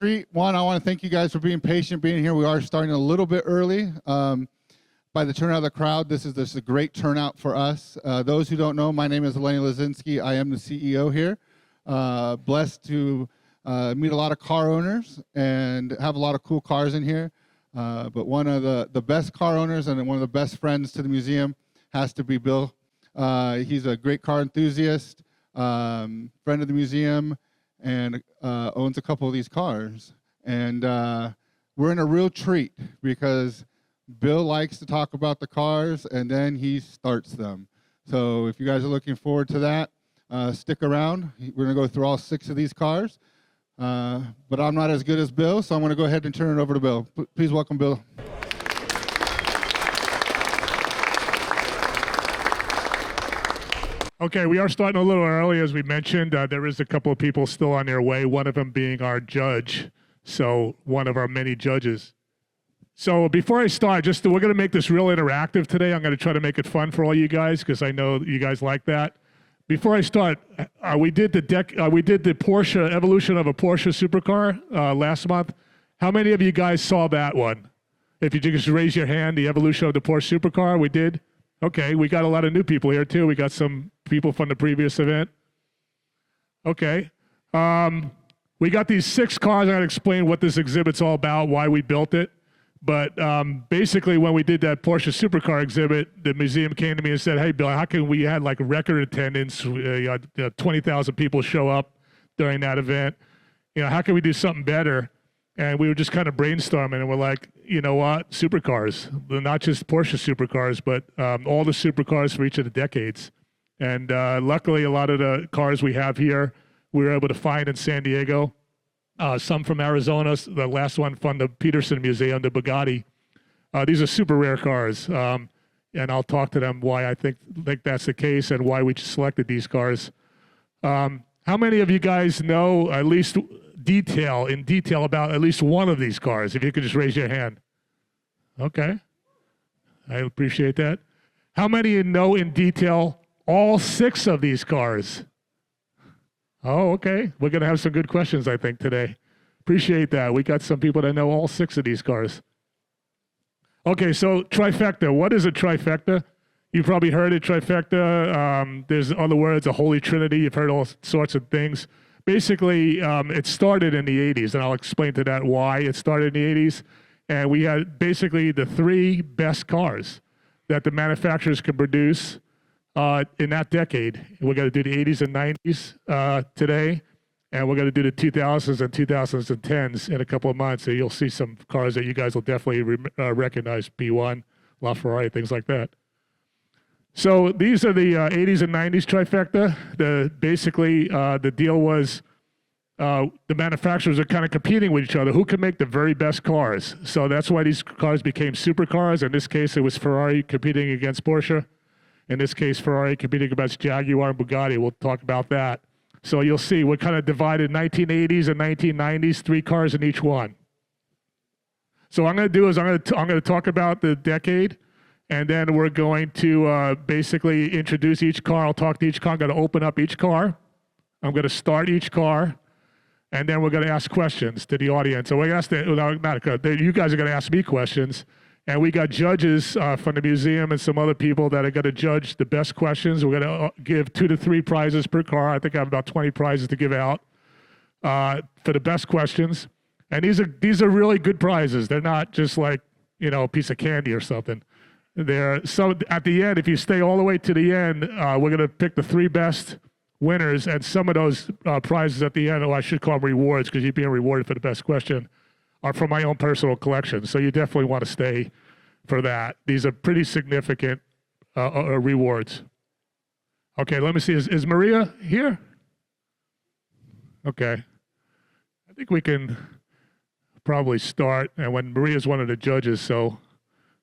One, I want to thank you guys for being patient, being here. We are starting a little bit early. By the turnout of the crowd, this is a great turnout for us. Those who don't know, my name is Lenny Lazinski. I am the CEO here. Blessed to meet a lot of car owners and have a lot of cool cars in here. But one of the best car owners and one of the best friends to the museum has to be Bill. He's a great car enthusiast, friend of the museum, and owns a couple of these cars. And we're in a real treat because Bill likes to talk about the cars and then he starts them. So if you guys are looking forward to that, stick around. We're going to go through all 6 of these cars. But I'm not as good as Bill, so I'm going to go ahead and turn it over to Bill. Please welcome Bill. Okay, we are starting a little early, as we mentioned. There is a couple of people still on their way, one of them being our judge, so one of our many judges. So before I start, we're going to make this real interactive today. I'm going to try to make it fun for all you guys because I know you guys like that. Before I start, we did the Porsche evolution of a Porsche supercar last month. How many of you guys saw that one? If you just raise your hand, the evolution of the Porsche supercar, we did. Okay, we got a lot of new people here too. We got some people from the previous event. Okay. We got these 6 cars. I'm going to explain what this exhibit's all about, why we built it. But basically, when we did that Porsche supercar exhibit, the museum came to me and said, hey, Bill, how can we had like record attendance? 20,000 people show up during that event. How can we do something better? And we were just kind of brainstorming, and we're like, you know what? Supercars, not just Porsche supercars, but all the supercars for each of the decades. And luckily, a lot of the cars we have here, we were able to find in San Diego. Some from Arizona, the last one from the Peterson Museum, the Bugatti. These are super rare cars, and I'll talk to them why I think that's the case and why we selected these cars. How many of you guys know at least in detail about at least one of these cars? If you could just raise your hand. Okay, I appreciate that. How many know in detail all 6 of these cars? Oh, okay. We're going to have some good questions, I think, today. Appreciate that. We got some people that know all 6 of these cars. Okay, so trifecta. What is a trifecta? You've probably heard it, trifecta. There's other words, a holy trinity. You've heard all sorts of things. Basically, it started in the 80s, and I'll explain to that why it started in the 80s. And we had basically the 3 best cars that the manufacturers could produce in that decade. We're going to do the 80s and 90s today, and we're going to do the 2000s and 2010s in a couple of months. So you'll see some cars that you guys will definitely recognize, P1, LaFerrari, things like that. So these are the 80s and 90s trifecta. Basically, the deal was the manufacturers are kind of competing with each other. Who can make the very best cars? So that's why these cars became supercars. In this case, it was Ferrari competing against Porsche. In this case, Ferrari competing against Jaguar and Bugatti. We'll talk about that. So you'll see we're kind of divided 1980s and 1990s, 3 cars in each one. So what I'm going to do is I'm going to talk about the decade, and then we're going to basically introduce each car. I'll talk to each car. I'm going to open up each car. I'm going to start each car, and then we're going to ask questions to the audience. So we're going to ask you guys are going to ask me questions. And we got judges from the museum and some other people that are going to judge the best questions. We're going to give 2 to 3 prizes per car. I think I have about 20 prizes to give out for the best questions. And these are really good prizes. They're not just like, a piece of candy or something. So at the end, if you stay all the way to the end, we're going to pick the 3 best winners. And some of those prizes at the end, I should call them rewards because you're being rewarded for the best question, are from my own personal collection. So you definitely want to stay for that. These are pretty significant rewards. Okay, let me see. Is Maria here? Okay. I think we can probably start. And when Maria's one of the judges, so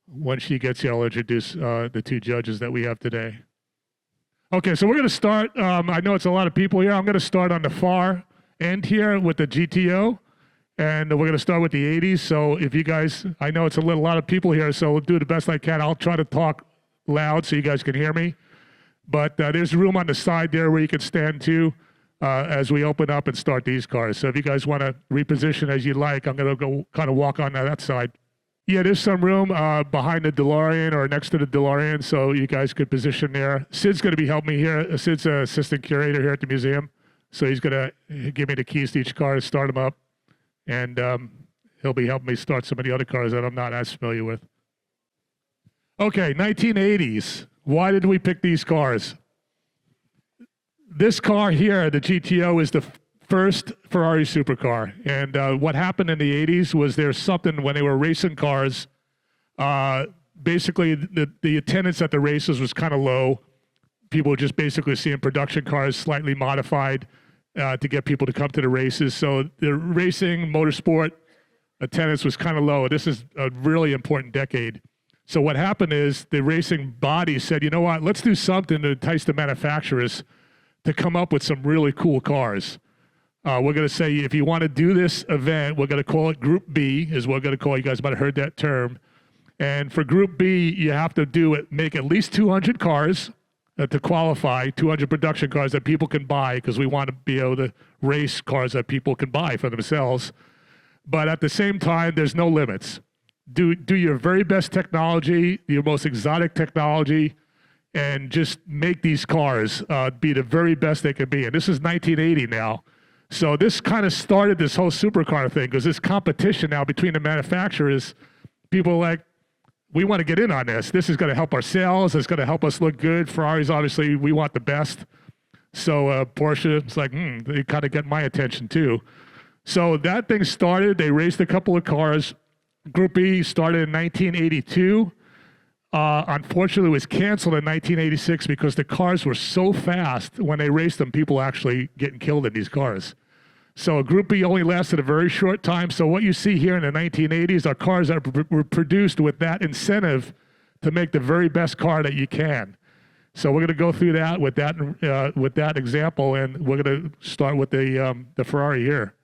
when she gets here, I'll introduce the 2 judges that we have today. Okay, so we're going to start. I know it's a lot of people here. I'm going to start on the far end here with the GTO. And we're going to start with the 80s. So if you guys, I know it's a lot of people here, so we'll do the best I can. I'll try to talk loud so you guys can hear me. But there's room on the side there where you can stand too. as we open up and start these cars. So if you guys want to reposition as you like, I'm going to go kind of walk on that side. Yeah, there's some room behind the DeLorean or next to the DeLorean, so you guys could position there. Sid's going to be helping me here. Sid's an assistant curator here at the museum, so he's going to give me the keys to each car to start them up, and he'll be helping me start some of the other cars that I'm not as familiar with. Okay, 1980s. Why did we pick these cars? This car here, the GTO, is the first Ferrari supercar. And what happened in the 80s was there's something when they were racing cars, basically the attendance at the races was kind of low. People were just basically seeing production cars slightly modified to get people to come to the races. So the racing, motorsport attendance was kind of low. This is a really important decade. So what happened is the racing body said, you know what, let's do something to entice the manufacturers to come up with some really cool cars. We're going to say, if you want to do this event, we're going to call it Group B, is what we're going to call it. You guys might have heard that term. And for Group B, you have to make at least 200 cars to qualify, 200 production cars that people can buy, because we want to be able to race cars that people can buy for themselves. But at the same time, there's no limits. Do your very best technology, your most exotic technology, and just make these cars be the very best they can be. And this is 1980 now. So this kind of started this whole supercar thing, because this competition now between the manufacturers, people are like, we want to get in on this. This is going to help our sales. It's going to help us look good. Ferraris, obviously, we want the best. So Porsche is like, they kind of get my attention too. So that thing started. They raced a couple of cars. Group B started in 1982. Unfortunately, it was canceled in 1986 because the cars were so fast when they raced them, people actually getting killed in these cars. So Group B only lasted a very short time. So what you see here in the 1980s are cars that were produced with that incentive to make the very best car that you can. So we're going to go through that with that example, and we're going to start with the Ferrari here.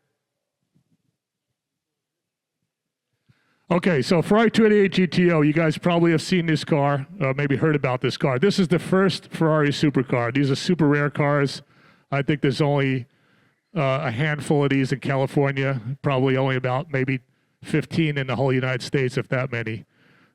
Okay, so Ferrari 288 GTO, you guys probably have seen this car, maybe heard about this car. This is the first Ferrari supercar. These are super rare cars. I think there's only a handful of these in California, probably only about maybe 15 in the whole United States, if that many.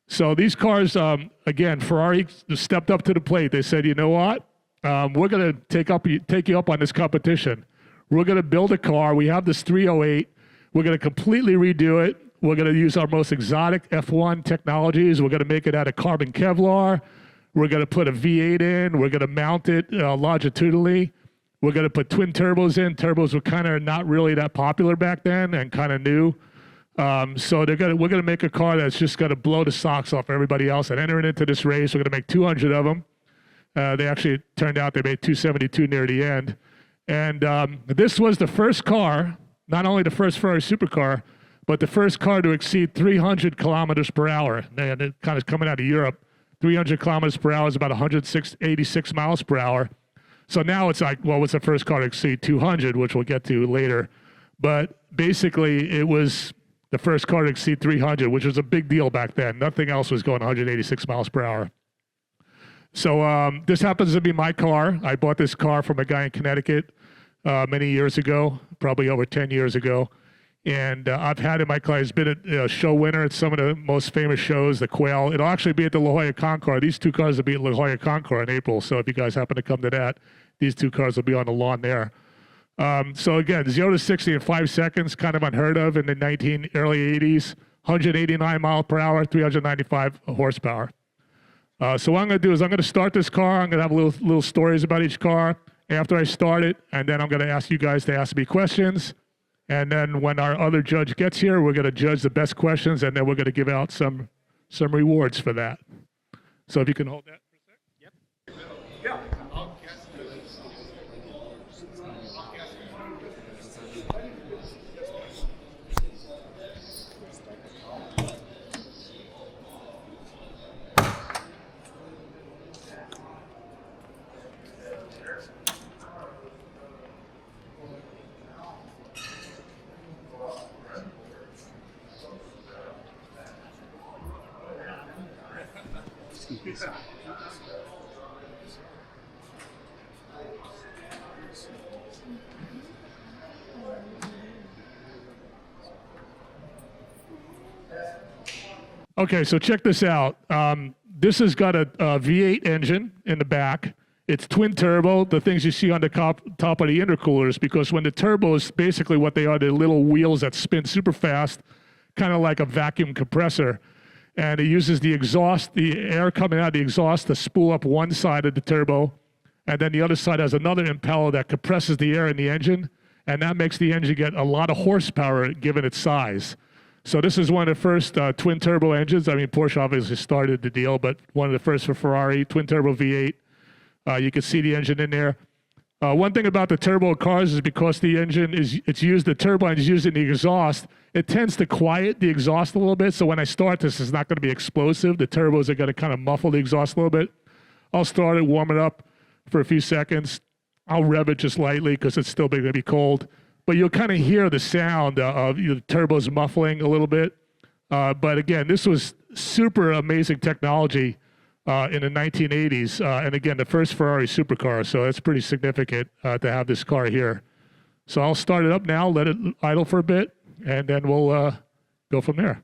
So these cars, again, Ferrari stepped up to the plate. They said, you know what? We're going to take you up on this competition. We're going to build a car. We have this 308. We're going to completely redo it. We're going to use our most exotic F1 technologies. We're going to make it out of carbon Kevlar. We're going to put a V8 in. We're going to mount it longitudinally. We're going to put twin turbos in. Turbos were kind of not really that popular back then and kind of new. So we're going to make a car that's just going to blow the socks off everybody else and enter it into this race. We're going to make 200 of them. They actually turned out they made 272 near the end. And this was the first car, not only the first Ferrari supercar, but the first car to exceed 300 kilometers per hour. And it kind of coming out of Europe. 300 kilometers per hour is about 186 miles per hour. So now it's like, well, what's the first car to exceed 200, which we'll get to later. But basically, it was the first car to exceed 300, which was a big deal back then. Nothing else was going 186 miles per hour. So this happens to be my car. I bought this car from a guy in Connecticut many years ago, probably over 10 years ago. And I've had it in my car. It's been a show winner at some of the most famous shows, the Quail. It'll actually be at the La Jolla Concours. These two cars will be at La Jolla Concours in April. So if you guys happen to come to that, these two cars will be on the lawn there. So again, 0 to 60 in 5 seconds, kind of unheard of in the early 80s. 189 miles per hour, 395 horsepower. So what I'm going to do is I'm going to start this car. I'm going to have little stories about each car after I start it. And then I'm going to ask you guys to ask me questions. And then when our other judge gets here, we're going to judge the best questions, and then we're going to give out some rewards for that. So if you can hold that for a sec. Yep. Yeah. Okay, so check this out. This has got a V8 engine in the back. It's twin turbo, the things you see on the top of the intercoolers, because when the turbos, basically what they are, they're little wheels that spin super fast, kind of like a vacuum compressor. And it uses the exhaust, the air coming out of the exhaust to spool up one side of the turbo. And then the other side has another impeller that compresses the air in the engine. And that makes the engine get a lot of horsepower given its size. So this is one of the first twin turbo engines. I mean, Porsche obviously started the deal, but one of the first for Ferrari, twin turbo V8. You can see the engine in there. One thing about the turbo cars is because the engine the turbine is used in the exhaust, it tends to quiet the exhaust a little bit. So when I start this, it's not going to be explosive. The turbos are going to kind of muffle the exhaust a little bit. I'll start it, warm it up for a few seconds. I'll rev it just lightly because it's still going to be cold. But you'll kind of hear the sound of the turbos muffling a little bit. But again, this was super amazing technology in the 1980s. And again, the first Ferrari supercar. So that's pretty significant to have this car here. So I'll start it up now, let it idle for a bit, and then we'll go from there.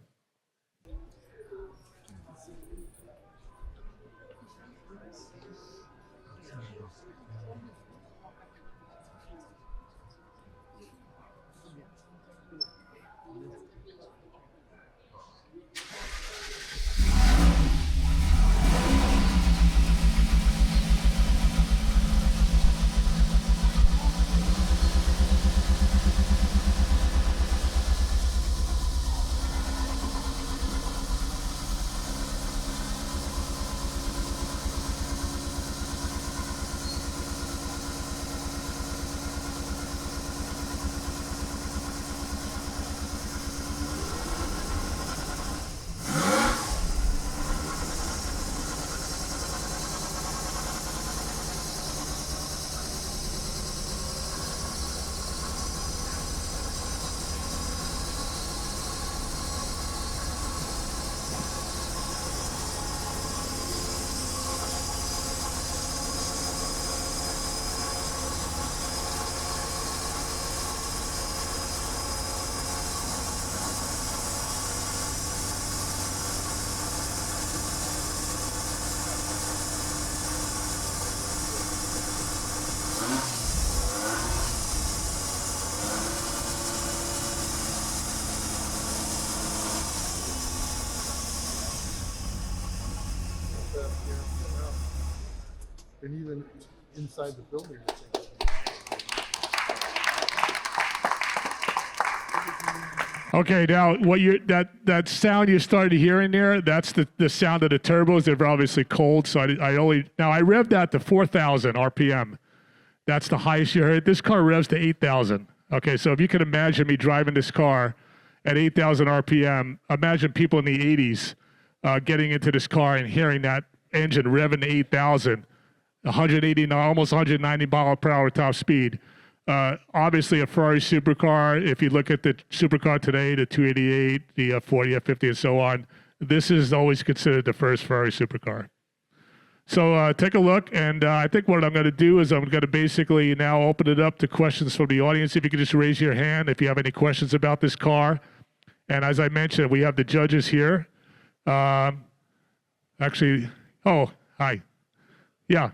And even inside the building. Okay, now that sound you started hearing there, that's the sound of the turbos. They're obviously cold, so I revved that to 4,000 RPM. That's the highest you heard. This car revs to 8,000. Okay, so if you can imagine me driving this car at 8,000 RPM, imagine people in the 80s getting into this car and hearing that engine revving to 8,000. 180, almost 190 mile per hour top speed. Obviously a Ferrari supercar. If you look at the supercar today, the 288, the F40, F50, and so on, this is always considered the first Ferrari supercar. So take a look, and I think what I'm going to do is I'm going to basically now open it up to questions from the audience. If you could just raise your hand if you have any questions about this car. And as I mentioned, we have the judges here. Actually, oh, hi. Yeah.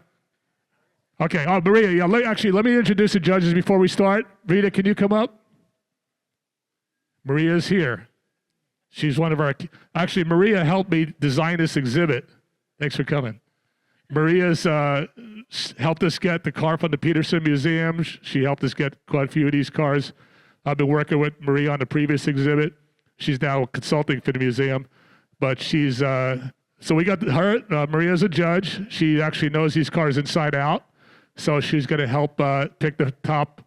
Okay, Maria, yeah, let me introduce the judges before we start. Rita, can you come up? Maria's here. She's one of our, actually, Maria helped me design this exhibit. Thanks for coming. Maria's helped us get the car from the Peterson Museum. She helped us get quite a few of these cars. I've been working with Maria on the previous exhibit. She's now consulting for the museum, but she's, so we got her, Maria's a judge. She actually knows these cars inside out. So she's going to help pick the top.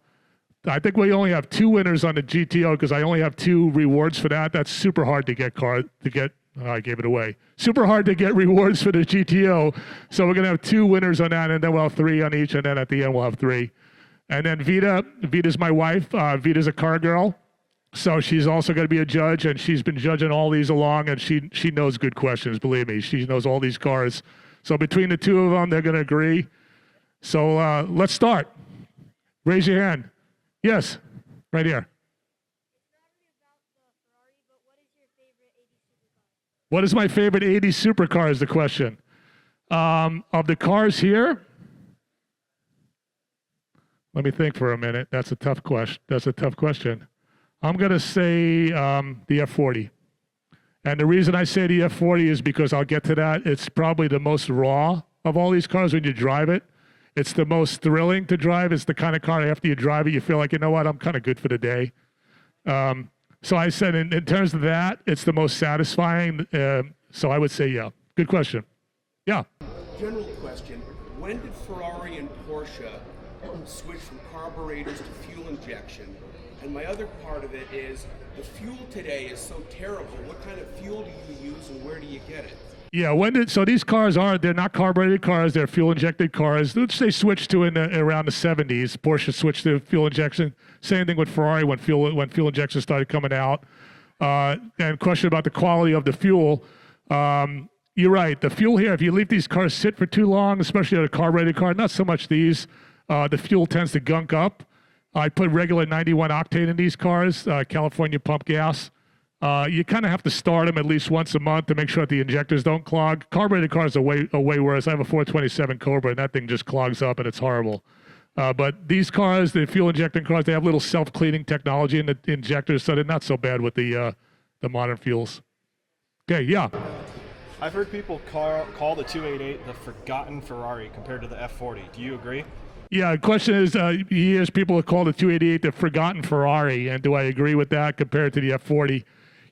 I think we only have 2 winners on the GTO because I only have 2 rewards for that. That's super hard to get I gave it away. Super hard to get rewards for the GTO. So we're going to have 2 winners on that, and then we'll have 3 on each, and then at the end we'll have 3. And then Vita's my wife. Vita's a car girl. So she's also going to be a judge, and she's been judging all these along, and she knows good questions, believe me. She knows all these cars. So between the 2 of them, they're going to agree. So let's start. Raise your hand. Yes, right here. What is my favorite 80s supercar is the question. Of the cars here, let me think for a minute. That's a tough question. I'm going to say the F40. And the reason I say the F40 is because I'll get to that. It's probably the most raw of all these cars when you drive it. It's the most thrilling to drive. It's the kind of car after you drive it, you feel like, you know what, I'm kind of good for the day. So I said in terms of that, it's the most satisfying. So I would say, yeah. Good question. Yeah. General question, when did Ferrari and Porsche switch from carburetors to fuel injection? And my other part of it is, the fuel today is so terrible. What kind of fuel do you use and where do you get it? Yeah, so these cars they're not carbureted cars, they're fuel injected cars. Which they switched to around the 70s. Porsche switched to fuel injection. Same thing with Ferrari when fuel injection started coming out. And question about the quality of the fuel. You're right, the fuel here, if you leave these cars sit for too long, especially a carbureted car, not so much these, the fuel tends to gunk up. I put regular 91 octane in these cars, California pump gas. You kind of have to start them at least once a month to make sure that the injectors don't clog. Carbureted cars are way worse. I have a 427 Cobra, and that thing just clogs up, and it's horrible. But these cars, the fuel injecting cars, they have little self-cleaning technology in the injectors, so they're not so bad with the modern fuels. Okay, yeah. I've heard people call the 288 the forgotten Ferrari compared to the F40. Do you agree? Yeah, the question is, he hears people call the 288 the forgotten Ferrari, and do I agree with that compared to the F40?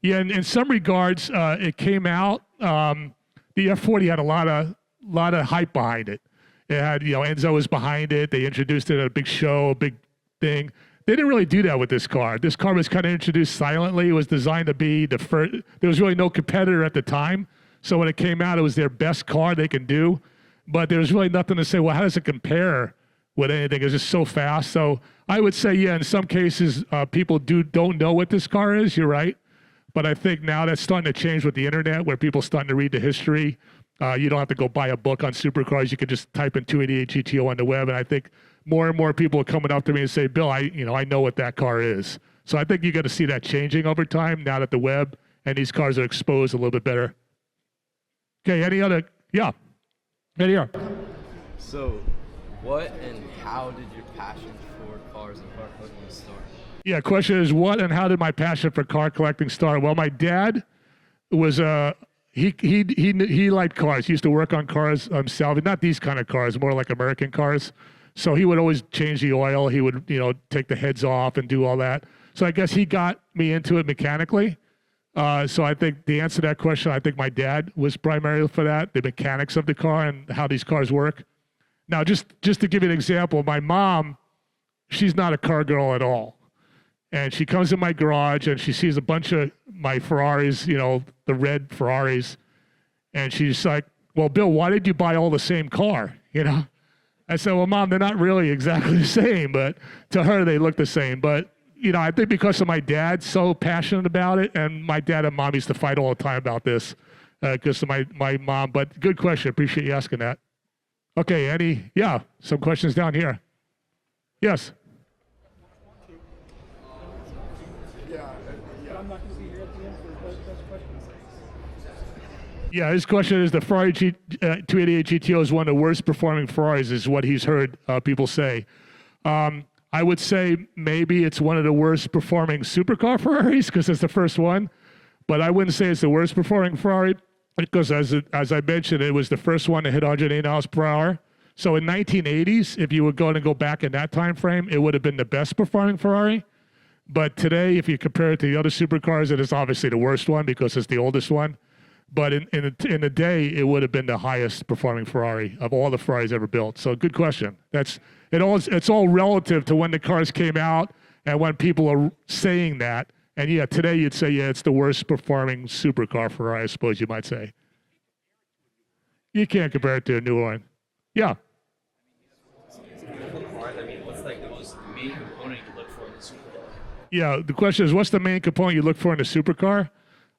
Yeah, in some regards, it came out. The F40 had a lot of hype behind it. It had, Enzo was behind it. They introduced it at a big show, a big thing. They didn't really do that with this car. This car was kind of introduced silently. It was designed to be the first. There was really no competitor at the time. So when it came out, it was their best car they can do. But there was really nothing to say, well, how does it compare with anything? It's just so fast. So I would say, yeah, in some cases, people don't know what this car is. You're right. But I think now that's starting to change with the internet, where people are starting to read the history. You don't have to go buy a book on supercars. You can just type in 288 GTO on the web. And I think more and more people are coming up to me and say, Bill, I know what that car is. So I think you got to see that changing over time now that the web and these cars are exposed a little bit better. Okay, any other? Yeah. Right here. So, what and how did your passion for cars and car collecting start? Yeah, question is, what and how did my passion for car collecting start? Well, my dad was he liked cars. He used to work on cars himself, not these kind of cars, more like American cars. So he would always change the oil. He would, take the heads off and do all that. So I guess he got me into it mechanically. So I think the answer to that question, I think my dad was primarily for that, the mechanics of the car and how these cars work. Now, just to give you an example, my mom, she's not a car girl at all. And she comes in my garage and she sees a bunch of my Ferraris, the red Ferraris. And she's like, well, Bill, why did you buy all the same car? I said, well, Mom, they're not really exactly the same, but to her, they look the same. But I think because of my dad so passionate about it, and my dad and mom used to fight all the time about this because of my mom. But good question. Appreciate you asking that. Okay, some questions down here. Yes. Yeah, his question is the Ferrari 288 GTO is one of the worst performing Ferraris, is what he's heard people say. I would say maybe it's one of the worst performing supercar Ferraris because it's the first one, but I wouldn't say it's the worst performing Ferrari because as I mentioned, it was the first one to hit 108 miles per hour. So in 1980s, if you were going to go back in that time frame, it would have been the best performing Ferrari. But today, if you compare it to the other supercars, it is obviously the worst one because it's the oldest one. But in the day, it would have been the highest performing Ferrari of all the Ferraris ever built. So good question. It's all relative to when the cars came out and when people are saying that. And yeah, today you'd say, yeah, it's the worst performing supercar Ferrari, I suppose you might say. You can't compare it to a new one. Yeah. What's like the most main component you look for in the supercar? Yeah, the question is, what's the main component you look for in a supercar?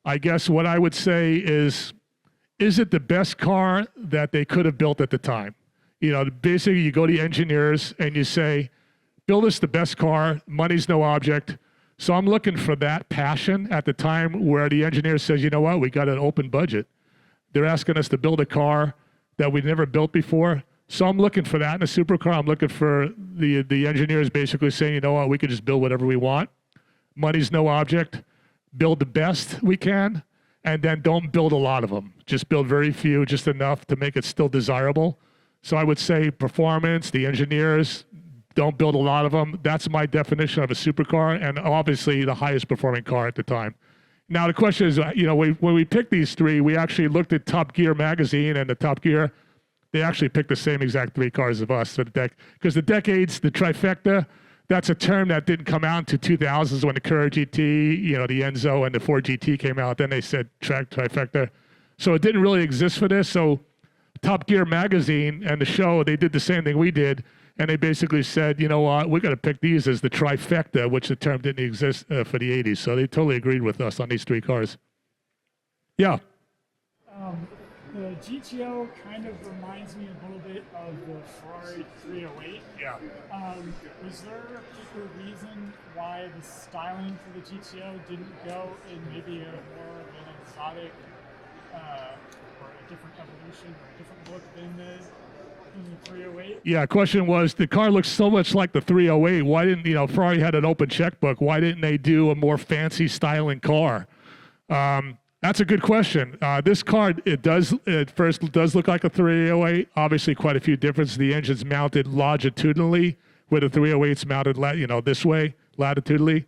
I guess what I would say is it the best car that they could have built at the time? Basically you go to the engineers and you say, build us the best car, money's no object. So I'm looking for that passion at the time where the engineer says, you know what, we got an open budget. They're asking us to build a car that we've never built before. So I'm looking for that in a supercar. I'm looking for the engineers basically saying, you know what, we could just build whatever we want. Money's no object. Build the best we can, and then don't build a lot of them. Just build very few, just enough to make it still desirable. So I would say performance, the engineers, don't build a lot of them. That's my definition of a supercar, and obviously the highest performing car at the time. Now the question is, you know, when we picked these three, we actually looked at Top Gear magazine, and the Top Gear, they actually picked the same exact three cars of us for the deck, because the decades, the trifecta, that's a term that didn't come out until 2000s when the Courier GT, you know, the Enzo and the Ford GT came out. Then they said trifecta. So it didn't really exist for this. So Top Gear magazine and the show, they did the same thing we did. And they basically said, you know what, we're going to pick these as the trifecta, which the term didn't exist for the 80s. So they totally agreed with us on these three cars. Yeah. The GTO kind of reminds me a little bit of the Ferrari 308. Yeah. Was there a particular reason why the styling for the GTO didn't go in maybe a more of an exotic or a different evolution or a different look than the 308? Yeah, question was, the car looks so much like the 308. Why didn't, you know, Ferrari had an open checkbook. Why didn't they do a more fancy styling car? That's a good question. This car, it first does look like a 308. Obviously, quite a few differences. The engine's mounted longitudinally, where the 308's mounted, you know, this way, latitudinally.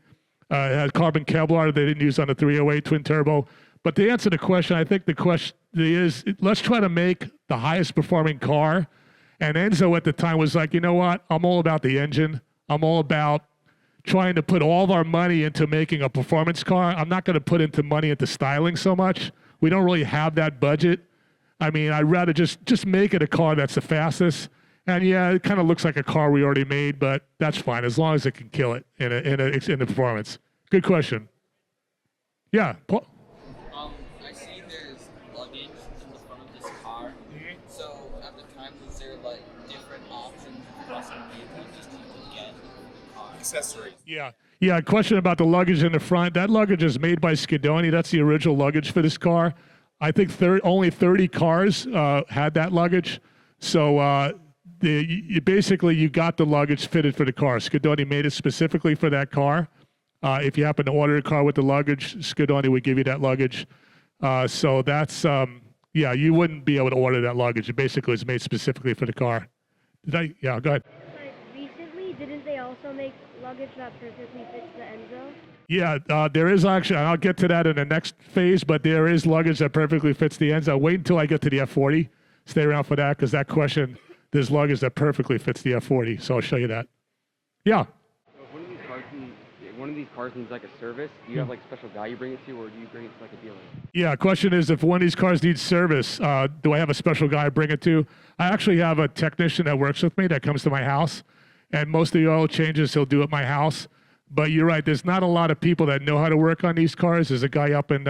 It has carbon Kevlar they didn't use on the 308 twin turbo. But to answer the question, I think the question is, let's try to make the highest performing car. And Enzo at the time was like, you know what? I'm all about the engine. I'm all about trying to put all of our money into making a performance car. I'm not going to put into money into styling so much. We don't really have that budget. I mean, I'd rather just make it a car that's the fastest. And yeah, it kind of looks like a car we already made, but that's fine as long as it can kill it in the performance. Good question. Yeah, Paul. I see there's luggage in the front of this car. So at the time, was there like different options across the vehicle just to get the car? Accessories. Yeah, question about the luggage in the front. That luggage is made by Schedoni. That's the original luggage for this car. I think only 30 cars had that luggage. So basically you got the luggage fitted for the car. Schedoni made it specifically for that car. If you happen to order a car with the luggage, Schedoni would give you that luggage. So that's, yeah, you wouldn't be able to order that luggage. It basically is made specifically for the car. Yeah, go ahead. Recently, didn't they also make luggage that perfectly fits the Enzo? Yeah, there is actually, and I'll get to that in the next phase, but there is luggage that perfectly fits the Enzo. Wait until I get to the F40. Stay around for that, because that question, there's luggage that perfectly fits the F40, so I'll show you that. Yeah. So if one of these cars needs like a service, do you have like a special guy you bring it to, or do you bring it to like a dealer? Yeah, question is, if one of these cars needs service, do I have a special guy I bring it to? I actually have a technician that works with me that comes to my house, and most of the oil changes he'll do at my house. But you're right, there's not a lot of people that know how to work on these cars. There's a guy up in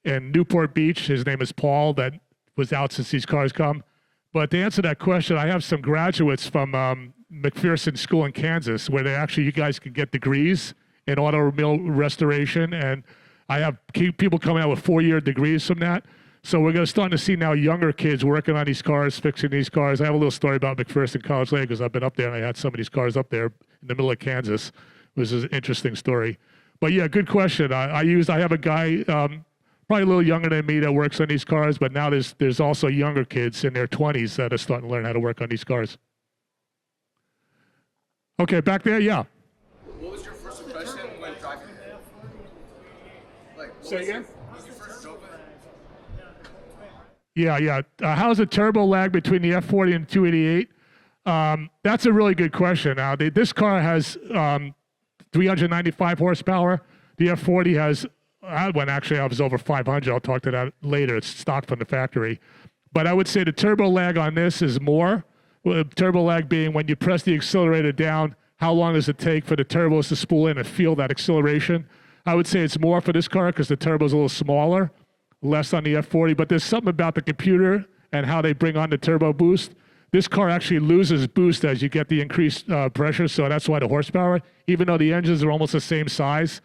Newport Beach, his name is Paul, that was out since these cars come. But to answer that question, I have some graduates from McPherson School in Kansas, where you guys can get degrees in automobile restoration, and I have people coming out with 4-year degrees from that. So we're starting to see now younger kids working on these cars, fixing these cars. I have a little story about McPherson College Lake, because I've been up there and I had some of these cars up there in the middle of Kansas. It was an interesting story. But yeah, good question. I have a guy, probably a little younger than me, that works on these cars, but now there's also younger kids in their 20s that are starting to learn how to work on these cars. Okay, back there, yeah. What was your first impression when driving? Say again? Was your first drove it? Yeah. How's the turbo lag between the F40 and the 288? That's a really good question. Now, this car has 395 horsepower. The F40 has, when actually I was over 500. I'll talk to that later. It's stock from the factory. But I would say the turbo lag on this is more. Turbo lag being when you press the accelerator down, how long does it take for the turbos to spool in and feel that acceleration? I would say it's more for this car because the turbo's a little smaller, less on the F40. But there's something about the computer and how they bring on the turbo boost this car actually loses boost as you get the increased pressure, so that's why the horsepower, even though the engines are almost the same size,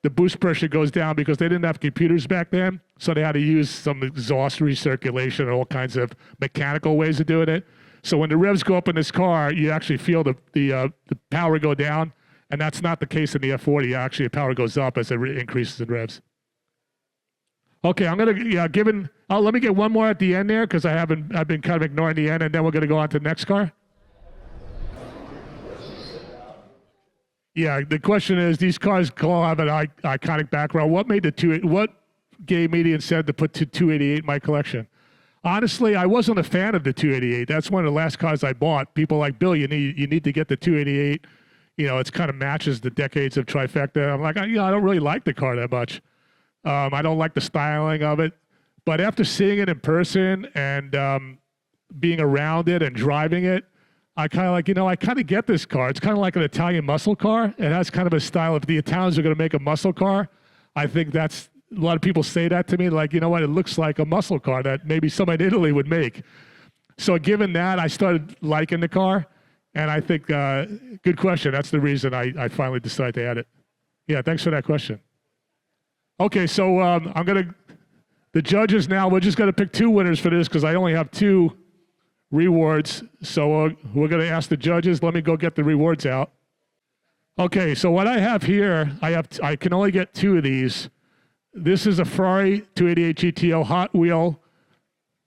the boost pressure goes down because they didn't have computers back then, so they had to use some exhaust recirculation and all kinds of mechanical ways of doing it. So when the revs go up in this car, you actually feel the power go down, and that's not the case in the F40. Actually, the power goes up as it increases in revs. Okay, I'm gonna let me get one more at the end there because I've been kind of ignoring the end, and then we're gonna go on to the next car. Yeah, the question is, these cars all have an iconic background. What gave me the incentive to put 288 in my collection? Honestly, I wasn't a fan of the 288. That's one of the last cars I bought. People like, Bill, you need to get the 288. You know, it's kind of matches the decades of Trifecta. I'm like, I don't really like the car that much. I don't like the styling of it. But after seeing it in person and being around it and driving it, I kind of I kind of get this car. It's kind of like an Italian muscle car. It has kind of a style. If the Italians are going to make a muscle car, I think that's, a lot of people say that to me, like, you know what, it looks like a muscle car that maybe somebody in Italy would make. So given that, I started liking the car, and I think, good question. That's the reason I finally decided to add it. Yeah, thanks for that question. Okay, so the judges now, we're just going to pick 2 winners for this because I only have 2 rewards. So we're going to ask the judges. Let me go get the rewards out. Okay, so what I have here, I can only get 2 of these. This is a Ferrari 288 GTO Hot Wheel.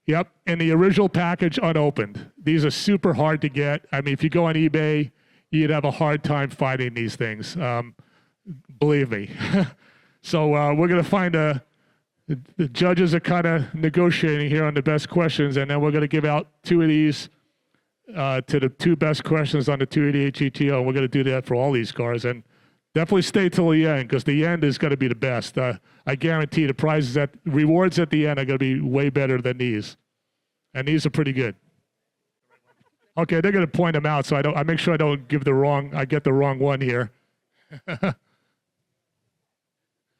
Yep, and the original package unopened. These are super hard to get. I mean, if you go on eBay, you'd have a hard time finding these things. Believe me. So we're going to find the judges are kind of negotiating here on the best questions, and then we're going to give out 2 of these to the 2 best questions on the 288 GTO. We're going to do that for all these cars, and definitely stay till the end because the end is going to be the best. I guarantee the rewards at the end are going to be way better than these, and these are pretty good. Okay, they're going to point them out, so I make sure I don't get the wrong one here.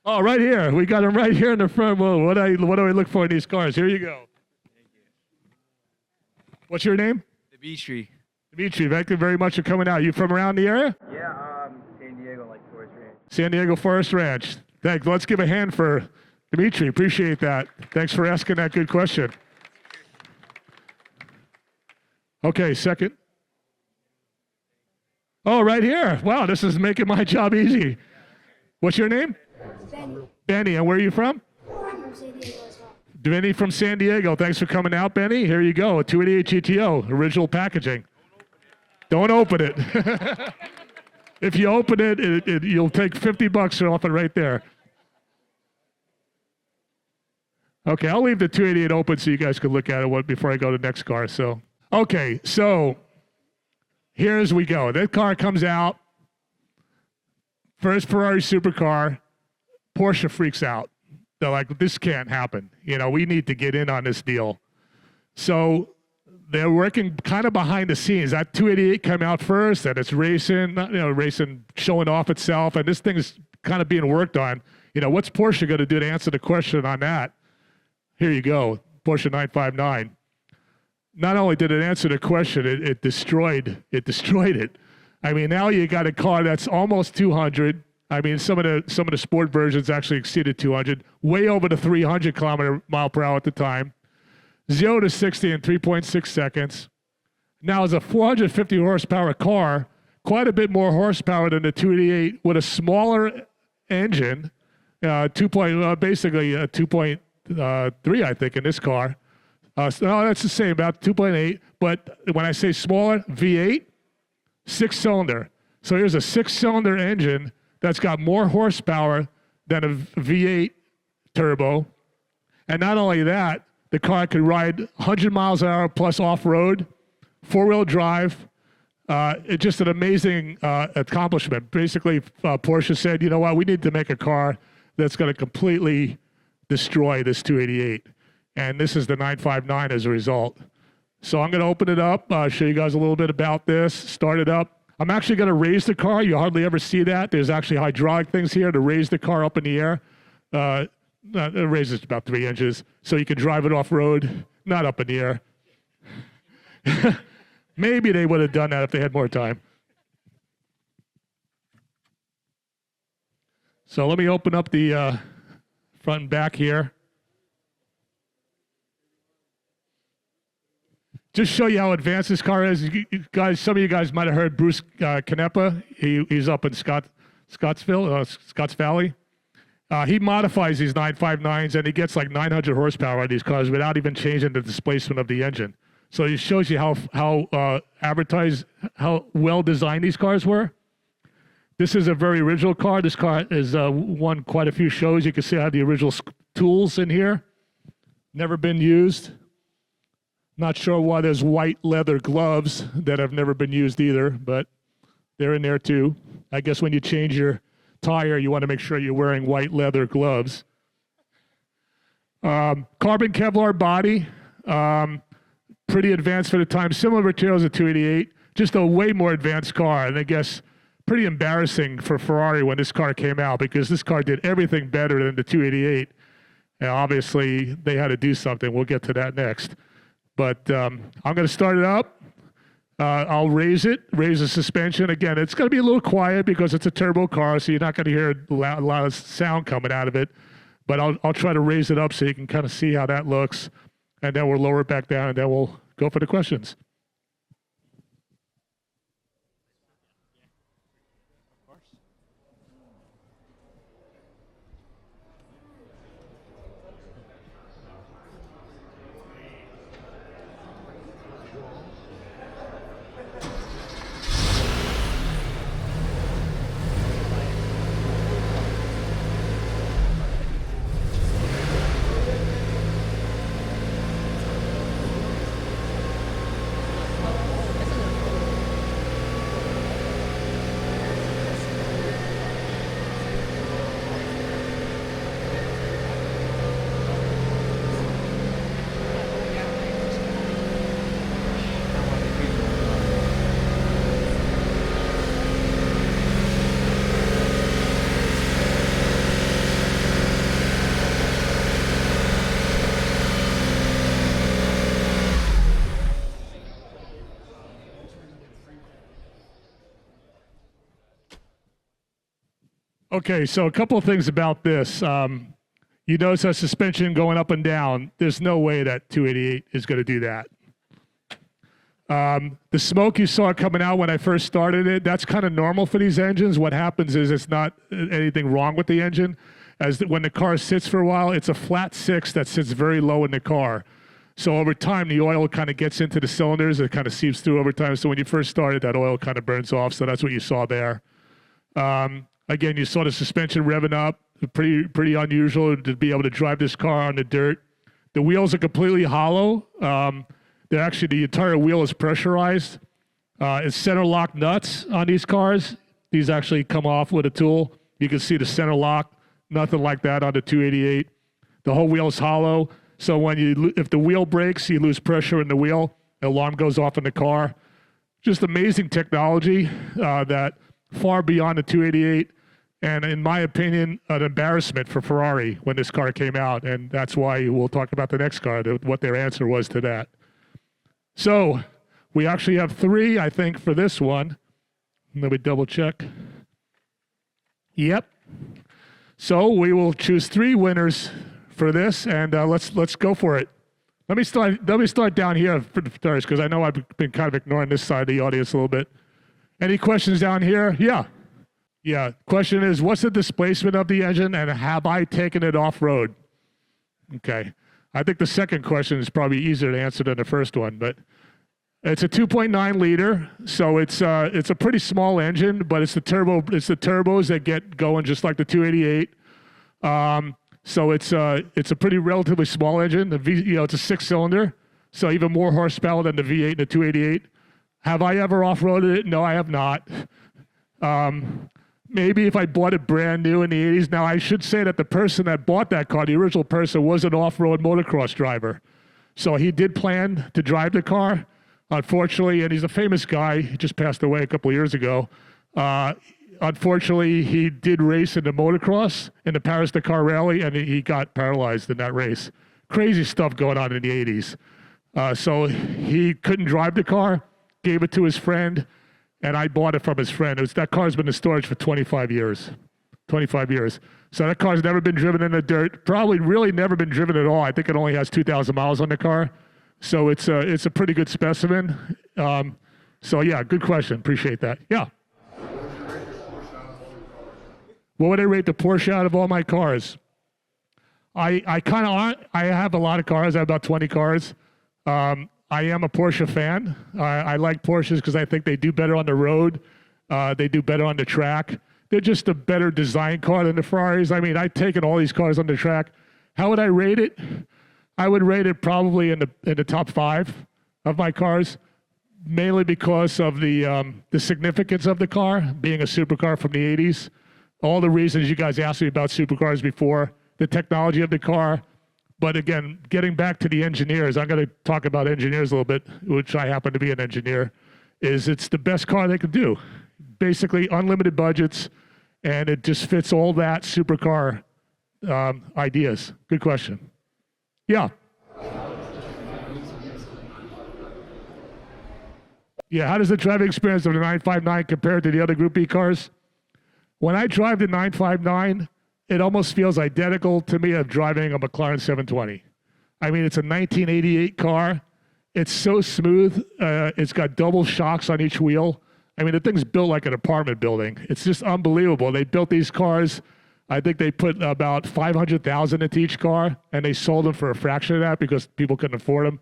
Oh, right here. We got them right here in the front. Well, what do I look for in these cars? Here you go. What's your name? Dimitri. Dimitri, thank you very much for coming out. You from around the area? Yeah, San Diego, like Forest Ranch. San Diego Forest Ranch. Thanks. Let's give a hand for Dimitri. Appreciate that. Thanks for asking that good question. Okay, second. Oh, right here. Wow, this is making my job easy. What's your name? Benny. Benny, and where are you from? I'm from San Diego as well. Benny from San Diego. Thanks for coming out, Benny. Here you go, a 288 GTO, original packaging. Don't open it. If you open it, you'll take $50 off it right there. Okay, I'll leave the 288 open so you guys can look at it before I go to the next car. So, okay, so here's we go. That car comes out. First Ferrari supercar. Porsche freaks out. They're like, this can't happen. You know, we need to get in on this deal. So they're working kind of behind the scenes. That 288 came out first, and it's racing, showing off itself, and this thing is kind of being worked on. You know, what's Porsche going to do to answer the question on that? Here you go, Porsche 959. Not only did it answer the question, it destroyed it. I mean, now you got a car that's almost 200. I mean, some of the sport versions actually exceeded 200, way over the 300 mile per hour at the time. 0 to 60 in 3.6 seconds. Now, it's a 450 horsepower car, quite a bit more horsepower than the 288 with a smaller engine, basically 2.3, I think, in this car. No, that's the same, about 2.8. But when I say smaller, V8, 6-cylinder. So here's a 6-cylinder engine that's got more horsepower than a V8 turbo. And not only that, the car could ride 100 miles an hour plus off-road, 4-wheel drive. It's just an amazing accomplishment. Basically, Porsche said, you know what, we need to make a car that's going to completely destroy this 288. And this is the 959 as a result. So I'm going to open it up, show you guys a little bit about this, start it up. I'm actually going to raise the car. You hardly ever see that. There's actually hydraulic things here to raise the car up in the air. It raises about 3 inches, so you can drive it off-road, not up in the air. Maybe they would have done that if they had more time. So let me open up the front and back here. Just show you how advanced this car is. You guys, some of you guys might have heard Bruce Canepa. He's up in Scotts Valley. He modifies these 959s and he gets like 900 horsepower on these cars without even changing the displacement of the engine. So it shows you how well designed these cars were. This is a very original car. This car has won quite a few shows. You can see I have the original tools in here. Never been used. Not sure why there's white leather gloves that have never been used either, but they're in there too. I guess when you change your tire, you want to make sure you're wearing white leather gloves. Carbon Kevlar body, pretty advanced for the time. Similar materials to 288, just a way more advanced car. And I guess pretty embarrassing for Ferrari when this car came out because this car did everything better than the 288. And obviously, they had to do something. We'll get to that next. But I'm going to start it up. I'll raise the suspension. Again, it's going to be a little quiet because it's a turbo car, so you're not going to hear a lot of sound coming out of it. But I'll try to raise it up so you can kind of see how that looks. And then we'll lower it back down, and then we'll go for the questions. Okay, so a couple of things about this. You notice that suspension going up and down. There's no way that 288 is going to do that. The smoke you saw coming out when I first started it, that's kind of normal for these engines. What happens is it's not anything wrong with the engine. When the car sits for a while, it's a flat six that sits very low in the car. So over time, the oil kind of gets into the cylinders. It kind of seeps through over time. So when you first started, that oil kind of burns off. So that's what you saw there. Again, you saw the suspension revving up. Pretty unusual to be able to drive this car on the dirt. The wheels are completely hollow. They're actually, the entire wheel is pressurized. It's center lock nuts on these cars. These actually come off with a tool. You can see the center lock, nothing like that on the 288. The whole wheel is hollow. So if the wheel breaks, you lose pressure in the wheel. The alarm goes off in the car. Just amazing technology that far beyond the 288. And in my opinion, an embarrassment for Ferrari when this car came out. And that's why we'll talk about the next car, what their answer was to that. So we actually have 3, I think, for this one. Let me double check. Yep. So we will choose 3 winners for this, and let's go for it. Let me start down here first, because I know I've been kind of ignoring this side of the audience a little bit. Any questions down here? Yeah. Yeah. Question is, what's the displacement of the engine, and have I taken it off-road? Okay. I think the second question is probably easier to answer than the first one, but it's a 2.9 liter, so it's a pretty small engine, but it's the turbos that get going just like the 288. So it's a pretty relatively small engine. It's a 6-cylinder, so even more horsepower than the V8 and the 288. Have I ever off-roaded it? No, I have not. Maybe if I bought it brand new in the 80s. Now, I should say that the person that bought that car, the original person, was an off-road motocross driver. So he did plan to drive the car. Unfortunately, and he's a famous guy. He just passed away a couple of years ago. Unfortunately, he did race in the motocross in the Paris-Dakar Rally, and he got paralyzed in that race. Crazy stuff going on in the 80s. So he couldn't drive the car. gave it to his friend, and I bought it from his friend. That car's been in storage for 25 years. 25 years. So that car's never been driven in the dirt. Probably really never been driven at all. I think it only has 2,000 miles on the car. So it's a pretty good specimen. So yeah, good question. Appreciate that. Yeah. What would I rate the Porsche out of all my cars? I have a lot of cars. I have about 20 cars. I am a Porsche fan. I like Porsches because I think they do better on the road. They do better on the track. They're just a better design car than the Ferraris. I mean, I've taken all these cars on the track. How would I rate it? I would rate it probably in the top 5 of my cars, mainly because of the significance of the car, being a supercar from the 80s. All the reasons you guys asked me about supercars before, the technology of the car. But again, getting back to the engineers, I'm going to talk about engineers a little bit, which I happen to be an engineer, is it's the best car they could do. Basically unlimited budgets, and it just fits all that supercar ideas. Good question. Yeah. Yeah, how does the driving experience of the 959 compare to the other Group B cars? When I drive the 959, it almost feels identical to me of driving a McLaren 720. I mean, it's a 1988 car. It's so smooth. It's got double shocks on each wheel. I mean, the thing's built like an apartment building. It's just unbelievable. They built these cars. I think they put about $500,000 into each car, and they sold them for a fraction of that because people couldn't afford them.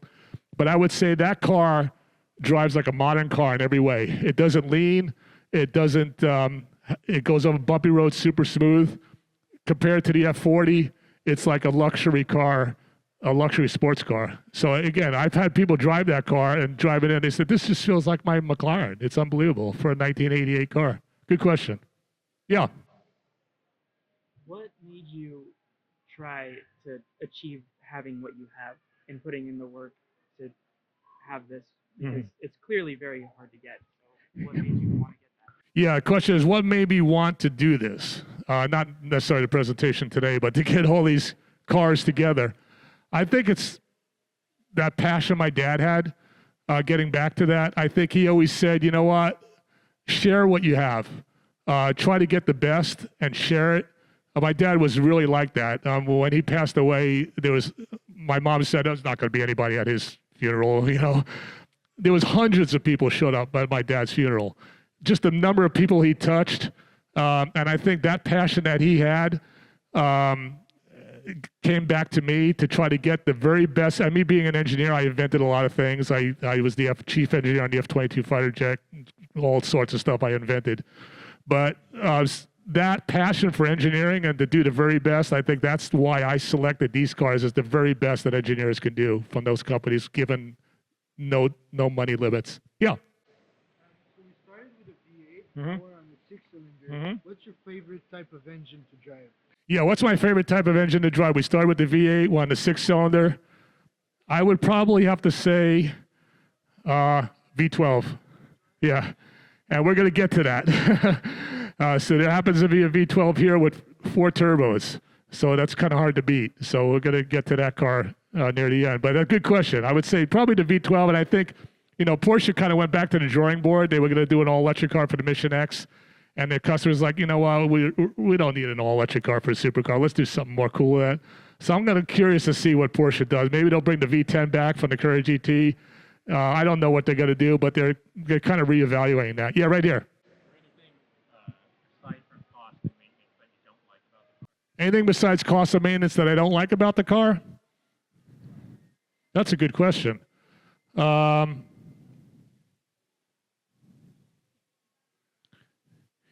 But I would say that car drives like a modern car in every way. It doesn't lean. It doesn't. It goes over bumpy roads super smooth. Compared to the F40, it's like a luxury car, a luxury sports car. So again, I've had people drive that car and drive it in. They said, this just feels like my McLaren. It's unbelievable for a 1988 car. Good question. Yeah. What made you try to achieve having what you have and putting in the work to have this? Because it's clearly very hard to get. So what made you want to get that? Yeah, the question is, what made me want to do this? Not necessarily the presentation today, but to get all these cars together. I think it's that passion my dad had, getting back to that. I think he always said, you know what, share what you have. Try to get the best and share it. My dad was really like that. When he passed away, my mom said there's not going to be anybody at his funeral, you know. There was hundreds of people showed up at my dad's funeral. Just the number of people he touched. And I think that passion that he had came back to me to try to get the very best. And me being an engineer, I invented a lot of things. I was the chief engineer on the F-22 fighter jet, all sorts of stuff I invented. But that passion for engineering and to do the very best, I think that's why I selected these cars as the very best that engineers can do from those companies, given no money limits. Yeah. So we started with a V8, or on the 6-cylinder. What's your favorite type of engine to drive? Yeah, what's my favorite type of engine to drive? We started with the V8, we're on the 6-cylinder. I would probably have to say V12. Yeah, and we're going to get to that. So there happens to be a V12 here with 4 turbos. So that's kind of hard to beat. So we're going to get to that car near the end. But a good question. I would say probably the V12. And I think, you know, Porsche kind of went back to the drawing board. They were going to do an all-electric car for the Mission X. And the customer's like, you know what, we don't need an all-electric car for a supercar. Let's do something more cool with that. So I'm curious to see what Porsche does. Maybe they'll bring the V10 back from the Courier GT. I don't know what they're going to do, but they're kind of reevaluating that. Yeah, right here. Anything besides cost of maintenance that I don't like about the car? That's a good question.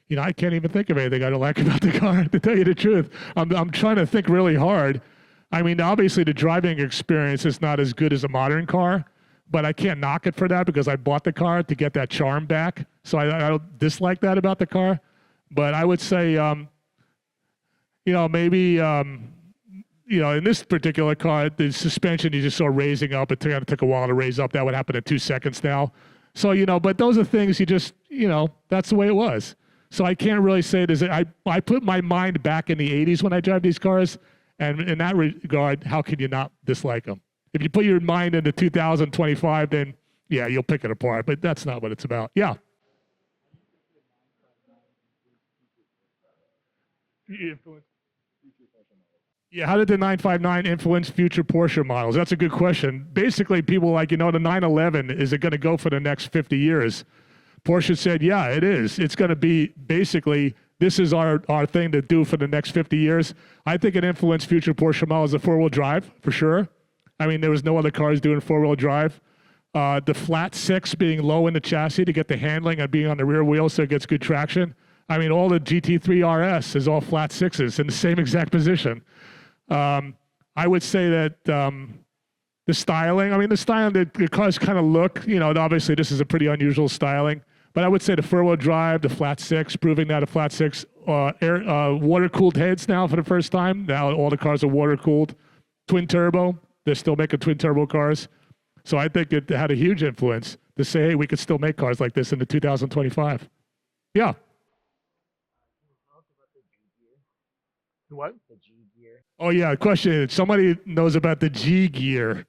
You know, I can't even think of anything I don't like about the car, to tell you the truth. I'm trying to think really hard. I mean, obviously the driving experience is not as good as a modern car, but I can't knock it for that because I bought the car to get that charm back. So I don't dislike that about the car. But I would say, you know, maybe, you know, in this particular car, the suspension you just saw raising up. It took a while to raise up. That would happen in 2 seconds now. So, you know, but those are things you just, you know, that's the way it was. So I can't really say this. I put my mind back in the 80s when I drive these cars. And in that regard, how can you not dislike them? If you put your mind into 2025, then, yeah, you'll pick it apart, but that's not what it's about. Yeah. Yeah, how did the 959 influence future Porsche models? That's a good question. Basically, people like, the 911, is it going to go for the next 50 years? Porsche said, yeah, it is. It's going to be basically, this is our thing to do for the next 50 years. I think it influenced future Porsche models, the four-wheel drive, for sure. I mean, there was no other cars doing four-wheel drive. The flat six being low in the chassis to get the handling and being on the rear wheel so it gets good traction. I mean, all the GT3 RS is all flat sixes in the same exact position. I would say that the styling, the cars kind of look, obviously this is a pretty unusual styling, but I would say the four-wheel drive, the flat six, proving that a flat six, water-cooled heads now for the first time. Now all the cars are water-cooled. Twin turbo, they're still making twin turbo cars. So I think it had a huge influence to say, hey, we could still make cars like this in the 2025. Yeah. What? The G gear. Oh yeah, question. Somebody knows about the G gear.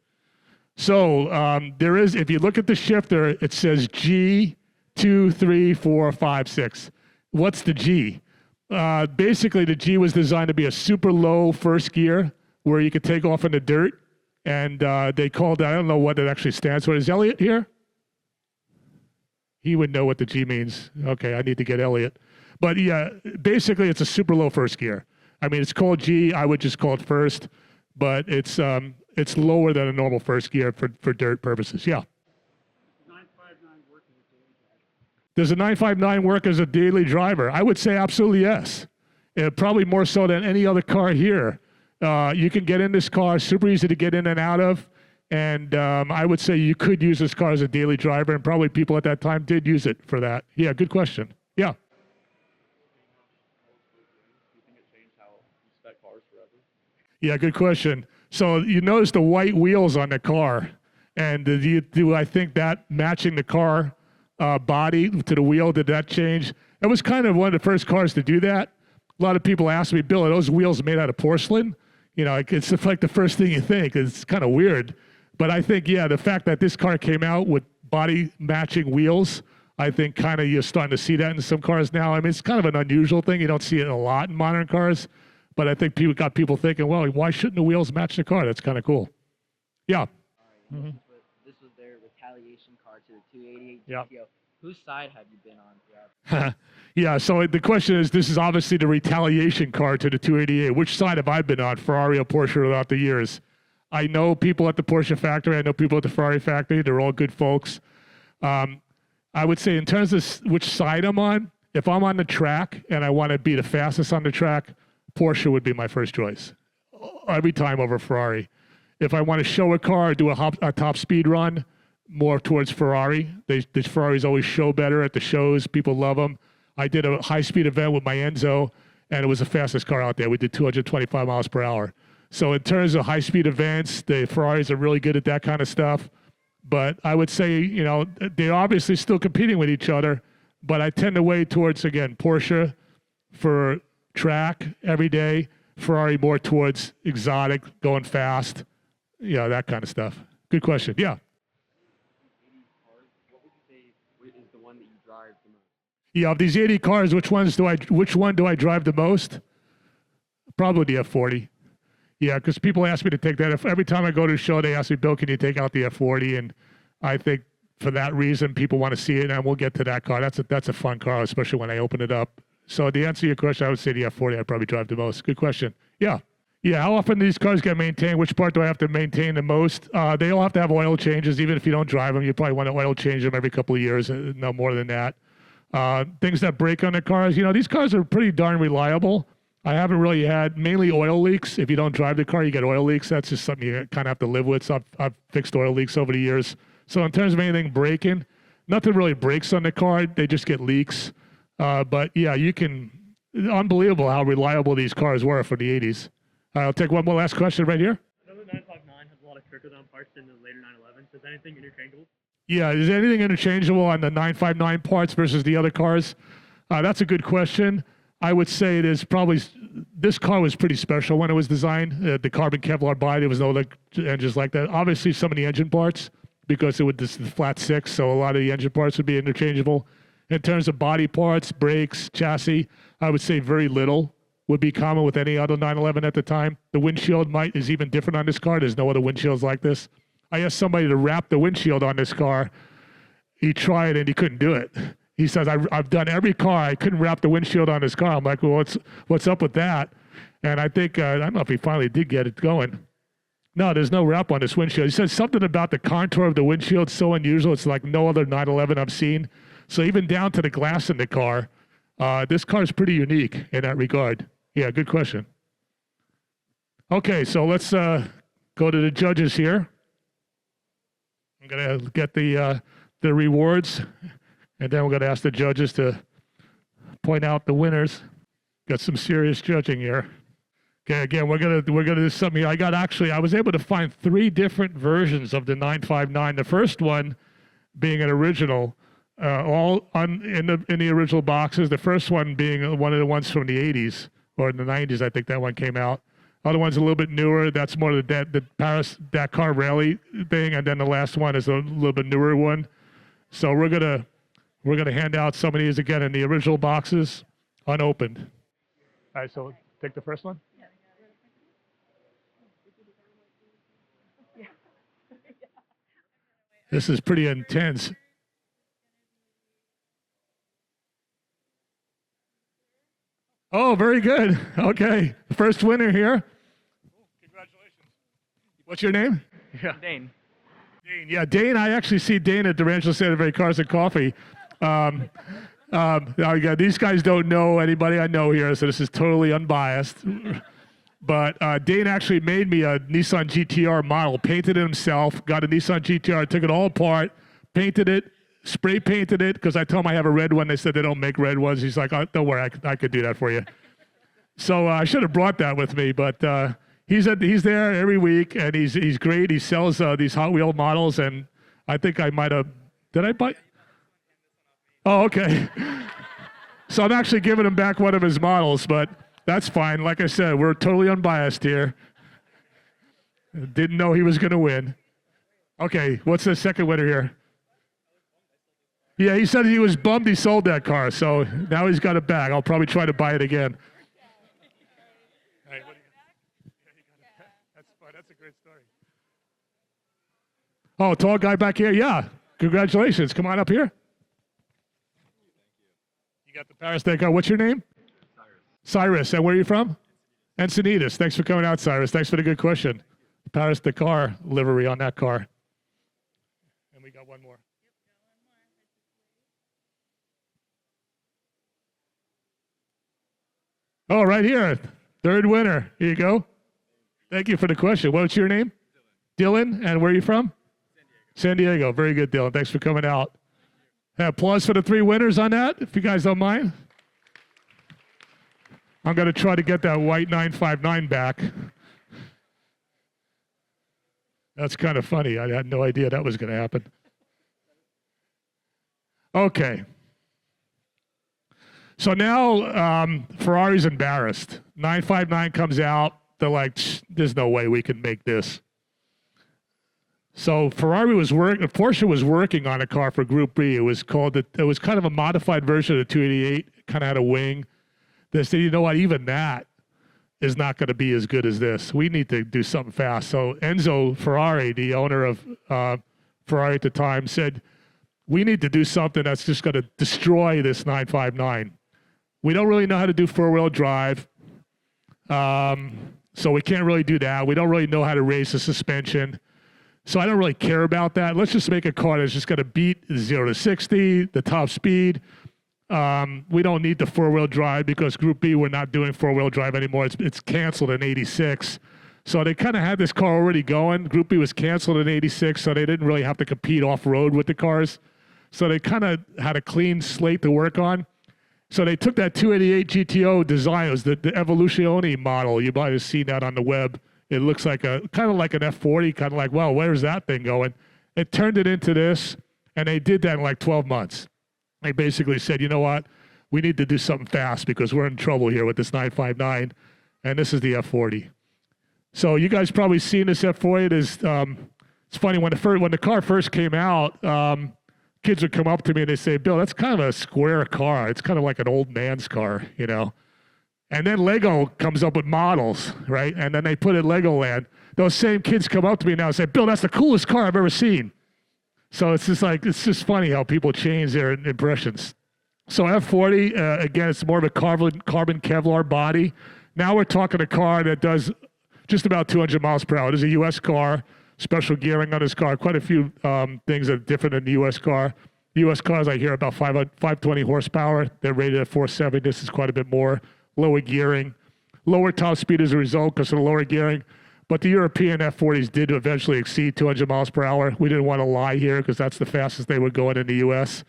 So there is, if you look at the shifter, it says G 2, 3, 4, 5, 6. What's the G? Basically, the G was designed to be a super low first gear where you could take off in the dirt, and they called it, I don't know what it actually stands for. Is Elliot here? He would know what the G means. Okay, I need to get Elliot. But yeah, basically, it's a super low first gear. I mean, it's called G. I would just call it first, but it's lower than a normal first gear for dirt purposes. Yeah. 959 work as a daily driver. Does a 959 work as a daily driver? I would say absolutely yes. Probably more so than any other car here. You can get in this car, super easy to get in and out of, and I would say you could use this car as a daily driver, and probably people at that time did use it for that. Yeah, good question. Yeah. Yeah, good question. So you notice the white wheels on the car, and do I think that matching the car body to the wheel, did that change? It was kind of one of the first cars to do that. A lot of people ask me, Bill, are those wheels made out of porcelain? It's like the first thing you think. It's kind of weird. But I think, yeah, the fact that this car came out with body matching wheels, I think kind of you're starting to see that in some cars now. I mean, it's kind of an unusual thing. You don't see it a lot in modern cars. But I think people got people thinking, well, why shouldn't the wheels match the car? That's kind of cool. Yeah. All right, this was their retaliation car to the 288 GTO. Yep. Whose side have you been on? Yeah, so the question is, this is obviously the retaliation car to the 288. Which side have I been on, Ferrari or Porsche, throughout the years? I know people at the Porsche factory. I know people at the Ferrari factory. They're all good folks. I would say in terms of which side I'm on, if I'm on the track and I want to be the fastest on the track, Porsche would be my first choice every time over Ferrari. If I want to show a car, do a top speed run, more towards Ferrari. The Ferraris always show better at the shows. People love them. I did a high-speed event with my Enzo, and it was the fastest car out there. We did 225 miles per hour. So in terms of high-speed events, the Ferraris are really good at that kind of stuff. But I would say, they're obviously still competing with each other, but I tend to weigh towards, again, Porsche for track every day, Ferrari more towards exotic, going fast, that kind of stuff. Good question. Yeah. What would you say is the one that you drive the most? Yeah, of these 80 cars, which one do I drive the most? Probably the F40. Yeah, because people ask me to take that. Every time I go to a show, they ask me, Bill, can you take out the F40? And I think for that reason, people want to see it, and we'll get to that car. That's a fun car, especially when I open it up. So to answer your question, I would say the F40 I probably drive the most. Good question. Yeah. Yeah, how often do these cars get maintained? Which part do I have to maintain the most? They all have to have oil changes. Even if you don't drive them, you probably want to oil change them every couple of years, no more than that. Things that break on the cars, these cars are pretty darn reliable. I haven't really had mainly oil leaks. If you don't drive the car, you get oil leaks. That's just something you kind of have to live with. So I've fixed oil leaks over the years. So in terms of anything breaking, nothing really breaks on the car. They just get leaks. But yeah, unbelievable how reliable these cars were for the 80s. I'll take one more last question right here. I know the 959 has a lot of trickle-down parts in the later 911s. Is anything interchangeable? Yeah, is anything interchangeable on the 959 parts versus the other cars? That's a good question. I would say this car was pretty special when it was designed. The carbon Kevlar body, there was no engines like that. Obviously, some of the engine parts because it would this is flat six, so a lot of the engine parts would be interchangeable. In terms of body parts, brakes, chassis, I would say very little would be common with any other 911 at the time. The windshield is even different on this car. There's no other windshields like this. I asked somebody to wrap the windshield on this car. He tried and he couldn't do it. He says, I've done every car. I couldn't wrap the windshield on this car. I'm like, well, what's up with that? And I think, I don't know if he finally did get it going. No, there's no wrap on this windshield. He said something about the contour of the windshield so unusual. It's like no other 911 I've seen. So even down to the glass in the car, this car is pretty unique in that regard. Yeah, good question. Okay, so let's go to the judges here. I'm going to get the rewards, and then we're going to ask the judges to point out the winners. Got some serious judging here. Okay, again, we're gonna do something here. I was able to find 3 different versions of the 959. The first one being an original, all in the original boxes. The first one being one of the ones from the 80s or in the 90s, I think that one came out. Other one's a little bit newer. That's more the Paris Dakar Rally thing, and then the last one is a little bit newer one. So we're gonna hand out some of these again in the original boxes, unopened. All right, so take the first one. This is pretty intense. Oh, very good. Okay, first winner here. Congratulations. What's your name? Yeah. Dane. Dane. Yeah, Dane. I actually see Dane at the Rancho Santa Fe Cars and Coffee. These guys don't know anybody I know here, so this is totally unbiased. But Dane actually made me a Nissan GTR model, painted it himself, got a Nissan GTR, took it all apart, painted it, spray painted it, because I told him I have a red one. They said they don't make red ones. He's like, oh, don't worry, I could do that for you. So I should have brought that with me, but he's there every week, and he's great. He sells these Hot Wheel models, and I think I might have, did I buy? Oh, okay. So I'm actually giving him back one of his models, but that's fine. Like I said, we're totally unbiased here. Didn't know he was going to win. Okay, what's the second winner here? Yeah, he said he was bummed he sold that car, so now he's got it back. I'll probably try to buy it again. Hey, what do you got? That's fine. That's a great story. Oh, tall guy back here? Yeah. Congratulations. Come on up here. You got the Paris Dakar. What's your name? Cyrus. And where are you from? Encinitas. Thanks for coming out, Cyrus. Thanks for the good question. Paris Dakar livery on that car. And we got one more. Oh, right here. Third winner. Here you go. Thank you for the question. What's your name? Dylan. And where are you from? San Diego. Very good, Dylan. Thanks for coming out. Applause for the 3 winners on that, if you guys don't mind. I'm going to try to get that white 959 back. That's kind of funny. I had no idea that was going to happen. Okay. So now Ferrari's embarrassed. 959 comes out. They're like, there's no way we can make this. So Porsche was working on a car for Group B. It was kind of a modified version of the 288. It kind of had a wing. They said, you know what, even that is not going to be as good as this. We need to do something fast. So Enzo Ferrari, the owner of Ferrari at the time, said, we need to do something that's just going to destroy this 959. We don't really know how to do four-wheel drive, so we can't really do that. We don't really know how to raise the suspension. So I don't really care about that. Let's just make a car that's just going to beat 0 to 60, the top speed. We don't need the four-wheel drive because Group B, we're not doing four-wheel drive anymore. It's canceled in 86. So they kind of had this car already going. Group B was canceled in 86, so they didn't really have to compete off-road with the cars. So they kind of had a clean slate to work on. So they took that 288 GTO design. It was the Evoluzione model. You might have seen that on the web. It looks like kind of like an F40, kind of like, well, where's that thing going? It turned it into this, and they did that in like 12 months. They basically said, you know what? We need to do something fast because we're in trouble here with this 959, and this is the F40. So you guys probably seen this F40. It's It's funny, when the car first came out, kids would come up to me and they say, Bill, that's kind of a square car. It's kind of like an old man's car, you know. And then Lego comes up with models, right? And then they put it in Legoland. Those same kids come up to me now and say, Bill, that's the coolest car I've ever seen. So it's just funny how people change their impressions. So F40, again, it's more of a carbon Kevlar body. Now we're talking a car that does just about 200 miles per hour. It is a U.S. car, special gearing on this car. Quite a few things that are different than the U.S. car. U.S. cars, I hear about 520 horsepower. They're rated at 470. This is quite a bit more. Lower gearing, lower top speed as a result because of the lower gearing. But the European F40s did eventually exceed 200 miles per hour. We didn't want to lie here because that's the fastest they were going in the U.S.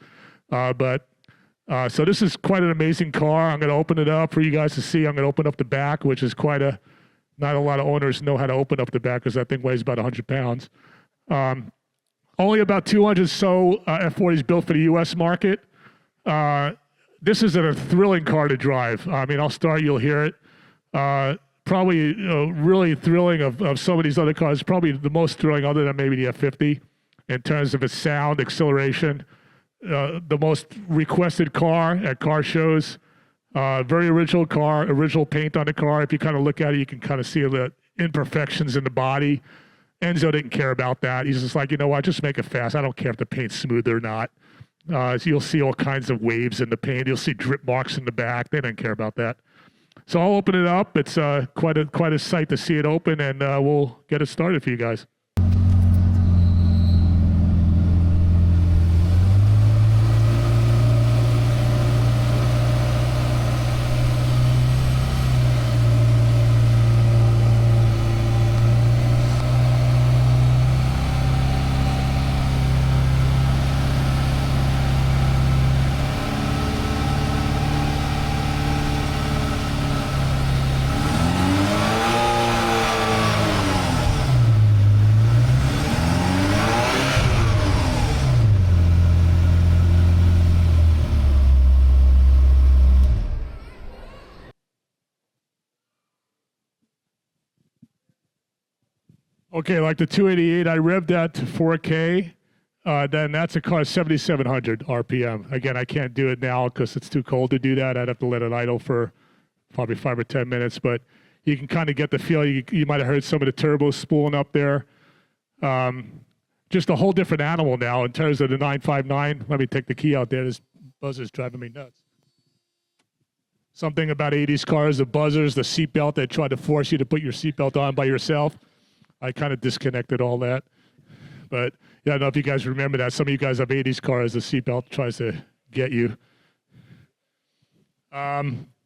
So this is quite an amazing car. I'm going to open it up for you guys to see. I'm going to open up the back, which is not a lot of owners know how to open up the back because that thing weighs about 100 pounds. Only about 200 F40s built for the U.S. market. This is a thrilling car to drive. I mean, I'll start, you'll hear it. Probably really thrilling of some of these other cars. Probably the most thrilling other than maybe the F50 in terms of its sound, acceleration. The most requested car at car shows. Very original car, original paint on the car. If you kind of look at it, you can kind of see the imperfections in the body. Enzo didn't care about that. He's just like, you know what, just make it fast. I don't care if the paint's smooth or not. So you'll see all kinds of waves in the paint. You'll see drip marks in the back. They didn't care about that. So I'll open it up. It's quite a sight to see it open, and we'll get it started for you guys. Okay, like the 288, I revved that to 4K. Then that's a car 7,700 RPM. Again, I can't do it now because it's too cold to do that. I'd have to let it idle for probably 5 or 10 minutes. But you can kind of get the feel. You might have heard some of the turbos spooling up there. Just a whole different animal now in terms of the 959. Let me take the key out there. This buzzer's driving me nuts. Something about 80s cars, the buzzers, the seatbelt. They try to force you to put your seatbelt on by yourself. I kind of disconnected all that. But yeah, I don't know if you guys remember that. Some of you guys have 80s cars, the seatbelt tries to get you.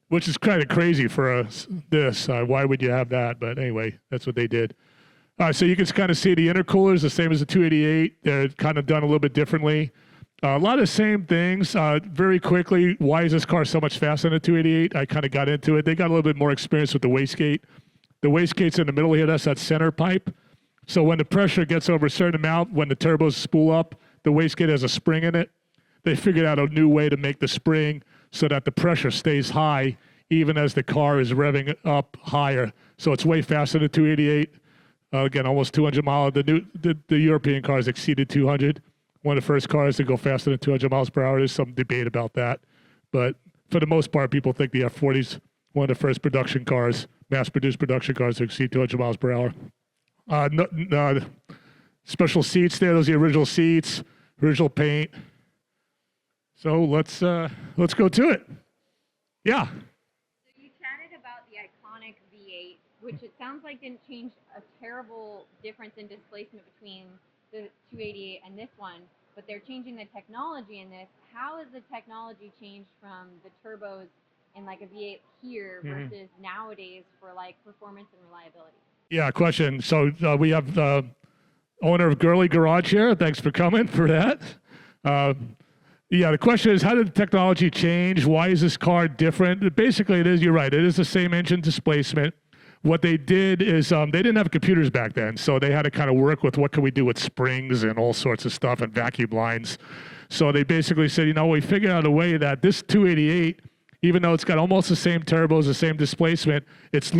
Which is kind of crazy for this. Why would you have that? But anyway, that's what they did. So you can kind of see the intercoolers, the same as the 288. They're kind of done a little bit differently. A lot of the same things. Very quickly, why is this car so much faster than the 288? I kind of got into it. They got a little bit more experience with the wastegate. The wastegate's in the middle here. That's that center pipe. So when the pressure gets over a certain amount, when the turbos spool up, the wastegate has a spring in it. They figured out a new way to make the spring so that the pressure stays high even as the car is revving up higher. So it's way faster than 288. Again, almost 200 miles. The European cars exceeded 200. One of the first cars to go faster than 200 miles per hour. There's some debate about that. But for the most part, people think the F40's one of the first production cars, mass-produced production cars to exceed 200 miles per hour. Special seats there. Those are the original seats, original paint. So let's go to it. Yeah. So you chatted about the iconic V8, which it sounds like didn't change a terrible difference in displacement between the 288 and this one, but they're changing the technology in this. How has the technology changed from the turbos in like a V8 here versus nowadays for like performance and reliability? Yeah, question. So we have the owner of Gurley Garage here. Thanks for coming for that. Yeah, the question is, how did the technology change? Why is this car different? Basically, you're right. It is the same engine displacement. What they did is they didn't have computers back then, so they had to kind of work with what can we do with springs and all sorts of stuff and vacuum lines. So they basically said, we figured out a way that this 288, even though it's got almost the same turbos, the same displacement, it's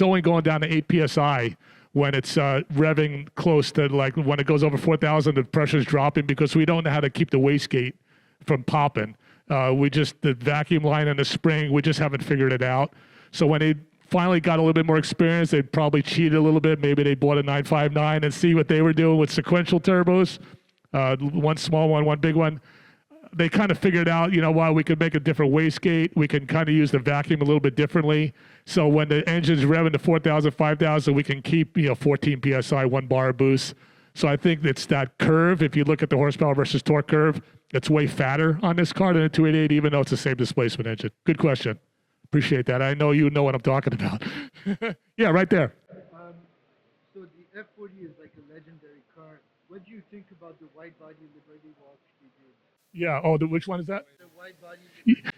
only going down to 8 PSI. when it's revving close to, like, when it goes over 4,000, the pressure's dropping because we don't know how to keep the wastegate from popping. The vacuum line and the spring, we just haven't figured it out. So when they finally got a little bit more experience, they probably cheated a little bit. Maybe they bought a 959 and see what they were doing with sequential turbos, one small one, one big one. They kind of figured out, you know, while we could make a different wastegate, we can kind of use the vacuum a little bit differently. So when the engine's revving to 4,000, 5,000, we can keep, 14 PSI, 1 bar of boost. So I think it's that curve. If you look at the horsepower versus torque curve, it's way fatter on this car than a 288, even though it's the same displacement engine. Good question. Appreciate that. I know you know what I'm talking about. Yeah, right there. So the F40 is like a legendary car. What do you think about the wide-body Liberty Walk they did? Yeah. Oh, which one is that? The wide-body.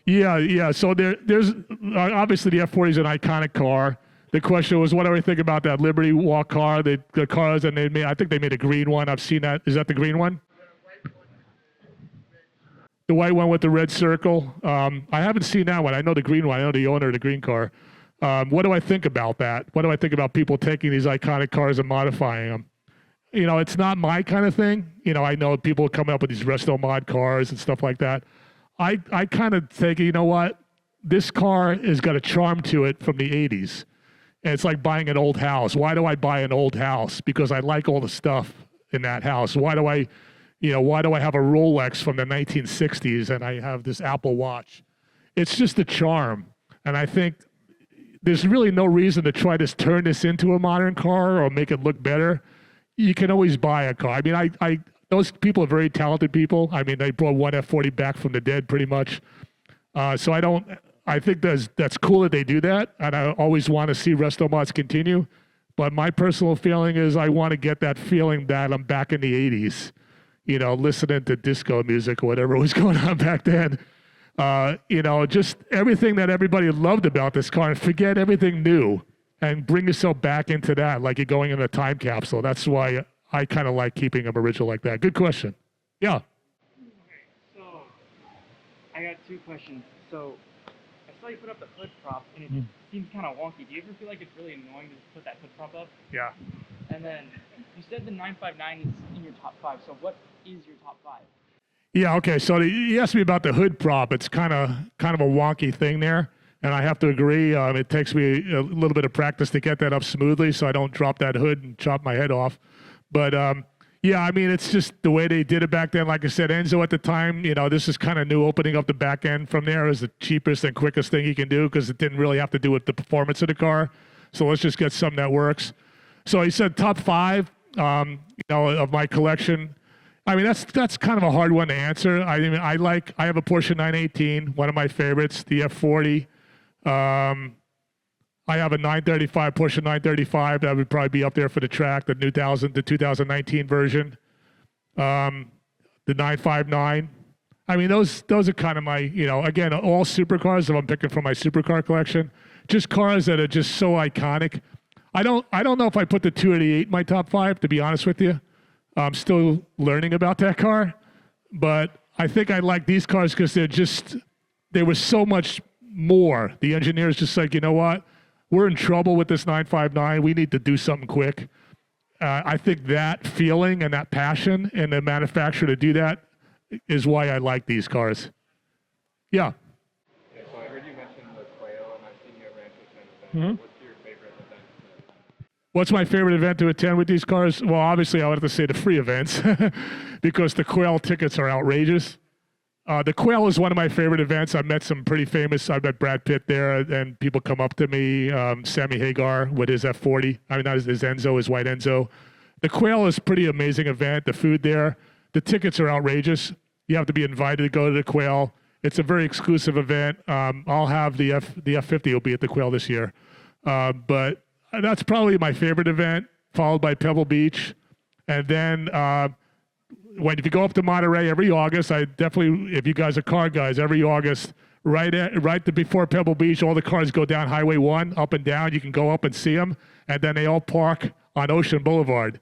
Yeah. So there's obviously the F40 is an iconic car. The question was, what do I think about that Liberty Walk car? The cars, and I think they made a green one. I've seen that. Is that the green one? The white one with the red circle. I haven't seen that one. I know the green one. I know the owner of the green car. What do I think about that? What do I think about people taking these iconic cars and modifying them? It's not my kind of thing. I know people coming up with these resto mod cars and stuff like that. I kind of think, you know what? This car has got a charm to it from the 80s. And it's like buying an old house. Why do I buy an old house? Because I like all the stuff in that house. Why do I have a Rolex from the 1960s and I have this Apple Watch? It's just a charm. And I think there's really no reason to try to turn this into a modern car or make it look better. You can always buy a car. I mean, those people are very talented people. I mean, they brought one F40 back from the dead pretty much. I think that's cool that they do that. And I always want to see resto mods continue. But my personal feeling is I want to get that feeling that I'm back in the 80s. Listening to disco music or whatever was going on back then. Just everything that everybody loved about this car, and forget everything new and bring yourself back into that like you're going in a time capsule. That's why I kind of like keeping them original like that. Good question. Yeah. Okay, so I got two questions. So I saw you put up the hood prop, and it seems kind of wonky. Do you ever feel like it's really annoying to just put that hood prop up? Yeah. And then you said the 959 is in your top 5. So what is your top 5? Yeah, okay. So you asked me about the hood prop. It's kind of a wonky thing there. And I have to agree, it takes me a little bit of practice to get that up smoothly so I don't drop that hood and chop my head off. But yeah, I mean, it's just the way they did it back then. Like I said, Enzo at the time, this is kind of new. Opening up the back end from there is the cheapest and quickest thing you can do because it didn't really have to do with the performance of the car. So let's just get something that works. So he said top 5, of my collection. I mean, that's kind of a hard one to answer. I have a Porsche 918, one of my favorites, the F40. I have a 935, Porsche 935. That would probably be up there for the track, the 2019 version. The 959. I mean, those are kind of my, again, all supercars, if I'm picking from my supercar collection, just cars that are just so iconic. I don't know if I put the 288 in my top 5, to be honest with you. I'm still learning about that car, but I think I like these cars because they were so much more. The engineer's just like, you know what? We're in trouble with this 959. We need to do something quick. I think that feeling and that passion and the manufacturer to do that is why I like these cars. Yeah. Yeah, so I heard you mention the quail, and I've seen you at Rancho San Jose. What's your favorite event? What's my favorite event to attend with these cars? Well, obviously, I would have to say the free events because the quail tickets are outrageous. The quail is one of my favorite events. I met some pretty famous. I met Brad Pitt there, and people come up to me. Sammy Hagar with his F40. I mean, not his Enzo, his white Enzo. The quail is a pretty amazing event. The food there, the tickets are outrageous. You have to be invited to go to the quail. It's a very exclusive event. I'll have the F50 will be at the quail this year, but that's probably my favorite event, followed by Pebble Beach, and then. If you go up to Monterey every August, I definitely, if you guys are car guys, every August, right before Pebble Beach, all the cars go down Highway 1, up and down. You can go up and see them, and then they all park on Ocean Boulevard.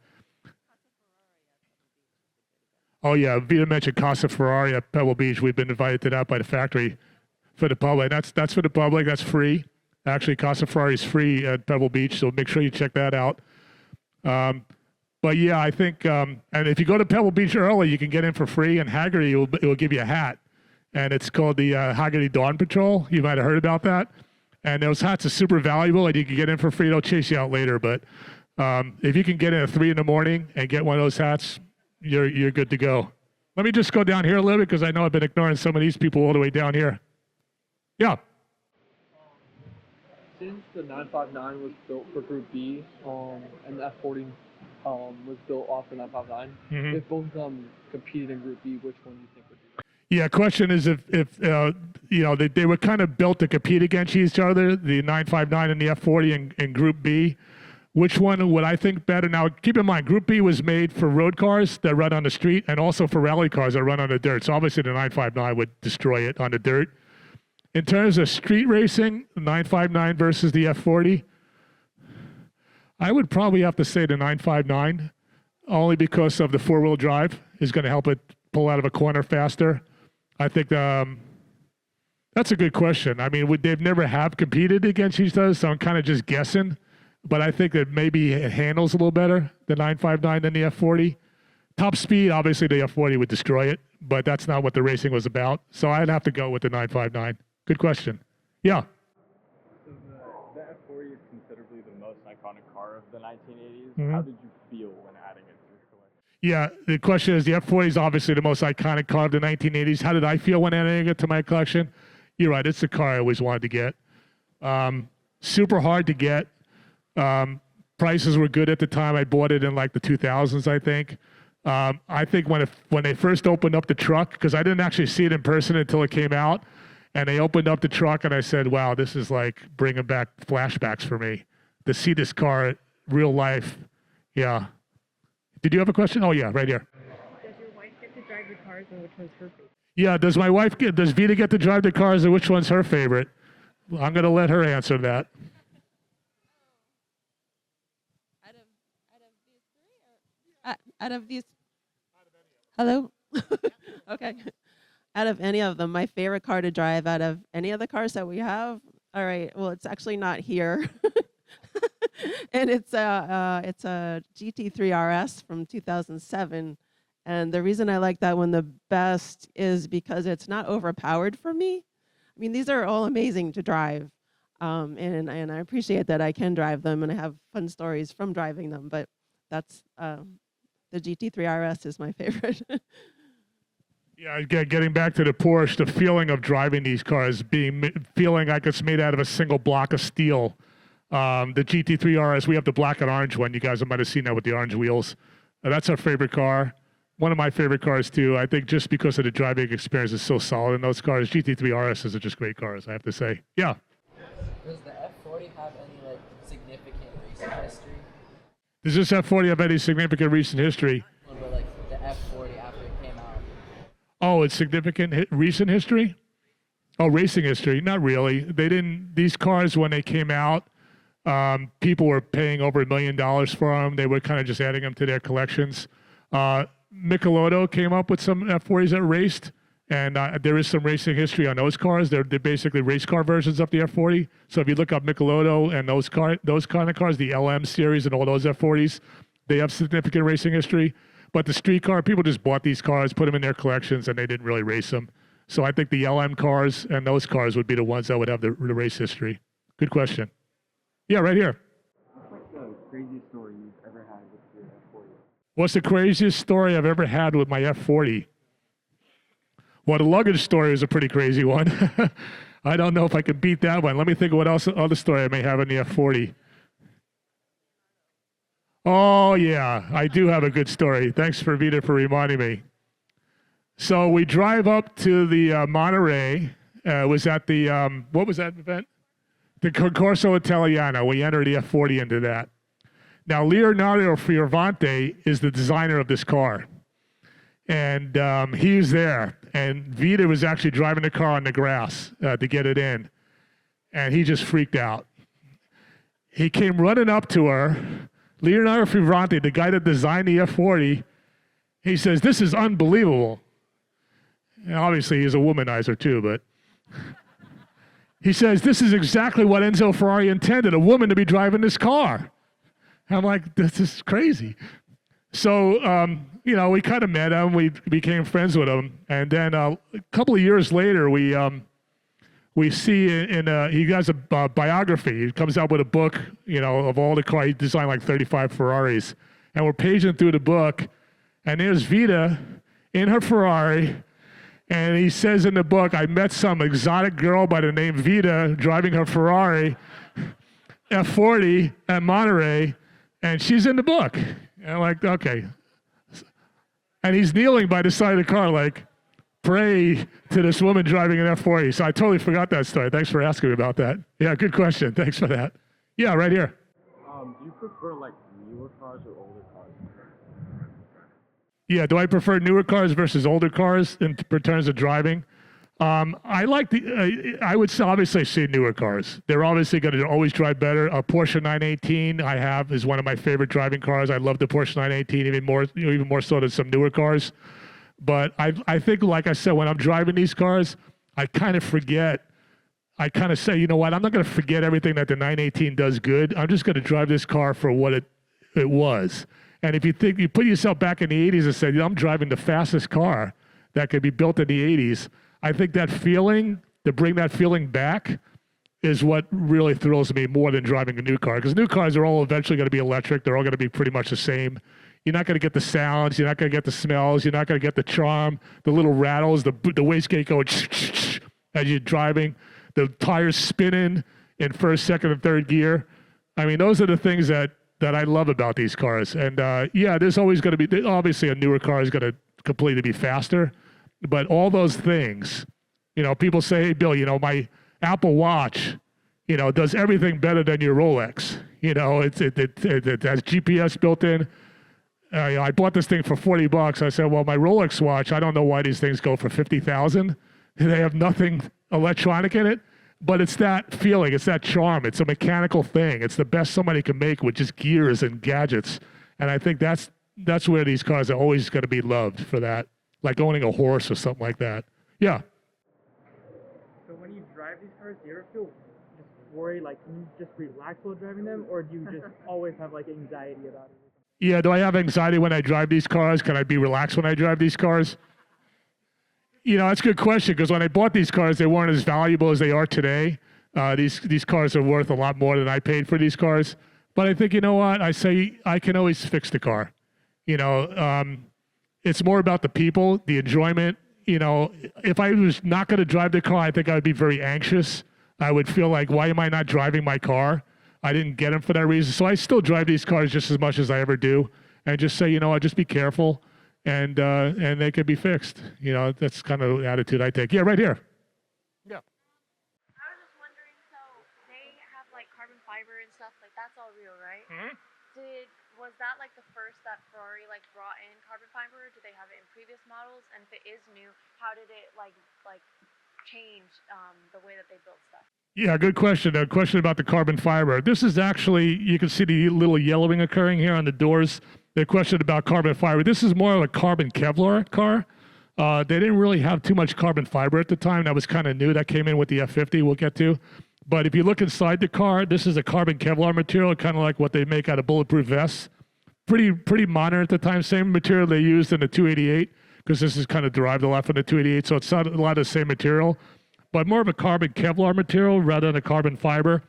Oh, yeah, Vita mentioned Casa Ferrari at Pebble Beach. We've been invited to that by the factory for the public. That's for the public. That's free. Actually, Casa Ferrari is free at Pebble Beach, so make sure you check that out. But yeah, I think, and if you go to Pebble Beach early, you can get in for free, and Haggerty it will give you a hat, and it's called the Haggerty Dawn Patrol. You might have heard about that, and those hats are super valuable, and you can get in for free. They'll chase you out later, but if you can get in at 3 in the morning and get one of those hats, you're good to go. Let me just go down here a little bit because I know I've been ignoring some of these people all the way down here. Yeah. Since the 959 was built for Group B, and the F40 was built off the 959, if both of them competed in Group B, which one do you think would be? Yeah, question is if they were kind of built to compete against each other, the 959 and the F40 in Group B. Which one would I think better? Now, keep in mind, Group B was made for road cars that run on the street and also for rally cars that run on the dirt. So obviously the 959 would destroy it on the dirt. In terms of street racing, the 959 versus the F40, I would probably have to say the 959, only because of the four-wheel drive is going to help it pull out of a corner faster. I think that's a good question. I mean, they've never have competed against each other, so I'm kind of just guessing. But I think that maybe it handles a little better, the 959 than the F40. Top speed, obviously the F40 would destroy it, but that's not what the racing was about. So I'd have to go with the 959. Good question. Yeah. So the F40 is considerably the most iconic car of the 1980s. How did you feel when adding it to your collection? Yeah, the question is the F40 is obviously the most iconic car of the 1980s. How did I feel when adding it to my collection? You're right, it's the car I always wanted to get. Super hard to get. Prices were good at the time. I bought it in like the 2000s, I think. I think when they first opened up the truck, because I didn't actually see it in person until it came out, and they opened up the truck, and I said, wow, this is like bringing back flashbacks for me. To see this car real life, yeah. Did you have a question? Oh, yeah, right here. Does your wife get to drive the cars, and which one's her favorite? Yeah, does Vita get to drive the cars, and which one's her favorite? Well, I'm going to let her answer that. Out of these, hello? Okay. Out of any of them, my favorite car to drive out of any of the cars that we have, all right, well, it's actually not here. And it's a GT3 RS from 2007. And the reason I like that one the best is because it's not overpowered for me. I mean, these are all amazing to drive. And I appreciate that I can drive them, and I have fun stories from driving them, but that's... the GT3 RS is my favorite. Yeah, getting back to the Porsche, the feeling of driving these cars, feeling like it's made out of a single block of steel. The GT3 RS, we have the black and orange one. You guys might have seen that with the orange wheels. That's our favorite car. One of my favorite cars, too. I think just because of the driving experience is so solid in those cars. GT3 RS is just great cars, I have to say. Yeah. Does the F40 have any significant racing history? Does this F40 have any significant recent history? But the F40 after it came out. Oh, it's significant recent history? Oh, racing history? Not really. They didn't. These cars, when they came out, people were paying over $1 million for them. They were kind of just adding them to their collections. Michelotto came up with some F40s that raced, and there is some racing history on those cars. They're basically race car versions of the F40. So if you look up Michelotto and those kind of cars, the LM series and all those F40s, they have significant racing history. But the street car, people just bought these cars, put them in their collections, and they didn't really race them. So I think the LM cars and those cars would be the ones that would have the race history. Good question. Yeah, right here. What's like the craziest story you've ever had with your F40? What's the craziest story I've ever had with my F40? Well, the luggage story is a pretty crazy one. I don't know if I can beat that one. Let me think of what other story I may have in the F40. Oh, yeah, I do have a good story. Thanks for Vita for reminding me. So we drive up to the Monterey. Was at the, what was that event? The Concorso Italiano. We entered the F40 into that. Now, Leonardo Fioravanti is the designer of this car. And he was there. And Vita was actually driving the car on the grass to get it in. And he just freaked out. He came running up to her. Leonardo Fioravanti, the guy that designed the F40, he says, "This is unbelievable." And obviously, he's a womanizer too, but he says, "This is exactly what Enzo Ferrari intended, a woman to be driving this car." I'm like, this is crazy. So, you know, we kind of met him. We became friends with him. And then a couple of years later, we see he has a biography. He comes out with a book, you know, of all the cars. He designed like 35 Ferraris. And we're paging through the book, and there's Vita in her Ferrari. And he says in the book, I met some exotic girl by the name Vita driving her Ferrari F40 at Monterey, and she's in the book. And I'm like, okay. And he's kneeling by the side of the car like, pray to this woman driving an F40. So I totally forgot that story. Thanks for asking me about that. Yeah, good question. Thanks for that. Yeah, right here. Do you prefer like newer cars or older cars? Yeah, do I prefer newer cars versus older cars in terms of driving? I like I would obviously say newer cars. They're obviously going to always drive better. A Porsche 918 I have is one of my favorite driving cars. I love the Porsche 918 even more so than some newer cars. But I think, like I said, when I'm driving these cars, I kind of forget. I kind of say, you know what? I'm not going to forget everything that the 918 does good. I'm just going to drive this car for what it was. And if you put yourself back in the 80s and say, I'm driving the fastest car that could be built in the 80s, I think that feeling, to bring that feeling back, is what really thrills me more than driving a new car. Because new cars are all eventually going to be electric. They're all going to be pretty much the same. You're not going to get the sounds. You're not going to get the smells. You're not going to get the charm, the little rattles, the wastegate going as you're driving, the tires spinning in first, second, and third gear. I mean, those are the things that I love about these cars. And yeah, there's always going to be, obviously a newer car is going to completely be faster. But all those things, you know, people say, hey, Bill, you know, my Apple Watch, you know, does everything better than your Rolex. You know, it has GPS built in. You know, I bought this thing for $40. I said, well, my Rolex watch, I don't know why these things go for $50,000. They have nothing electronic in it, but it's that feeling, it's that charm. It's a mechanical thing. It's the best somebody can make with just gears and gadgets. And I think that's where these cars are always going to be loved for that. Like owning a horse or something like that. Yeah. So when you drive these cars, do you ever feel just worried, like, can you just relax while driving them, or do you just always have like anxiety about it? Yeah, do I have anxiety when I drive these cars? Can I be relaxed when I drive these cars? You know, that's a good question, because when I bought these cars, they weren't as valuable as they are today. These cars are worth a lot more than I paid for these cars. But I think, you know what? I say I can always fix the car. You know, it's more about the people, the enjoyment. You know, if I was not going to drive the car, I think I would be very anxious. I would feel like, why am I not driving my car? I didn't get them for that reason. So I still drive these cars just as much as I ever do, and just say, you know, just be careful, and they can be fixed. You know, that's kind of the attitude I take. Yeah, right here. Yeah. I was just wondering, so they have like carbon fiber and stuff, like that's all real, right? Mm-hmm. Was that like the first that Ferrari like brought in carbon fiber? Or did they have it in previous models? And if it is new, how did it like change the way that they built stuff? Yeah, good question. A question about the carbon fiber. This is actually, you can see the little yellowing occurring here on the doors. The question about carbon fiber. This is more of a carbon Kevlar car. They didn't really have too much carbon fiber at the time. That was kind of new. That came in with the F50 we'll get to. But if you look inside the car, this is a carbon Kevlar material, kind of like what they make out of bulletproof vests. Pretty modern at the time. Same material they used in the 288, because this is kind of derived a lot from the 288, so it's not a lot of the same material, but more of a carbon Kevlar material rather than a carbon fiber.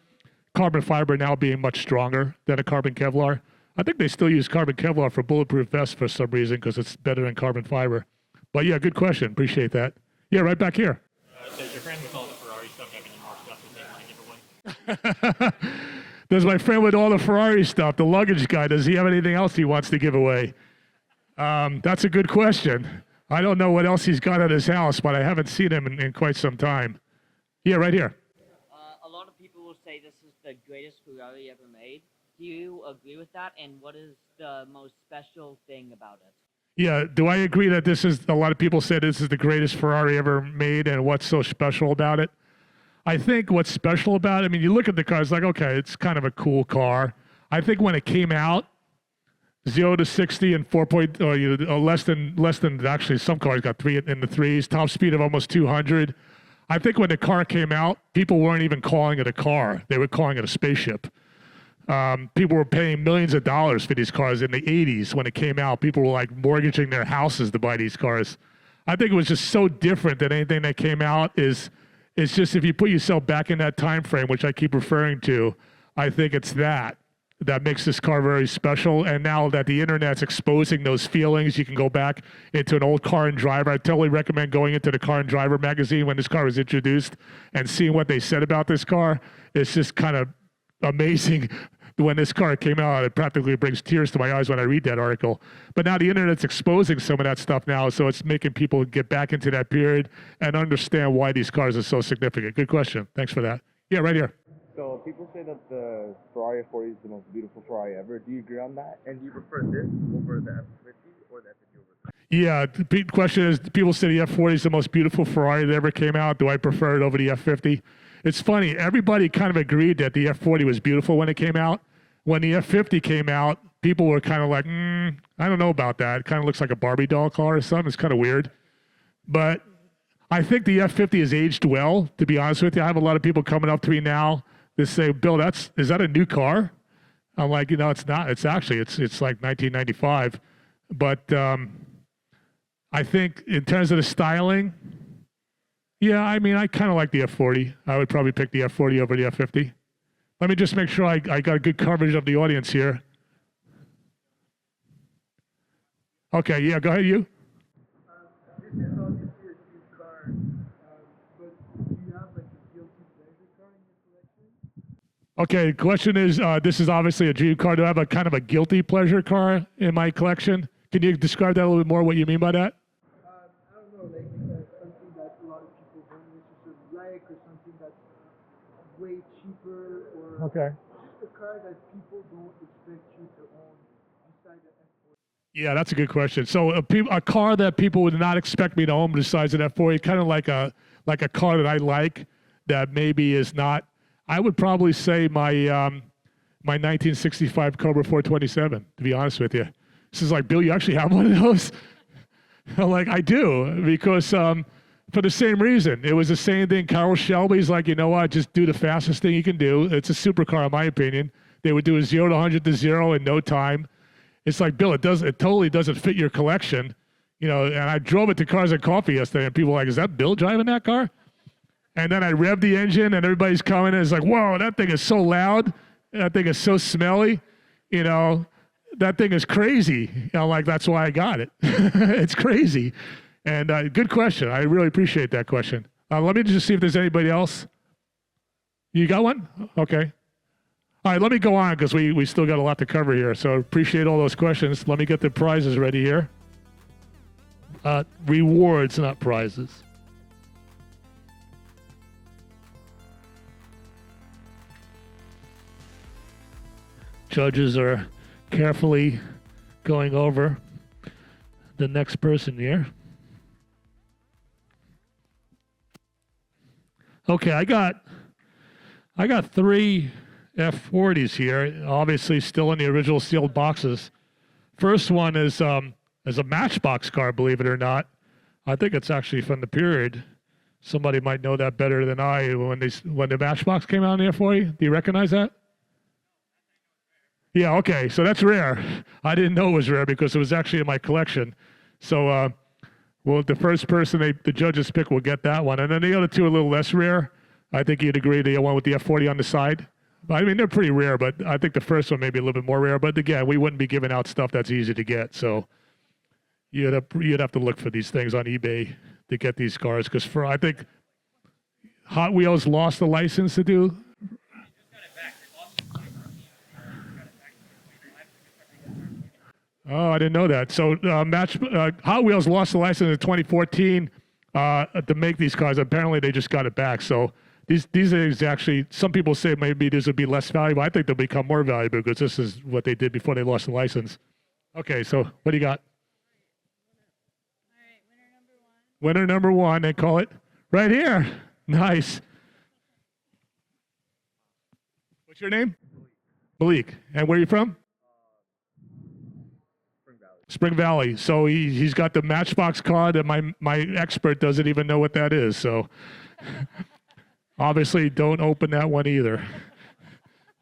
Carbon fiber now being much stronger than a carbon Kevlar. I think they still use carbon Kevlar for bulletproof vests for some reason, because it's better than carbon fiber. But yeah, good question. Appreciate that. Yeah, right back here. Does your friend with all the Ferrari stuff have any more stuff that they want to give away? Does my friend with all the Ferrari stuff, the luggage guy, does he have anything else he wants to give away? That's a good question. I don't know what else he's got at his house, but I haven't seen him in quite some time. Yeah, right here. A lot of people will say this is the greatest Ferrari ever made. Do you agree with that? And what is the most special thing about it? Yeah, do I agree that this is, a lot of people say this is the greatest Ferrari ever made, and what's so special about it? I think what's special about it, I mean, you look at the car, it's like, okay, it's kind of a cool car. I think when it came out, 0 to 60 in less than actually some cars got 3 in the 3s, top speed of almost 200. I think when the car came out, people weren't even calling it a car. They were calling it a spaceship. People were paying millions of dollars for these cars in the 80s when it came out. People were like mortgaging their houses to buy these cars. I think it was just so different than anything that came out. It's just if you put yourself back in that time frame, which I keep referring to, I think it's that makes this car very special. And now that the internet's exposing those feelings, you can go back into an old Car and Driver. I totally recommend going into the Car and Driver magazine when this car was introduced and seeing what they said about this car. It's just kind of amazing. When this car came out, it practically brings tears to my eyes when I read that article. But now the internet's exposing some of that stuff now, so it's making people get back into that period and understand why these cars are so significant. Good question. Thanks for that. Yeah, right here. So people say that the Ferrari F40 is the most beautiful Ferrari ever. Do you agree on that? And do you prefer this over the F50 or the F50 over the Yeah, the question is, people say the F40 is the most beautiful Ferrari that ever came out. Do I prefer it over the F50? It's funny. Everybody kind of agreed that the F40 was beautiful when it came out. When the F50 came out, people were kind of like, I don't know about that. It kind of looks like a Barbie doll car or something. It's kind of weird. But I think the F50 has aged well, to be honest with you. I have a lot of people coming up to me now that say, Bill, is that a new car? I'm like, it's not. It's actually, it's like 1995. But I think in terms of the styling, yeah, I mean, I kind of like the F40. I would probably pick the F40 over the F50. Let me just make sure I got a good coverage of the audience here. Okay, yeah, go ahead, you. This is obviously a cute car, but do you have like a guilty pleasure car in your collection? Okay, the question is, this is obviously a dream car. Do I have a kind of a guilty pleasure car in my collection? Can you describe that a little bit more, what you mean by that? I don't know, like something that a lot of people don't necessarily like, or something that's way cheaper, or Okay. just a car that people don't expect you to own beside the F40. Yeah, that's a good question. So a car that people would not expect me to own besides an F40, kind of like a car that I like that maybe is not. I would probably say my 1965 Cobra 427. To be honest with you, this is like, Bill, you actually have one of those? I'm like, I do, because for the same reason. It was the same thing. Carroll Shelby's like, you know what? Just do the fastest thing you can do. It's a supercar, in my opinion. They would do a 0 to 100 to 0 in no time. It's like, Bill, it totally doesn't fit your collection. And I drove it to Cars and Coffee yesterday, and people were like, is that Bill driving that car? And then I revved the engine, and everybody's coming, and it's like, whoa, that thing is so loud. That thing is so smelly. That thing is crazy. I'm like, that's why I got it. It's crazy. And good question. I really appreciate that question. Let me just see if there's anybody else. You got one? Okay. All right, let me go on because we still got a lot to cover here. So appreciate all those questions. Let me get the prizes ready here. Rewards, not prizes. Judges are carefully going over the next person here. Okay, I got 3 F40s here, obviously still in the original sealed boxes. First one is a Matchbox car, believe it or not. I think it's actually from the period. Somebody might know that better than I. When the Matchbox came out in the F40, do you recognize that? Yeah, okay, so that's rare. I didn't know it was rare because it was actually in my collection. So, the first person the judges pick will get that one. And then the other two are a little less rare. I think you'd agree the one with the F40 on the side. I mean, they're pretty rare, but I think the first one may be a little bit more rare. But again, we wouldn't be giving out stuff that's easy to get. So you'd have to look for these things on eBay to get these cars. Because I think Hot Wheels lost the license to do. Oh, I didn't know that. So Hot Wheels lost the license in 2014 to make these cars. Apparently, they just got it back. So these things actually, some people say maybe these would be less valuable. I think they'll become more valuable because this is what they did before they lost the license. Okay, so what do you got? All right, winner number one, and call it right here. Nice. What's your name? Malik. And where are you from? Spring Valley. So he's got the Matchbox card, and my expert doesn't even know what that is. So obviously, don't open that one either.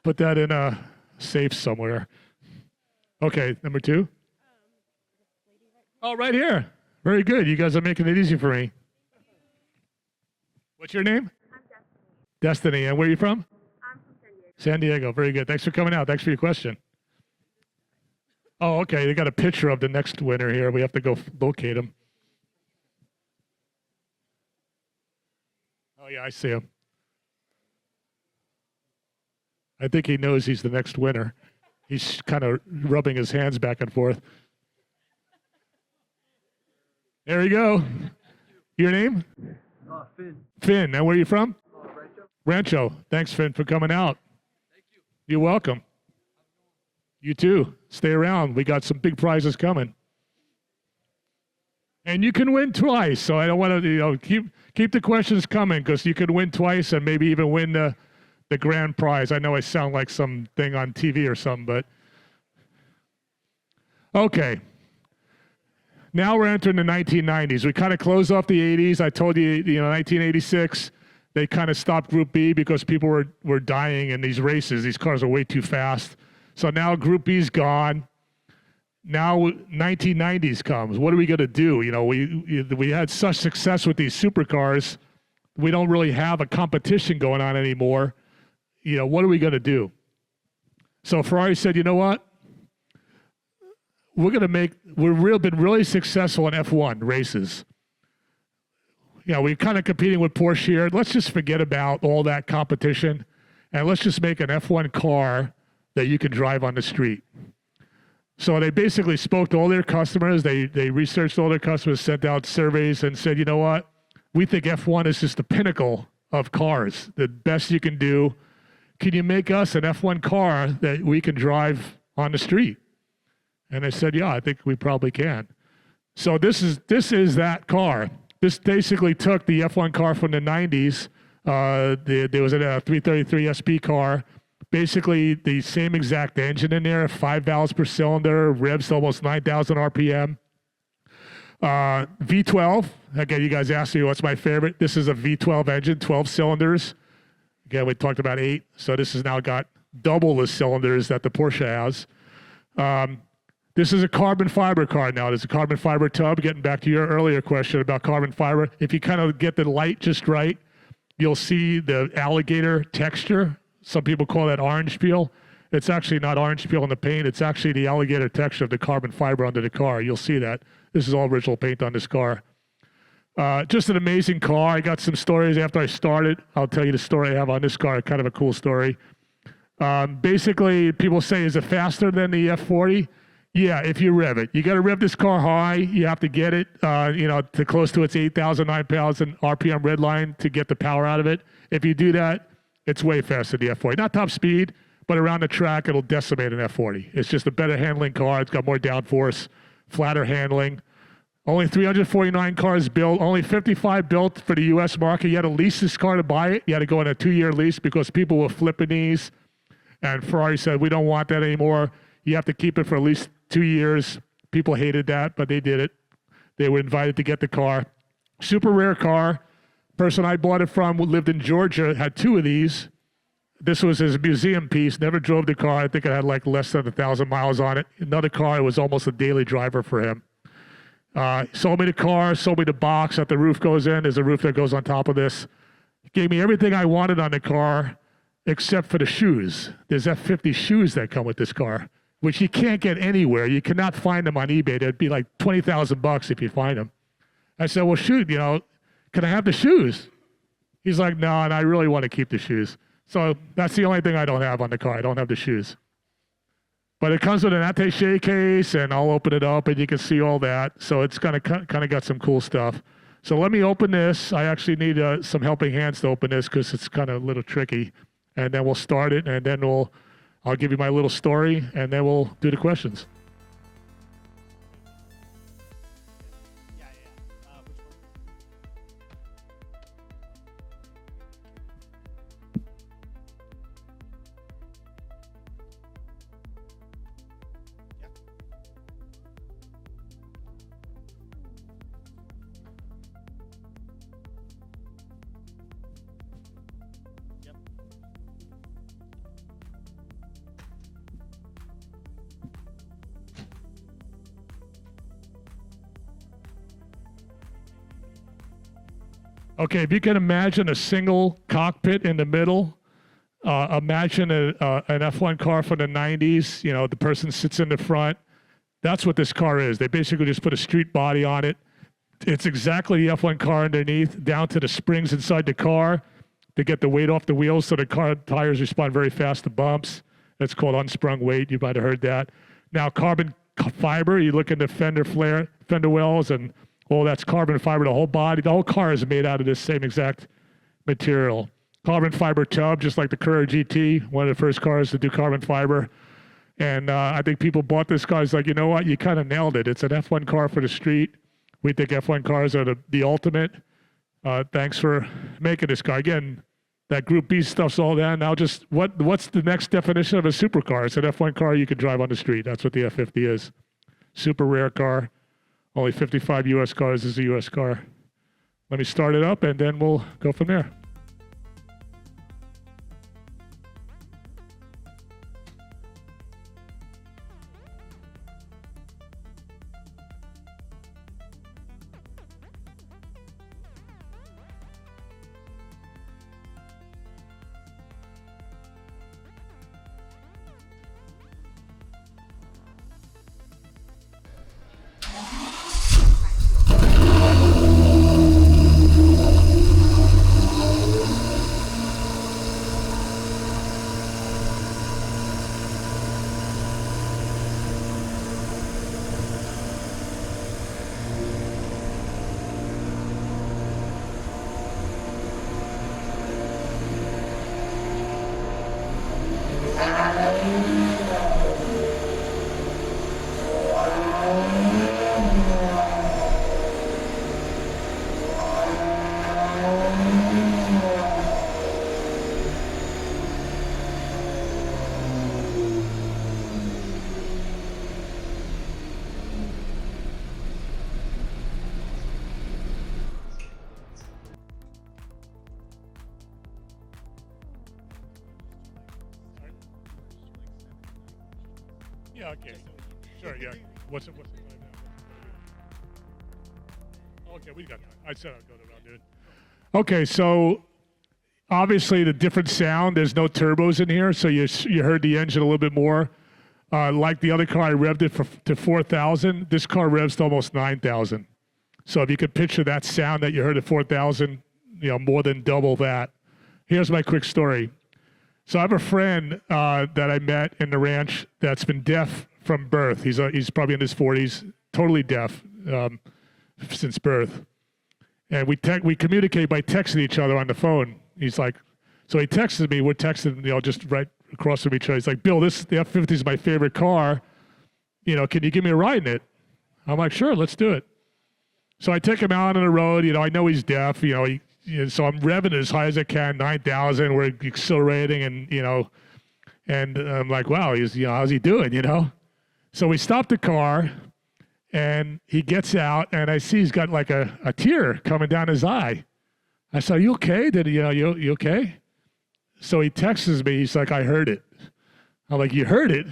Put that in a safe somewhere. Okay, number 2. Oh, right here. Very good. You guys are making it easy for me. What's your name? I'm Destiny. Destiny. And where are you from? I'm from San Diego. San Diego. Very good. Thanks for coming out. Thanks for your question. Oh, okay. They got a picture of the next winner here. We have to go locate him. Oh, yeah, I see him. I think he knows he's the next winner. He's kind of rubbing his hands back and forth. There you go. Your name? Finn. Finn. And where are you from? Rancho. Rancho. Thanks, Finn, for coming out. Thank you. You're welcome. You too. Stay around. We got some big prizes coming. And you can win twice. So I don't want to, keep the questions coming because you can win twice and maybe even win the grand prize. I know I sound like something on TV or something, but okay. Now we're entering the 1990s. We kind of close off the 80s. I told you, 1986, they kind of stopped Group B because people were dying in these races. These cars are way too fast. So now Group B's gone. Now 1990s comes. What are we going to do? We had such success with these supercars. We don't really have a competition going on anymore. What are we going to do? So Ferrari said, you know what? We've been really successful in F1 races. We're kind of competing with Porsche here. Let's just forget about all that competition and let's just make an F1 car that you can drive on the street. So they basically spoke to all their customers. They researched all their customers, sent out surveys and said, you know what? We think F1 is just the pinnacle of cars, the best you can do. Can you make us an F1 car that we can drive on the street? And I said, yeah, I think we probably can. So this is that car. This basically took the F1 car from the 90s. There was a 333 SP car. Basically the same exact engine in there, 5 valves per cylinder, revs to almost 9,000 RPM. V12, again, you guys asked me what's my favorite. This is a V12 engine, 12 cylinders. Again, we talked about 8, so this has now got double the cylinders that the Porsche has. This is a carbon fiber car now. There's a carbon fiber tub. Getting back to your earlier question about carbon fiber, if you kind of get the light just right, you'll see the alligator texture. Some people call that orange peel. It's actually not orange peel in the paint. It's actually the alligator texture of the carbon fiber under the car. You'll see that. This is all original paint on this car. Just an amazing car. I got some stories after I started. I'll tell you the story I have on this car, kind of a cool story. Basically, people say, is it faster than the F40? Yeah, if you rev it. You got to rev this car high. You have to get it, to close to its 8,000, 9,000 RPM red line to get the power out of it. If you do that, it's way faster than the F40. Not top speed, but around the track, it'll decimate an F40. It's just a better handling car. It's got more downforce, flatter handling. Only 349 cars built, only 55 built for the U.S. market. You had to lease this car to buy it. You had to go on a 2-year lease because people were flipping these. And Ferrari said, we don't want that anymore. You have to keep it for at least 2 years. People hated that, but they did it. They were invited to get the car. Super rare car. Person I bought it from lived in Georgia, had 2 of these. This was his museum piece, never drove the car. I think it had like less than 1,000 miles on it. Another car, it was almost a daily driver for him. Sold me the car, sold me the box that the roof goes in. There's a roof that goes on top of this. Gave me everything I wanted on the car except for the shoes. There's F50 shoes that come with this car, which you can't get anywhere. You cannot find them on eBay. They'd be like $20,000 if you find them. I said, well, shoot, can I have the shoes? He's like, no, and I really want to keep the shoes. So that's the only thing I don't have on the car. I don't have the shoes. But it comes with an attaché case, and I'll open it up, and you can see all that. So it's kind of got some cool stuff. So let me open this. I actually need some helping hands to open this because it's kind of a little tricky. And then we'll start it, and then I'll give you my little story, and then we'll do the questions. Okay, if you can imagine a single cockpit in the middle, imagine an F1 car from the 90s, you know, the person sits in the front. That's what this car is. They basically just put a street body on it. It's exactly the F1 car underneath, down to the springs inside the car to get the weight off the wheels so the car tires respond very fast to bumps. That's called unsprung weight. You might have heard that. Now, carbon fiber, you look into fender wells, and all that's carbon fiber. The whole body, the whole car is made out of this same exact material. Carbon fiber tub, just like the Ferrari GT, one of the first cars to do carbon fiber. And I think people bought this car. It's like, you know what? You kind of nailed it. It's an F1 car for the street. We think F1 cars are the ultimate. Thanks for making this car. Again, that Group B stuff's all that. Now just what's the next definition of a supercar? It's an F1 car you can drive on the street. That's what the F50 is. Super rare car. Only 55 U.S. cars is a U.S. car. Let me start it up, and then we'll go from there. Yeah, okay. Sure, yeah. What's the time now? Okay, we got time. I said I'd go around, dude. Okay, so obviously the different sound, there's no turbos in here, so you heard the engine a little bit more. Like the other car, I revved it to 4,000. This car revs to almost 9,000. So if you could picture that sound that you heard at 4,000, you know, more than double that. Here's my quick story. So I have a friend that I met in the ranch that's been deaf from birth. He's probably in his 40s, totally deaf since birth. And we communicate by texting each other on the phone. He's like, so he texted me. We're texting, you know, just right across from each other. He's like, Bill, the F50 is my favorite car. You know, can you give me a ride in it? I'm like, sure, let's do it. So I take him out on the road. You know, I know he's deaf. You know, so I'm revving as high as I can, 9,000. We're accelerating, and you know, and I'm like, wow, how's he doing? You know. So we stop the car, and he gets out, and I see he's got like a tear coming down his eye. I said, "Are you okay? You okay?" So he texts me. He's like, "I heard it." I'm like, "You heard it?"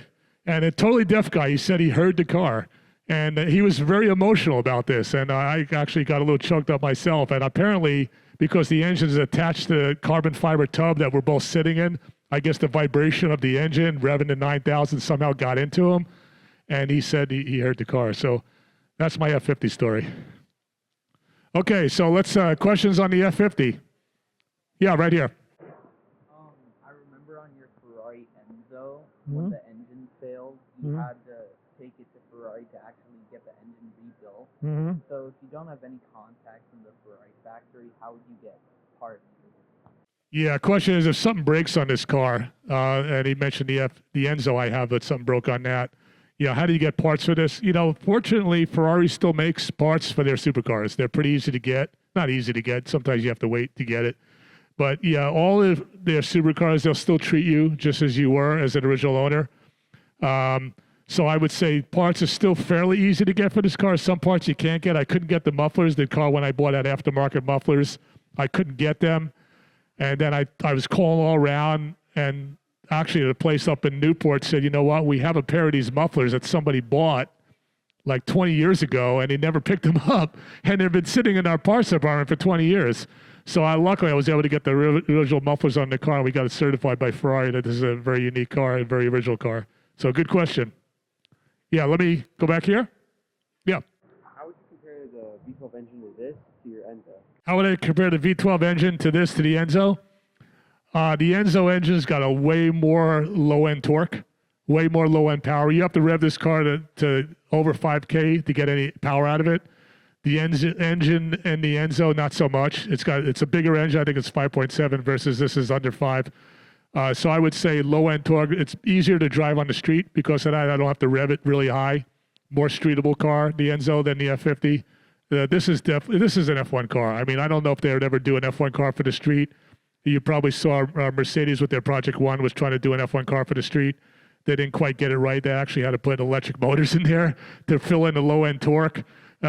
And a totally deaf guy. He said he heard the car. And he was very emotional about this, and I actually got a little choked up myself. And apparently, because the engine is attached to the carbon fiber tub that we're both sitting in, I guess the vibration of the engine revving to 9,000 somehow got into him, and he said he heard the car. So that's my F50 story. Okay, so let's questions on the F50. Yeah, right here. I remember on your Ferrari Enzo, when the engine failed, you had to take it to Ferrari to actually get the engine rebuilt. So if you don't have any contact from the Ferrari factory, how would you get parts? Yeah, question is if something breaks on this car, and he mentioned the Enzo I have, but something broke on that. Yeah, how do you get parts for this? You know, fortunately, Ferrari still makes parts for their supercars. They're pretty easy to get. Not easy to get. Sometimes you have to wait to get it. But yeah, all of their supercars, they'll still treat you just as you were as an original owner. So I would say parts are still fairly easy to get for this car. Some parts you can't get. I couldn't get the mufflers. The car, when I bought out aftermarket mufflers, I couldn't get them. And then I was calling all around, and actually the place up in Newport said, you know what, we have a pair of these mufflers that somebody bought like 20 years ago, and he never picked them up. And they've been sitting in our parts department for 20 years. So luckily I was able to get the original mufflers on the car, and we got it certified by Ferrari that this is a very unique car, a very original car. So good question. Yeah, let me go back here. Yeah. How would you compare the V12 engine to this to your Enzo? How would I compare the V12 engine to this, to the Enzo? The Enzo engine's got a way more low-end torque, way more low-end power. You have to rev this car to over 5K to get any power out of it. The engine and the Enzo, not so much. It's a bigger engine. I think it's 5.7 versus this is under 5. So I would say low-end torque. It's easier to drive on the street because of that. I don't have to rev it really high. More streetable car, the Enzo, than the F50. This is an F1 car. I mean, I don't know if they would ever do an F1 car for the street. You probably saw Mercedes with their Project One was trying to do an F1 car for the street. They didn't quite get it right. They actually had to put electric motors in there to fill in the low-end torque.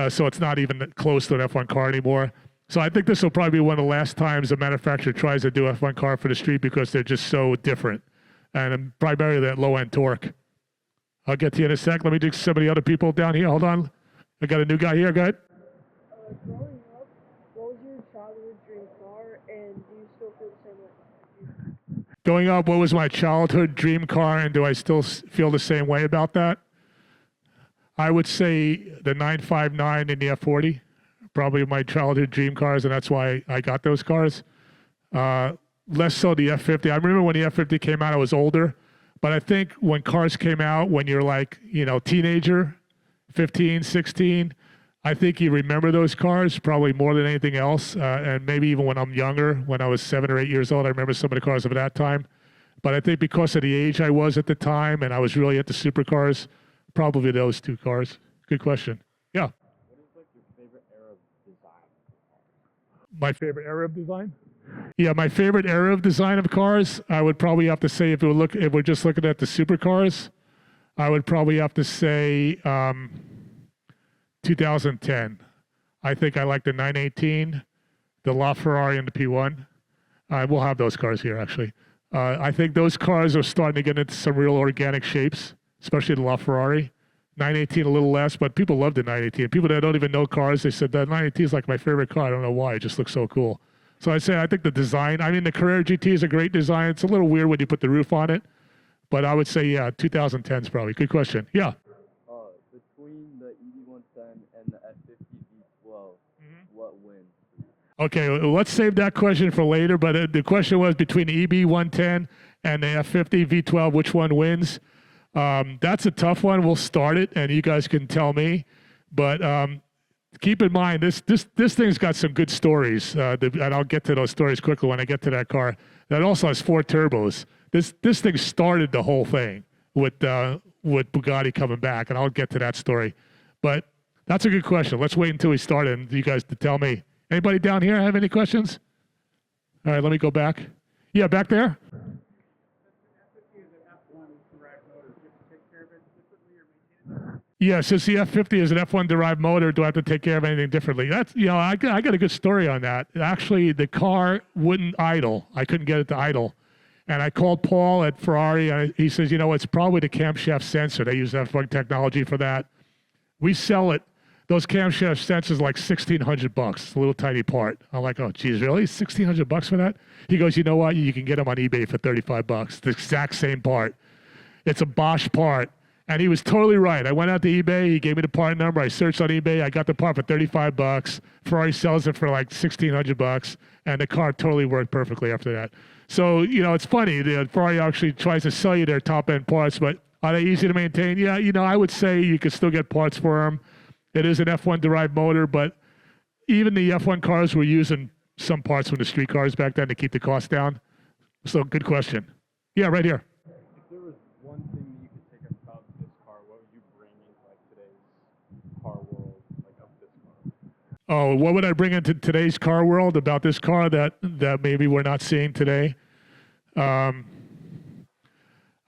So it's not even close to an F1 car anymore. So I think this will probably be one of the last times a manufacturer tries to do an F1 car for the street because they're just so different. And primarily that low-end torque. I'll get to you in a sec. Let me do some of the other people down here. Hold on. I got a new guy here. Go ahead. Growing up, what was your childhood dream car, and do you still feel the same way? Growing up, what was my childhood dream car, and do I still feel the same way about that? I would say the 959 and the F40, probably my childhood dream cars, and that's why I got those cars. Less so the F50. I remember when the F50 came out, I was older, but I think when cars came out, when you're like, teenager, 15, 16, I think you remember those cars probably more than anything else. And maybe even when I'm younger, when I was 7 or 8 years old, I remember some of the cars of that time. But I think because of the age I was at the time and I was really into supercars, probably those two cars. Good question. Yeah. What is like your favorite era of design? My favorite era of design? Yeah, my favorite era of design of cars, I would probably have to say if we're just looking at the supercars, I would probably have to say 2010. I think I like the 918, the LaFerrari, and the P1. We'll have those cars here, actually. I think those cars are starting to get into some real organic shapes, especially the LaFerrari. 918 a little less, but people love the 918. People that don't even know cars, they said that 918 is like my favorite car. I don't know why. It just looks so cool. So I think the design, the Carrera GT is a great design. It's a little weird when you put the roof on it, but I would say, yeah, 2010 is probably. Good question. Yeah. Between the ED110 and the F50 V12, what wins? Okay, well, let's save that question for later, but the question was between the EB110 and the F50 V12, which one wins? That's a tough one. We'll start it, and you guys can tell me. But keep in mind, this thing's got some good stories, and I'll get to those stories quickly when I get to that car. That also has 4 turbos. This thing started the whole thing with Bugatti coming back, and I'll get to that story. But that's a good question. Let's wait until we start and you guys to tell me. Anybody down here have any questions? All right, let me go back. Yeah, back there. Yeah, since the F50 is an F1 derived motor, do I have to take care of anything differently? That's, I got a good story on that. Actually, the car wouldn't idle. I couldn't get it to idle. And I called Paul at Ferrari, and he says, it's probably the camshaft sensor. They use F1 technology for that. We sell it. Those camshaft sensors like $1,600. It's a little tiny part. I'm like, oh, geez, really? $1,600 for that? He goes, you know what? You can get them on eBay for $35. The exact same part. It's a Bosch part. And he was totally right. I went out to eBay. He gave me the part number. I searched on eBay. I got the part for $35. Ferrari sells it for like $1,600. And the car totally worked perfectly after that. So, it's funny. Ferrari actually tries to sell you their top-end parts, but are they easy to maintain? Yeah, I would say you could still get parts for them. It is an F1 derived motor, but even the F1 cars were using some parts from the street cars back then to keep the cost down. So good question. Yeah, right here. If there was one thing you could take about this car, what would you bring into today's car world, of this car? Oh, what would I bring into today's car world about this car that maybe we're not seeing today? I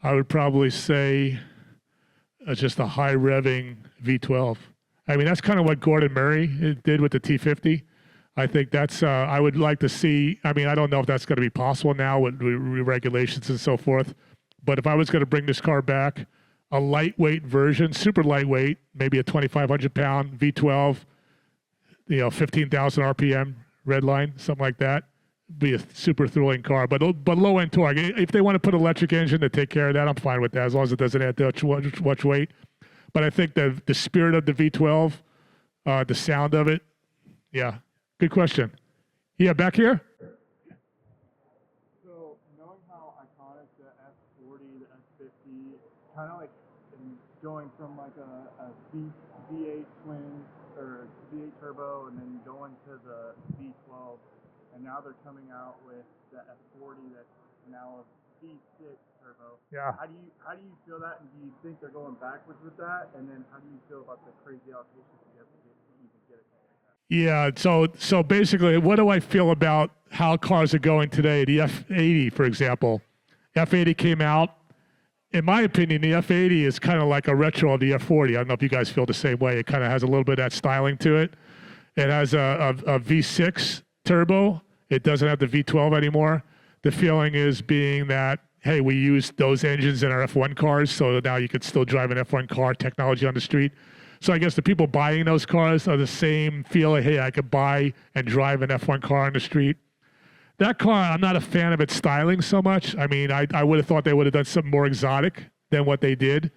would probably say just a high revving V12. That's kind of what Gordon Murray did with the T50. I think that's, I would like to see, I don't know if that's going to be possible now with regulations and so forth, but if I was going to bring this car back, a lightweight version, super lightweight, maybe a 2,500 pound V12, 15,000 RPM red line, something like that. Be a super thrilling car, but low end torque. If they want to put electric engine to take care of that, I'm fine with that as long as it doesn't add too much weight. But I think the spirit of the V12, the sound of it, yeah, good question. Yeah, back here. So knowing how iconic the F40, the F50, kind of like going from like a V8 twin or V8 turbo, and then going to the V12. And now they're coming out with the F40 that's now a V6 turbo. Yeah. How do you feel that, and do you think they're going backwards with that? And then how do you feel about the crazy allocations you have to get to even get a car like that? Yeah. So basically, what do I feel about how cars are going today? The F80, for example, F80 came out. In my opinion, the F80 is kind of like a retro of the F40. I don't know if you guys feel the same way. It kind of has a little bit of that styling to it. It has a V6 turbo. It doesn't have the V12 anymore. The feeling is being that, hey, we used those engines in our F1 cars, so now you could still drive an F1 car technology on the street. So I guess the people buying those cars are the same feeling, hey, I could buy and drive an F1 car on the street. That car, I'm not a fan of its styling so much. I mean, I would have thought they would have done something more exotic than what they did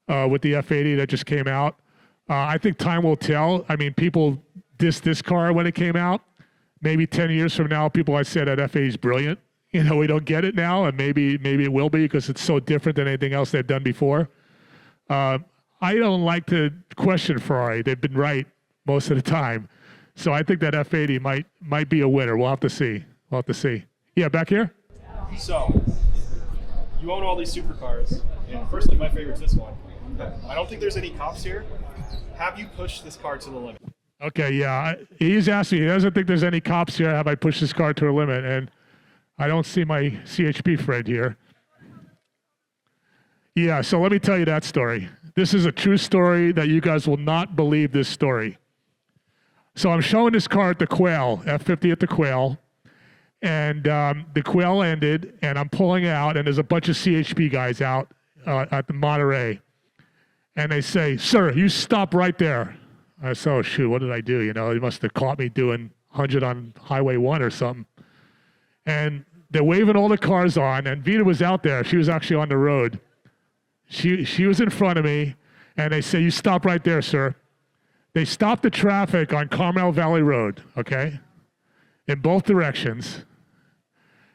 with the F80 that just came out. I think time will tell. I mean, people dissed this car when it came out. Maybe 10 years from now, people might say that F80 is brilliant. You know, we don't get it now, and maybe it will be because it's so different than anything else they've done before. I don't like to question Ferrari. They've been right most of the time. So I think that F80 might be a winner. We'll have to see. Yeah, back here? So, you own all these supercars, and personally my favorite's this one. I don't think there's any cops here. Have you pushed this car to the limit? Okay, yeah. He's asking, he doesn't think there's any cops here. Have I pushed this car to a limit? And I don't see my CHP friend here. Yeah, so let me tell you that story. This is a true story that you guys will not believe this story. So I'm showing this car at the Quail, F50 at the Quail. And the Quail ended, and I'm pulling out, and there's a bunch of CHP guys out at the Monterey. And they say, sir, you stop right there. I said, oh, shoot, what did I do? You know, they must have caught me doing 100 on Highway 1 or something. And they're waving all the cars on, and Vita was out there. She was actually on the road. She was in front of me, and they say, you stop right there, sir. They stopped the traffic on Carmel Valley Road, okay, in both directions.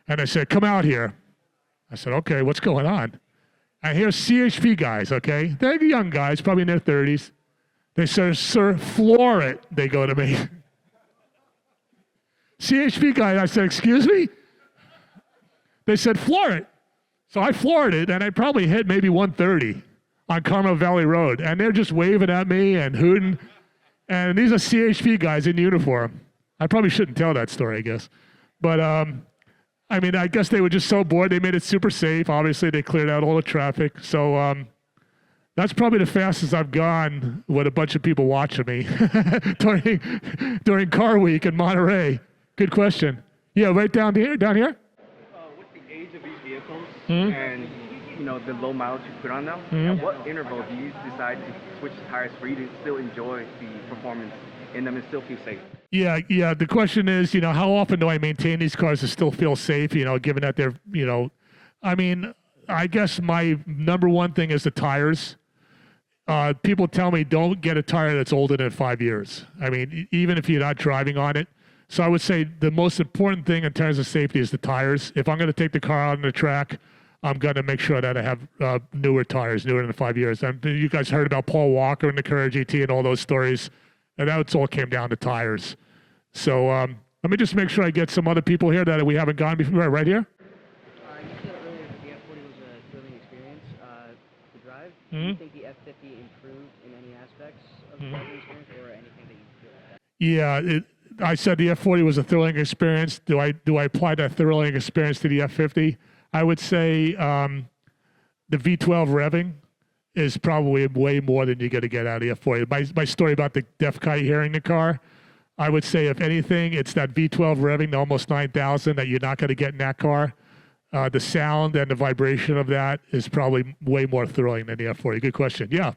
And they said, come out here. I said, okay, what's going on? And here's CHP guys, okay? They're young guys, probably in their 30s. They said, sir, floor it, they go to me. CHP guy, I said, excuse me? They said, floor it. So I floored it, and I probably hit maybe 130 on Carmel Valley Road. And they're just waving at me and hooting. And these are CHP guys in uniform. I probably shouldn't tell that story, I guess. But, I mean, I guess they were just so bored. They made it super safe. Obviously, they cleared out all the traffic. So, that's probably the fastest I've gone with a bunch of people watching me during Car Week in Monterey. Good question. Yeah, right down here. With the age of these vehicles and the low mileage you put on them, at what interval do you decide to switch tires for you to still enjoy the performance in them and still feel safe? Yeah. The question is, how often do I maintain these cars to still feel safe? Given that they're, I mean, I guess my number one thing is the tires. People tell me don't get a tire that's older than 5 years. I mean, even if you're not driving on it. So I would say the most important thing in terms of safety is the tires. If I'm going to take the car out on the track, I'm going to make sure that I have newer tires, newer than 5 years. And you guys heard about Paul Walker and the Carrera GT and all those stories. And that's all came down to tires. So let me just make sure I get some other people here that we haven't gone before. Right here. You said earlier that the F40 was a thrilling experience to drive. Do you think the F50 improved in any aspects of the driving experience or anything that you feel like that? Yeah, I said the F40 was a thrilling experience. Do I apply that thrilling experience to the F50? I would say the V12 revving is probably way more than you're going to get out of the F40. My story about the deaf guy hearing the car, I would say if anything, it's that V12 revving to almost 9,000 that you're not going to get in that car. The sound and the vibration of that is probably way more thrilling than the F40. Good question. Yeah.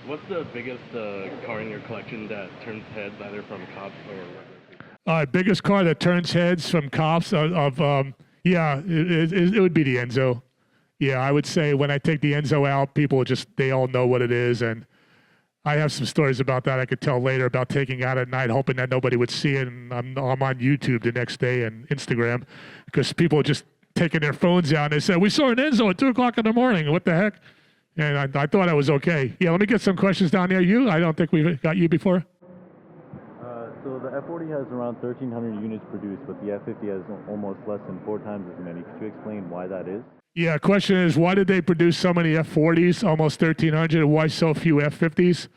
What's the biggest car in your collection that turns heads either from cops or regular people? Biggest car that turns heads from cops it would be the Enzo. Yeah, I would say when I take the Enzo out, people they all know what it is. And I have some stories about that I could tell later about taking out at night, hoping that nobody would see it. And I'm on YouTube the next day and Instagram because people are just taking their phones out and they said, we saw an Enzo at 2 o'clock in the morning. What the heck? And I thought I was okay. Yeah, let me get some questions down there. I don't think we've got you before. So the F40 has around 1,300 units produced, but the F50 has almost less than 4 times as many. Could you explain why that is? Yeah, question is, why did they produce so many F40s, almost 1,300, and why so few F50s?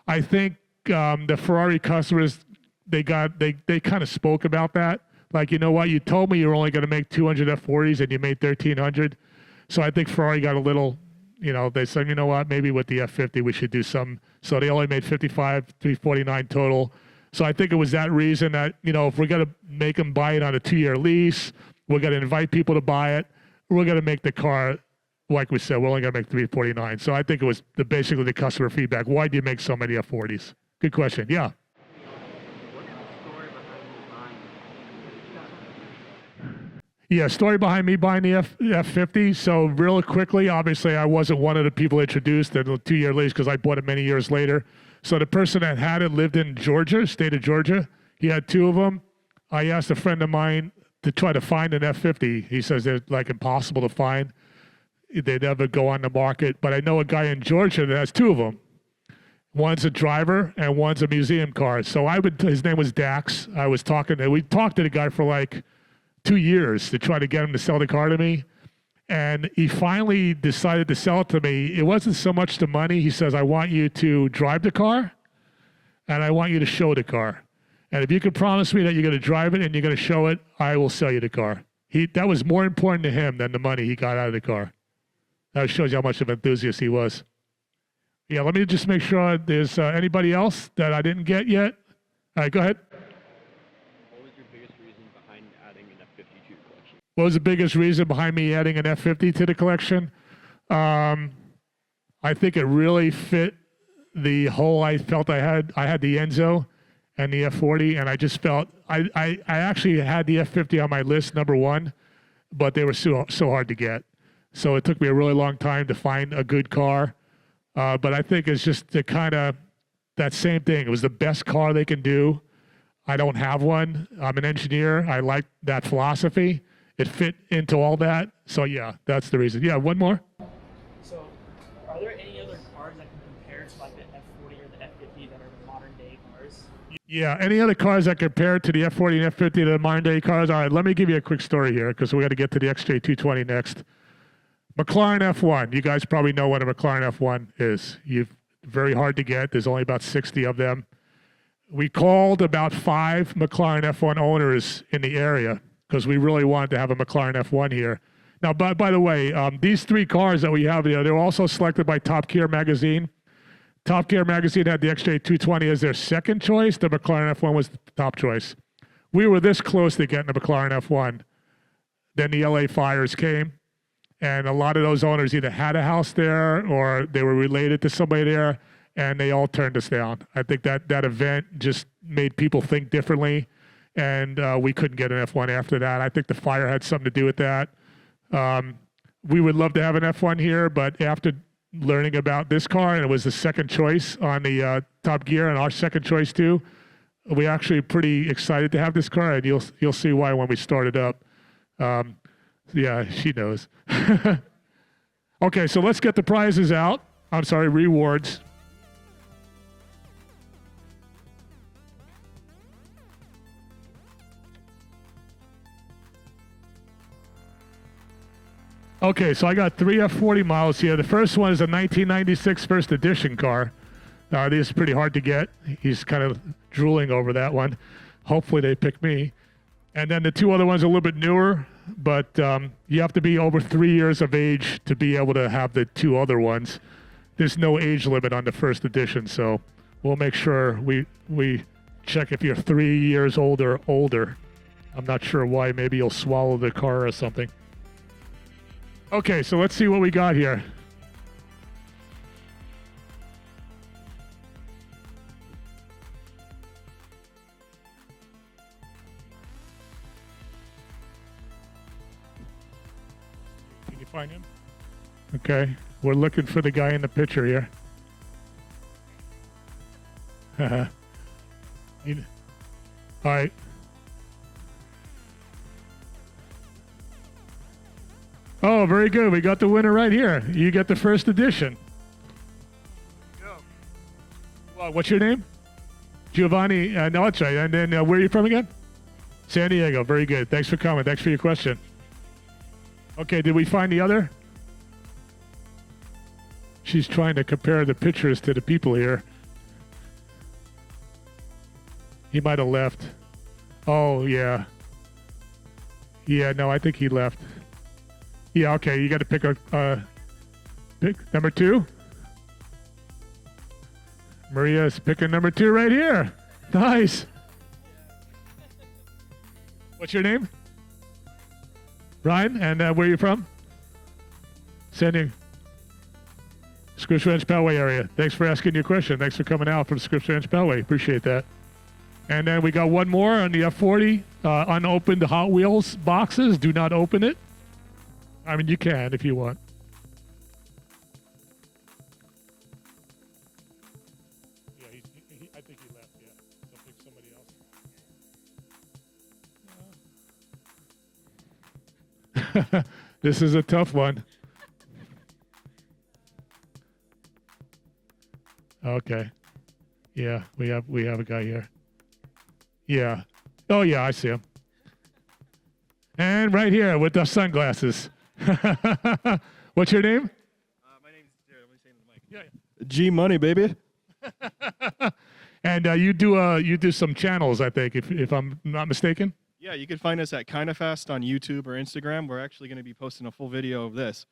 I think the Ferrari customers, they kind of spoke about that. Like, you know what, you told me you were only going to make 200 F40s and you made 1,300. So I think Ferrari got a little, they said, you know what, maybe with the F50 we should do some. So they only made 55, 349 total. So I think it was that reason that, if we're going to make them buy it on a 2-year lease, we're going to invite people to buy it, we're going to make the car, like we said, we're only going to make 349. So I think it was basically the customer feedback. Why do you make so many F40s? Good question. Yeah. Yeah, story behind me buying the F50. So real quickly, obviously, I wasn't one of the people introduced in the 2-year lease because I bought it many years later. So the person that had it lived in Georgia, state of Georgia. He had 2 of them. I asked a friend of mine to try to find an F50. He says they're like impossible to find. They never go on the market. But I know a guy in Georgia that has 2 of them. One's a driver and one's a museum car. So his name was Dax. We talked to the guy for like 2 years to try to get him to sell the car to me. And he finally decided to sell it to me. It wasn't so much the money. He says, I want you to drive the car and I want you to show the car. And if you can promise me that you're going to drive it and you're going to show it, I will sell you the car. That was more important to him than the money he got out of the car. That shows you how much of an enthusiast he was. Yeah, let me just make sure there's anybody else that I didn't get yet. All right, go ahead. What was the biggest reason behind me adding an F50 to the collection? I think it really fit the whole. I felt I had the Enzo and the F40, and I just felt I actually had the F50 on my list number 1, but they were so hard to get. So it took me a really long time to find a good car. But I think it's just that same thing. It was the best car they can do. I don't have one. I'm an engineer. I like that philosophy. It fit into all that. So yeah, that's the reason. Yeah, one more. So, are there any other cars that can compare to like the F40 or the F50 that are the modern day cars? Yeah, any other cars that compare to the F40 and F50 to the modern day cars? All right, let me give you a quick story here because we got to get to the XJ220 next. McLaren F1. You guys probably know what a McLaren F1 is. Very hard to get. There's only about 60 of them. We called about 5 McLaren F1 owners in the area because we really wanted to have a McLaren F1 here. Now, by the way, these 3 cars that we have here, they were also selected by Top Gear Magazine. Top Gear Magazine had the XJ220 as their second choice. The McLaren F1 was the top choice. We were this close to getting a McLaren F1. Then the LA fires came, and a lot of those owners either had a house there or they were related to somebody there, and they all turned us down. I think that event just made people think differently. And we couldn't get an F1 after that. I think the fire had something to do with that. We would love to have an F1 here, but after learning about this car, and it was the second choice on the Top Gear and our second choice too, we're actually pretty excited to have this car, and you'll see why when we start it up. Yeah, she knows. Okay, so let's get the prizes out. I'm sorry, rewards. Okay, so I got 3 F40 models here. The first one is a 1996 first edition car. This is pretty hard to get. He's kind of drooling over that one. Hopefully they pick me. And then the 2 other ones are a little bit newer, but you have to be over 3 years of age to be able to have the 2 other ones. There's no age limit on the first edition, so we'll make sure we check if you're 3 years old or older. I'm not sure why. Maybe you'll swallow the car or something. Okay, so let's see what we got here. You find him? Okay. We're looking for the guy in the picture here. All right. Oh, very good. We got the winner right here. You get the first edition. Well, what's your name? Giovanni. No, that's right. And then where are you from again? San Diego. Very good. Thanks for coming. Thanks for your question. Okay, did we find the other? She's trying to compare the pictures to the people here. He might have left. Oh, yeah. Yeah, no, I think he left. Yeah, okay, you got to pick a pick number 2. Maria's picking number 2 right here. Nice. What's your name? Ryan, and where are you from? San Diego. Scripps Ranch Pelway area. Thanks for asking your question. Thanks for coming out from Scripps Ranch Pelway. Appreciate that. And then we got one more on the F40. Unopened Hot Wheels boxes. Do not open it. I mean, you can if you want. Yeah, I think he left, yeah. So pick somebody else. This is a tough one. Okay. Yeah, we have a guy here. Yeah. Oh yeah, I see him. And right here with the sunglasses. What's your name? My name's Jared. I'm saying the mic. Yeah. G Money, baby. And you do some channels, I think, if I'm not mistaken. Yeah, you can find us at Kinda Fast on YouTube or Instagram. We're actually going to be posting a full video of this.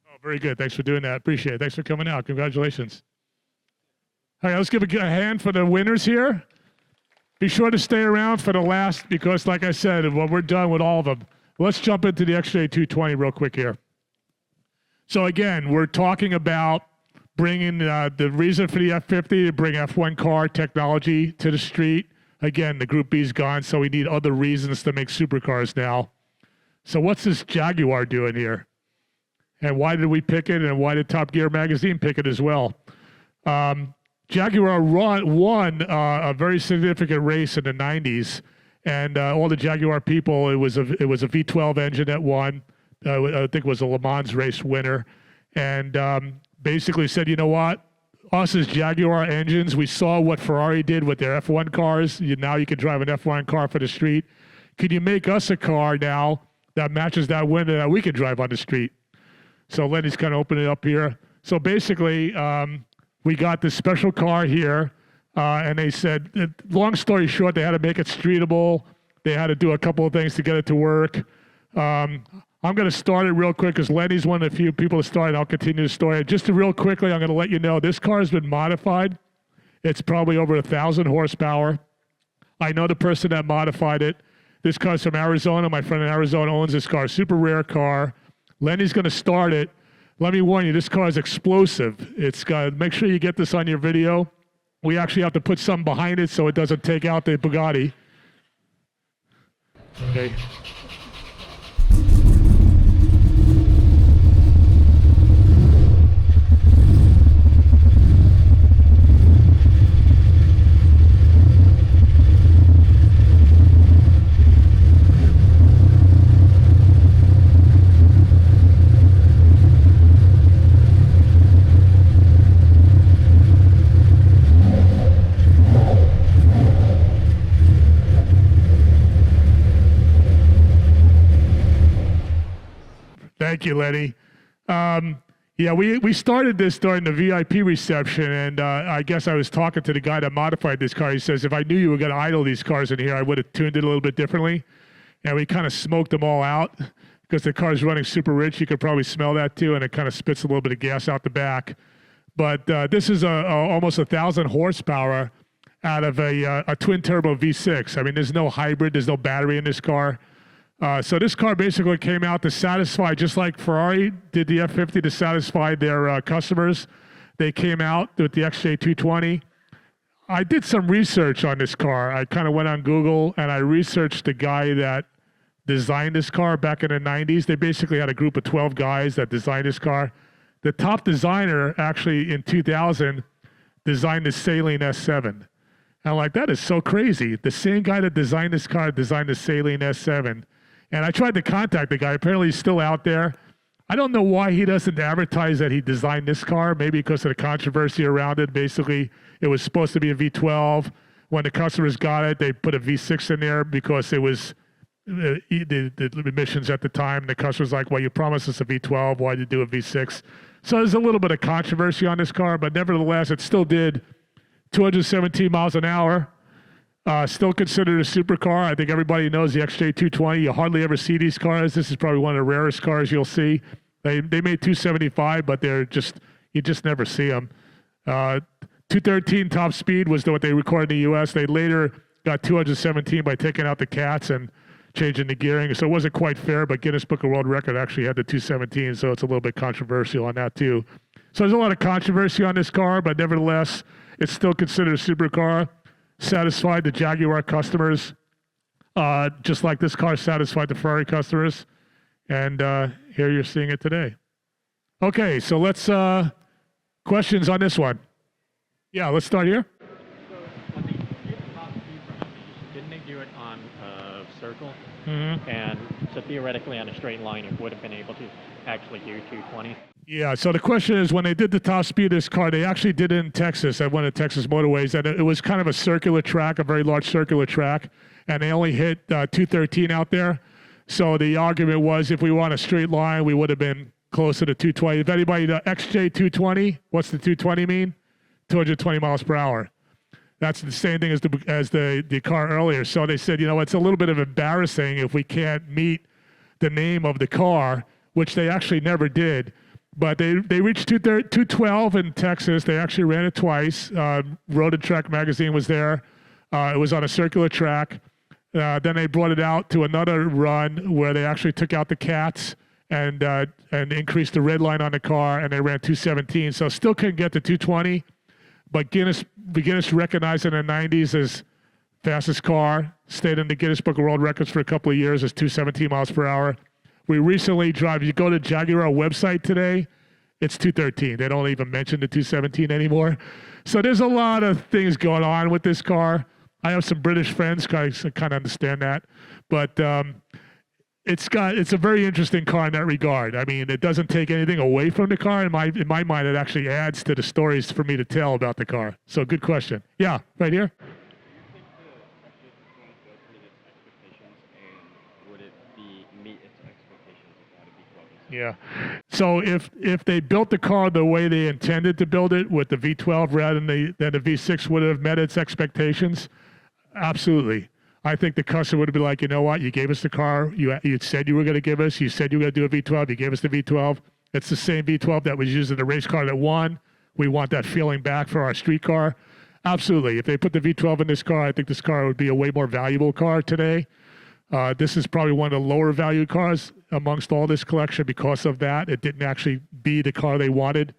Oh, very good. Thanks for doing that. Appreciate it. Thanks for coming out. Congratulations. All right, let's give a hand for the winners here. Be sure to stay around for the last, because like I said, when we're done with all of them, let's jump into the XJ220 real quick here. So again, we're talking about bringing the reason for the F50 to bring F1 car technology to the street. Again, the Group B's gone, so we need other reasons to make supercars now. So what's this Jaguar doing here? And why did we pick it, and why did Top Gear magazine pick it as well? Jaguar won a very significant race in the 90s, and all the Jaguar people, it was a V12 engine that won. I think it was a Le Mans race winner, and basically said, you know what? Us as Jaguar engines, we saw what Ferrari did with their F1 cars. Now you can drive an F1 car for the street. Can you make us a car now that matches that winner that we can drive on the street? So Lenny's kind of opening it up here. So basically, we got this special car here, and they said, long story short, they had to make it streetable. They had to do a couple of things to get it to work. I'm going to start it real quick because Lenny's one of the few people to start, and I'll continue the story. Just to real quickly, I'm going to let you know, this car has been modified. It's probably over 1,000 horsepower. I know the person that modified it. This car's from Arizona. My friend in Arizona owns this car. Super rare car. Lenny's going to start it. Let me warn you, this car is explosive. It's got, make sure you get this on your video. We actually have to put something behind it so it doesn't take out the Bugatti. Okay. Thank you, Lenny. Yeah, we started this during the VIP reception, and I guess I was talking to the guy that modified this car. He says, if I knew you were going to idle these cars in here, I would have tuned it a little bit differently. And we kind of smoked them all out because the car's running super rich. You could probably smell that too, and it kind of spits a little bit of gas out the back. But this is almost 1,000 horsepower out of a twin-turbo V6. I mean, there's no hybrid. There's no battery in this car. So this car basically came out to satisfy, just like Ferrari did the F50 to satisfy their customers. They came out with the XJ220. I did some research on this car. I kind of went on Google and I researched the guy that designed this car back in the 90s. They basically had a group of 12 guys that designed this car. The top designer actually in 2000 designed the Saline S7. And I'm like, that is so crazy. The same guy that designed this car designed the Saline S7. And I tried to contact the guy. Apparently he's still out there. I don't know why he doesn't advertise that he designed this car, maybe because of the controversy around it. Basically, it was supposed to be a V12. When the customers got it, they put a V6 in there because it was the emissions at the time. The customer's like, well, you promised us a V12. Why did you do a V6? So there's a little bit of controversy on this car, but nevertheless, it still did 217 miles an hour. Still considered a supercar. I think everybody knows the XJ220. You hardly ever see these cars. This is probably one of the rarest cars you'll see. They made 275, but you just never see them. 213 top speed was what they recorded in the U.S. They later got 217 by taking out the cats and changing the gearing. So it wasn't quite fair, but Guinness Book of World Record actually had the 217, so it's a little bit controversial on that too. So there's a lot of controversy on this car, but nevertheless, it's still considered a supercar. Satisfied the Jaguar customers, just like this car satisfied the Ferrari customers. And here you're seeing it today. Okay, so let's, questions on this one. Yeah, let's start here. So, on the top speed range, didn't they do it on a circle? Mm-hmm. And so theoretically on a straight line, it would have been able to actually do 220? Yeah, so the question is, when they did the top speed of this car, they actually did it in Texas at one of the Texas motorways, and it was kind of a circular track, a very large circular track, and they only hit 213 out there. So the argument was, if we want a straight line, we would have been closer to 220. If anybody, the XJ220, what's the 220 mean? 220 miles per hour. That's the same thing as the car earlier. So they said, it's a little bit of embarrassing if we can't meet the name of the car, which they actually never did. But they reached 212 in Texas. They actually ran it twice. Road and Track magazine was there. It was on a circular track. Then they brought it out to another run where they actually took out the cats and increased the red line on the car, and they ran 217. So still couldn't get to 220, but Guinness recognized it in the 90s as fastest car, stayed in the Guinness Book of World Records for a couple of years as 217 miles per hour. We recently you go to Jaguar website today, it's 213. They don't even mention the 217 anymore. So there's a lot of things going on with this car. I have some British friends, I kind of understand that. But it's a very interesting car in that regard. I mean, it doesn't take anything away from the car. In my mind, it actually adds to the stories for me to tell about the car. So good question. Yeah, right here. Yeah. So if they built the car the way they intended to build it with the V12 rather than the V6 would have met its expectations, absolutely. I think the customer would have been like, you know what, you gave us the car you said you were going to give us. You said you were going to do a V12. You gave us the V12. It's the same V12 that was used in the race car that won. We want that feeling back for our street car. Absolutely. If they put the V12 in this car, I think this car would be a way more valuable car today. This is probably one of the lower value cars amongst all this collection because of that. It didn't actually be the car they wanted.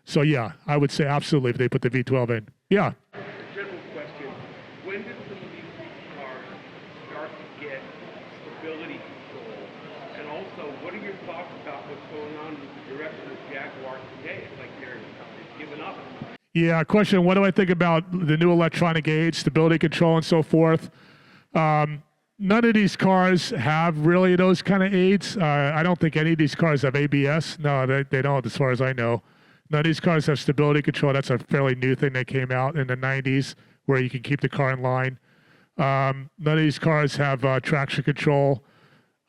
So yeah, I would say absolutely if they put the V12 in. Yeah. General question, when did some of these cars start to get stability control? And also, what are your thoughts about what's going on with the direction of Jaguar today? It's like they're giving up. Yeah, question, what do I think about the new electronic aids, stability control and so forth? None of these cars have really those kind of aids. I don't think any of these cars have ABS. No, they don't, as far as I know. None of these cars have stability control. That's a fairly new thing that came out in the 90s where you can keep the car in line. None of these cars have traction control.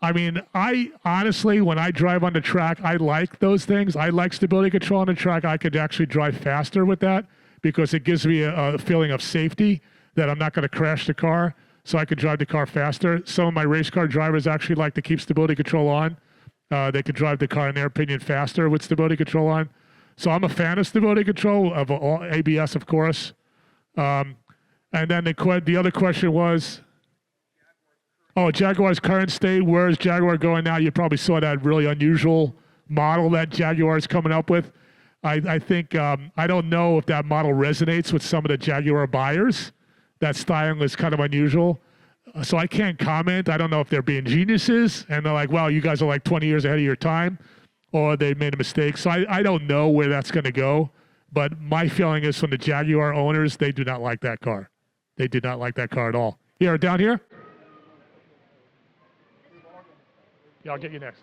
I mean, I honestly, when I drive on the track, I like those things. I like stability control on the track. I could actually drive faster with that because it gives me a feeling of safety that I'm not going to crash the car. So I could drive the car faster. Some of my race car drivers actually like to keep stability control on. They could drive the car, in their opinion, faster with stability control on. So I'm a fan of stability control, of all ABS, of course. And then the other question was, Jaguar's current state. Where is Jaguar going now? You probably saw that really unusual model that Jaguar is coming up with. I think, I don't know if that model resonates with some of the Jaguar buyers. That styling is kind of unusual. So I can't comment. I don't know if they're being geniuses and they're like, well, you guys are like 20 years ahead of your time, or they made a mistake. So I don't know where that's going to go. But my feeling is from the Jaguar owners, they do not like that car. They did not like that car at all. Here, down here? Yeah, I'll get you next.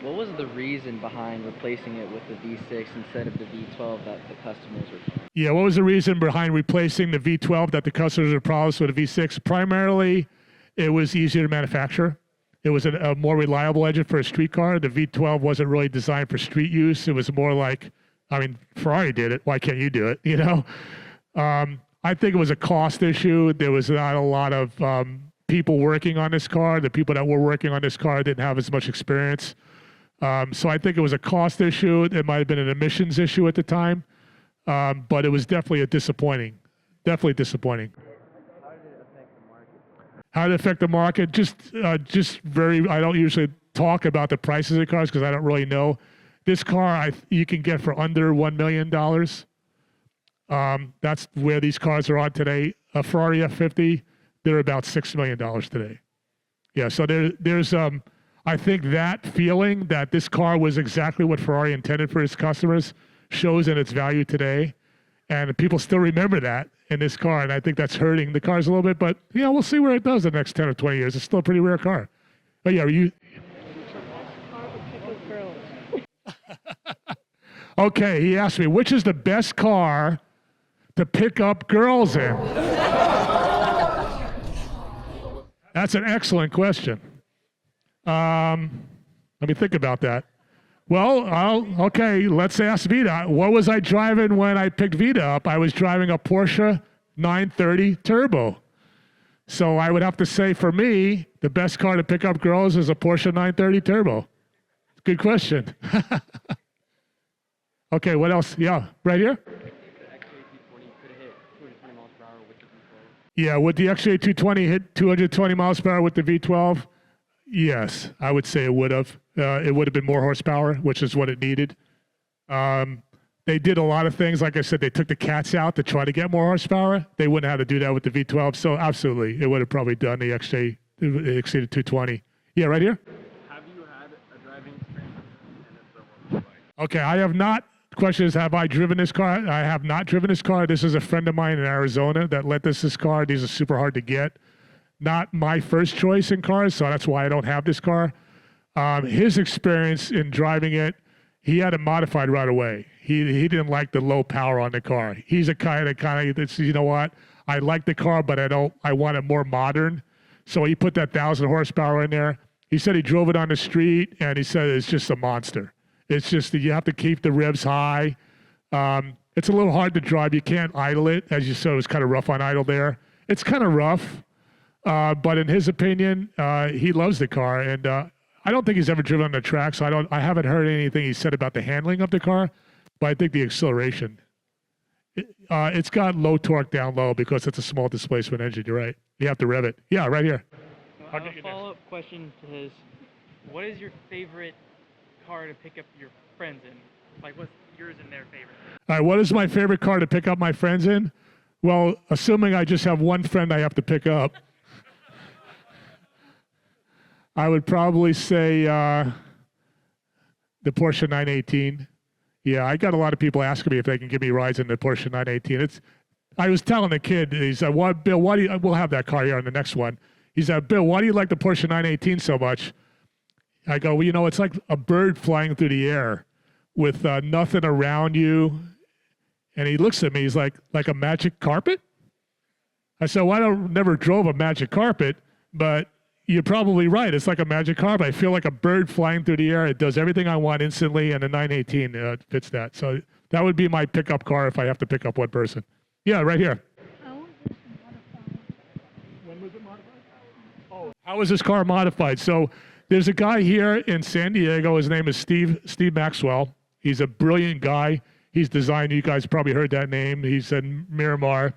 What was the reason behind replacing it with the V6 instead of the V12 that the customers were? Yeah, what was the reason behind replacing the V12 that the customers were problems with the V6? Primarily, it was easier to manufacture. It was a more reliable engine for a street car. The V12 wasn't really designed for street use. It was more like, I mean, Ferrari did it. Why can't you do it? You know? I think it was a cost issue. There was not a lot of people working on this car. The people that were working on this car didn't have as much experience. So I think it was a cost issue. It might have been an emissions issue at the time. But it was definitely disappointing. Definitely disappointing. How did it affect the market? Just very, I don't usually talk about the prices of cars because I don't really know. This car you can get for under $1 million. That's where these cars are on today. A Ferrari F50, they're about $6 million today. Yeah, so there's I think that feeling that this car was exactly what Ferrari intended for its customers shows in its value today. And people still remember that in this car. And I think that's hurting the cars a little bit. But, yeah, we'll see where it does the next 10 or 20 years. It's still a pretty rare car. But, yeah, Okay, he asked me, which is the best car to pick up girls in? That's an excellent question. Let me think about that. Well, okay, let's ask Vita. What was I driving when I picked Vita up? I was driving a Porsche 930 Turbo. So I would have to say, for me, the best car to pick up girls is a Porsche 930 Turbo. Good question. Okay, what else? Yeah, right here? Yeah, would the XJ220 hit 220 miles per hour with the V12? Yes, I would say it would have. It would have been more horsepower, which is what it needed. They did a lot of things. Like I said, they took the cats out to try to get more horsepower. They wouldn't have to do that with the V12. So absolutely, it would have probably done the XJ, it exceeded 220. Yeah, right here? Have you had a driving experience? And if so, Okay, I have not. The question is, have I driven this car? I have not driven this car. This is a friend of mine in Arizona that lent us this car. These are super hard to get. Not my first choice in cars, so that's why I don't have this car. His experience in driving it, he had it modified right away. He didn't like the low power on the car. He's a kind of, you know what? I like the car, but I want it more modern. So he put that 1,000 horsepower in there. He said he drove it on the street, and he said it's just a monster. It's just that you have to keep the revs high. It's a little hard to drive. You can't idle it. As you said, it was kind of rough on idle there. It's kind of rough, but in his opinion, he loves the car. And I don't think he's ever driven on the track, so I haven't heard anything he said about the handling of the car, but I think the acceleration. It's got low torque down low because it's a small displacement engine. You're right. You have to rev it. Yeah, right here. I have a follow-up question to his. What is your favorite car to pick up your friends in? Like, what's yours and their favorite? All right, what is my favorite car to pick up my friends in? Well, assuming I just have one friend I have to pick up, I would probably say the Porsche 918. Yeah, I got a lot of people asking me if they can give me rides in the Porsche 918. I was telling the kid, he said, Bill, why do you, we'll have that car here on the next one. He said, Bill, why do you like the Porsche 918 so much? I go, well, you know, it's like a bird flying through the air with nothing around you. And he looks at me, he's like a magic carpet? I said, well, I never drove a magic carpet, but you're probably right. It's like a magic carpet. I feel like a bird flying through the air. It does everything I want instantly, and the 918 fits that. So that would be my pickup car if I have to pick up one person. Yeah, right here. When was it modified? Oh, how was this car modified? So there's a guy here in San Diego. His name is Steve Maxwell. He's a brilliant guy. He's designed, you guys probably heard that name. He's in Miramar.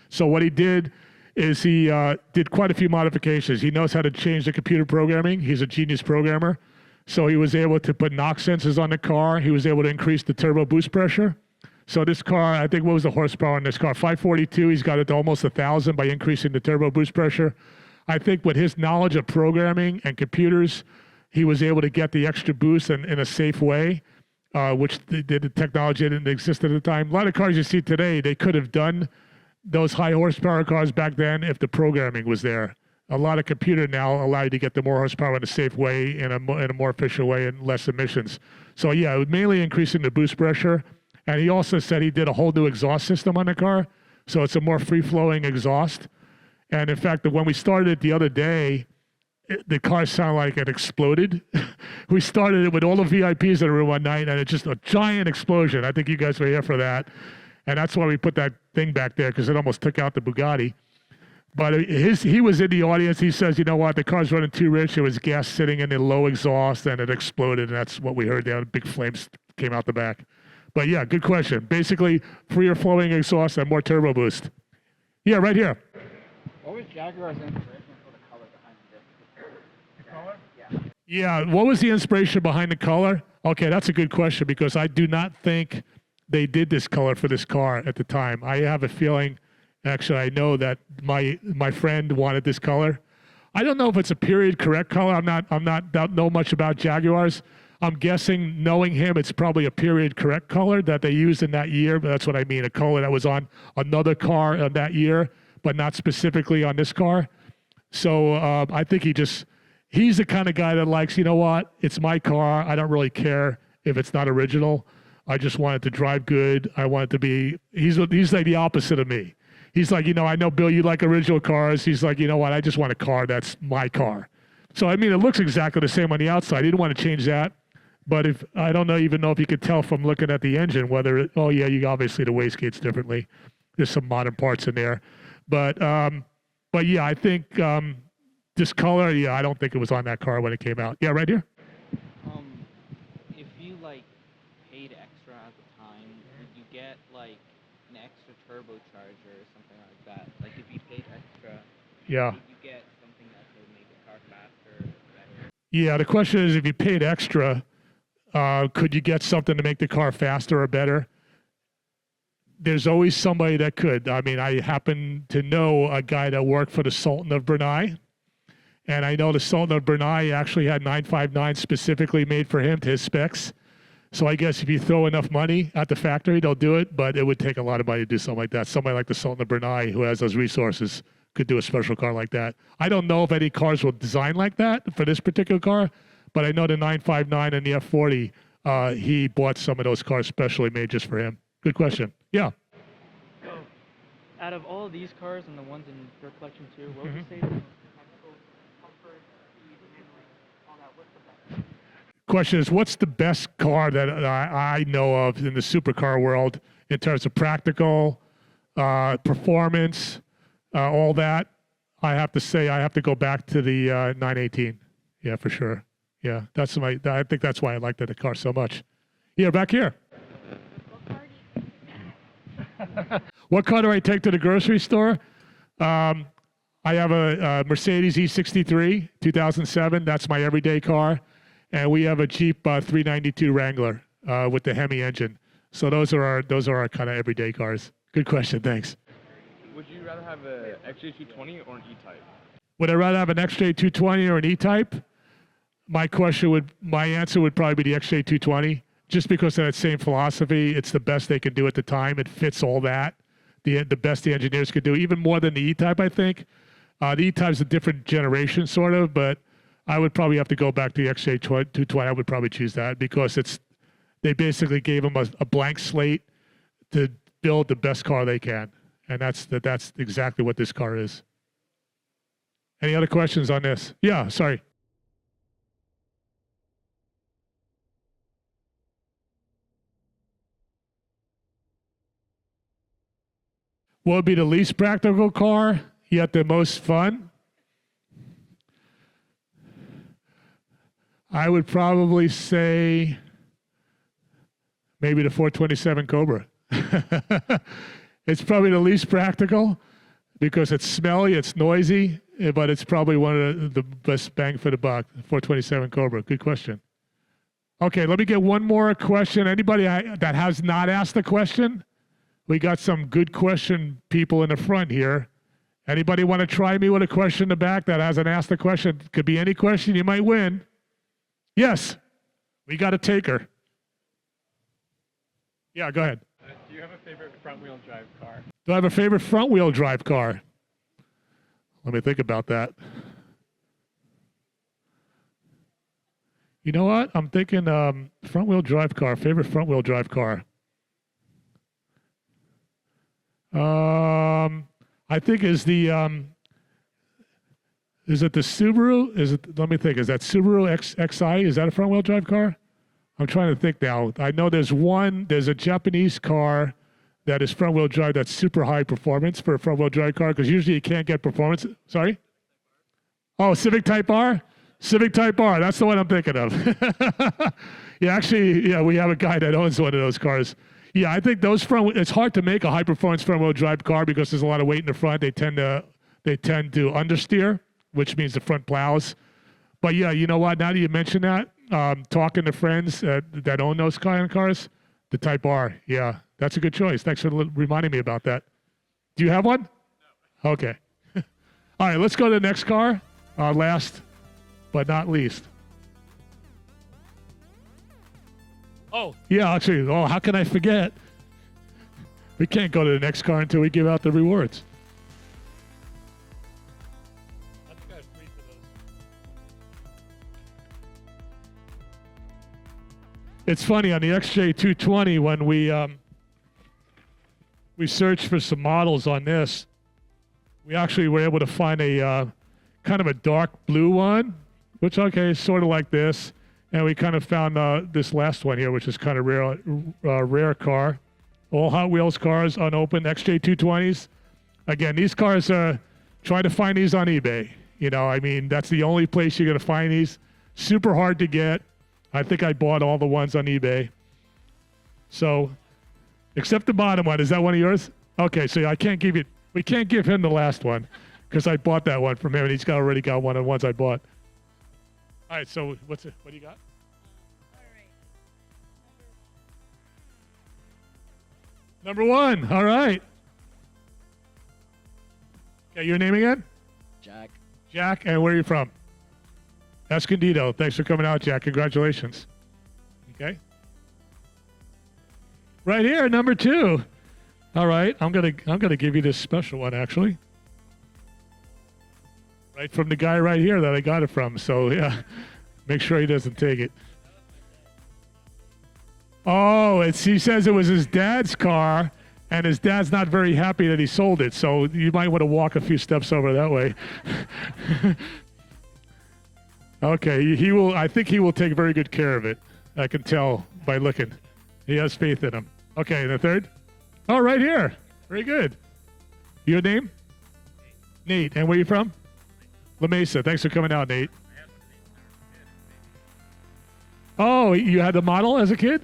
So what he did is he did quite a few modifications. He knows how to change the computer programming. He's a genius programmer. So he was able to put knock sensors on the car. He was able to increase the turbo boost pressure. So this car, I think, what was the horsepower on this car? 542. He's got it to almost 1,000 by increasing the turbo boost pressure. I think with his knowledge of programming and computers, he was able to get the extra boost in a safe way, which the technology didn't exist at the time. A lot of cars you see today, they could have done those high horsepower cars back then if the programming was there. A lot of computer now allow you to get the more horsepower in a safe way, in a more efficient way, and less emissions. So yeah, it was mainly increasing the boost pressure. And he also said he did a whole new exhaust system on the car, so it's a more free-flowing exhaust. And in fact, when we started it the other day, the car sounded like it exploded. We started it with all the VIPs in the room one night, and it's just a giant explosion. I think you guys were here for that. And that's why we put that thing back there, because it almost took out the Bugatti. But he was in the audience. He says, you know what, the car's running too rich. There was gas sitting in the low exhaust, and it exploded, and that's what we heard there. Big flames came out the back. But yeah, good question. Basically, freer flowing exhaust and more turbo boost. Yeah, right here. What was Jaguar's inspiration for the color behind this? The color? Yeah, what was the inspiration behind the color? Okay, that's a good question, because I do not think they did this color for this car at the time. I have a feeling, actually, I know that my friend wanted this color. I don't know if it's a period correct color. Don't know much about Jaguars. I'm guessing, knowing him, it's probably a period correct color that they used in that year. But that's what I mean, a color that was on another car of that year, but not specifically on this car. So I think he's the kind of guy that likes, you know what, it's my car. I don't really care if it's not original. I just want it to drive good. I want it to be, he's like the opposite of me. He's like, I know, Bill, you like original cars. He's like, you know what, I just want a car that's my car. So, I mean, it looks exactly the same on the outside. He didn't want to change that. But I don't even know if you could tell from looking at the engine whether you obviously the wastegate's differently. There's some modern parts in there. But yeah, I think this color, I don't think it was on that car when it came out. Yeah, right here. If you paid extra at the time, would you get an extra turbocharger or something like that? Like if you paid extra, yeah, would you get something that would make the car faster or better? Yeah, the question is, if you paid extra, could you get something to make the car faster or better? There's always somebody that could. I mean, I happen to know a guy that worked for the Sultan of Brunei, and I know the Sultan of Brunei actually had 959 specifically made for him to his specs. So I guess if you throw enough money at the factory, they'll do it, but it would take a lot of money to do something like that. Somebody like the Sultan of Brunei, who has those resources, could do a special car like that. I don't know if any cars will design like that for this particular car, but I know the 959 and the F40, he bought some of those cars specially made just for him. Good question. Yeah. So, out of all of these cars and the ones in your collection too, what would you say is the most technical, comfort, speed, handling, all that? What's the best? Question is, what's the best car that I know of in the supercar world in terms of practical, performance, all that? I have to say I have to go back to the 918. Yeah, for sure. Yeah, I think that's why I liked the car so much. Yeah, back here. What car do I take to the grocery store? I have a Mercedes E63, 2007. That's my everyday car. And we have a Jeep 392 Wrangler with the Hemi engine. So those are our kind of everyday cars. Good question, thanks. Would you rather have an XJ220 or an E-Type? Would I rather have an XJ220 or an E-Type? My answer would probably be the XJ220, just because of that same philosophy. It's the best they can do at the time. It fits all that. The best the engineers could do, even more than the E-Type, I think. The E-Type's a different generation, sort of, but I would probably have to go back to the XJ220. I would probably choose that because they basically gave them a blank slate to build the best car they can, and that's exactly what this car is. Any other questions on this? Yeah, sorry. What would be the least practical car, yet the most fun? I would probably say maybe the 427 Cobra. It's probably the least practical because it's smelly, it's noisy, but it's probably one of the best bang for the buck, 427 Cobra. Good question. Okay, let me get one more question. Anybody that has not asked a question? We got some good question people in the front here, Anybody want to try me with a question in the back that hasn't asked the question? Could be any question. You might win. Yes. We got a taker. Yeah, go ahead. Do you have a favorite front-wheel drive car? Do I have a favorite front-wheel drive car? Let me think about that. You know what? I'm thinking front-wheel drive car. Favorite front-wheel drive car. I think is it the Subaru? Let me think. Is that Subaru XI? Is that a front-wheel drive car? I'm trying to think now. I know there's a Japanese car that is front-wheel drive that's super high performance for a front-wheel drive car because usually you can't get performance. Sorry? Oh, Civic Type R? Civic Type R, that's the one I'm thinking of. Yeah, actually, we have a guy that owns one of those cars. Yeah, I think those it's hard to make a high-performance front-wheel drive car because there's a lot of weight in the front. They tend to understeer, which means the front plows. But yeah, you know what? Now that you mention that, talking to friends that own those kind of cars, the Type R, yeah, that's a good choice. Thanks for reminding me about that. Do you have one? No. Okay. All right, let's go to the next car, last but not least. Oh, yeah, actually, how can I forget? We can't go to the next car until we give out the rewards. It's funny, on the XJ220, when we searched for some models on this, we actually were able to find a kind of a dark blue one, which, okay, is sort of like this. And we kind of found this last one here, which is kind of rare car. All Hot Wheels cars, unopened, XJ220s. Again, these cars, try to find these on eBay. You know, I mean, that's the only place you're going to find these. Super hard to get. I think I bought all the ones on eBay. So, except the bottom one. Is that one of yours? Okay, so we can't give him the last one because I bought that one from him and he's already got one of the ones I bought. All right, so what do you got? Number one, all right. Okay, your name again? Jack. Jack, and where are you from? Escondido. Thanks for coming out, Jack. Congratulations. Okay. Right here, number two. All right, I'm gonna give you this special one actually. Right from the guy right here that I got it from. So yeah, make sure he doesn't take it. Oh, he says it was his dad's car, and his dad's not very happy that he sold it. So you might want to walk a few steps over that way. Okay, he will. I think he will take very good care of it. I can tell by looking. He has faith in him. Okay, the third. Oh, right here. Very good. Your name? Nate. And where are you from? La Mesa. Thanks for coming out, Nate. Oh, you had the model as a kid?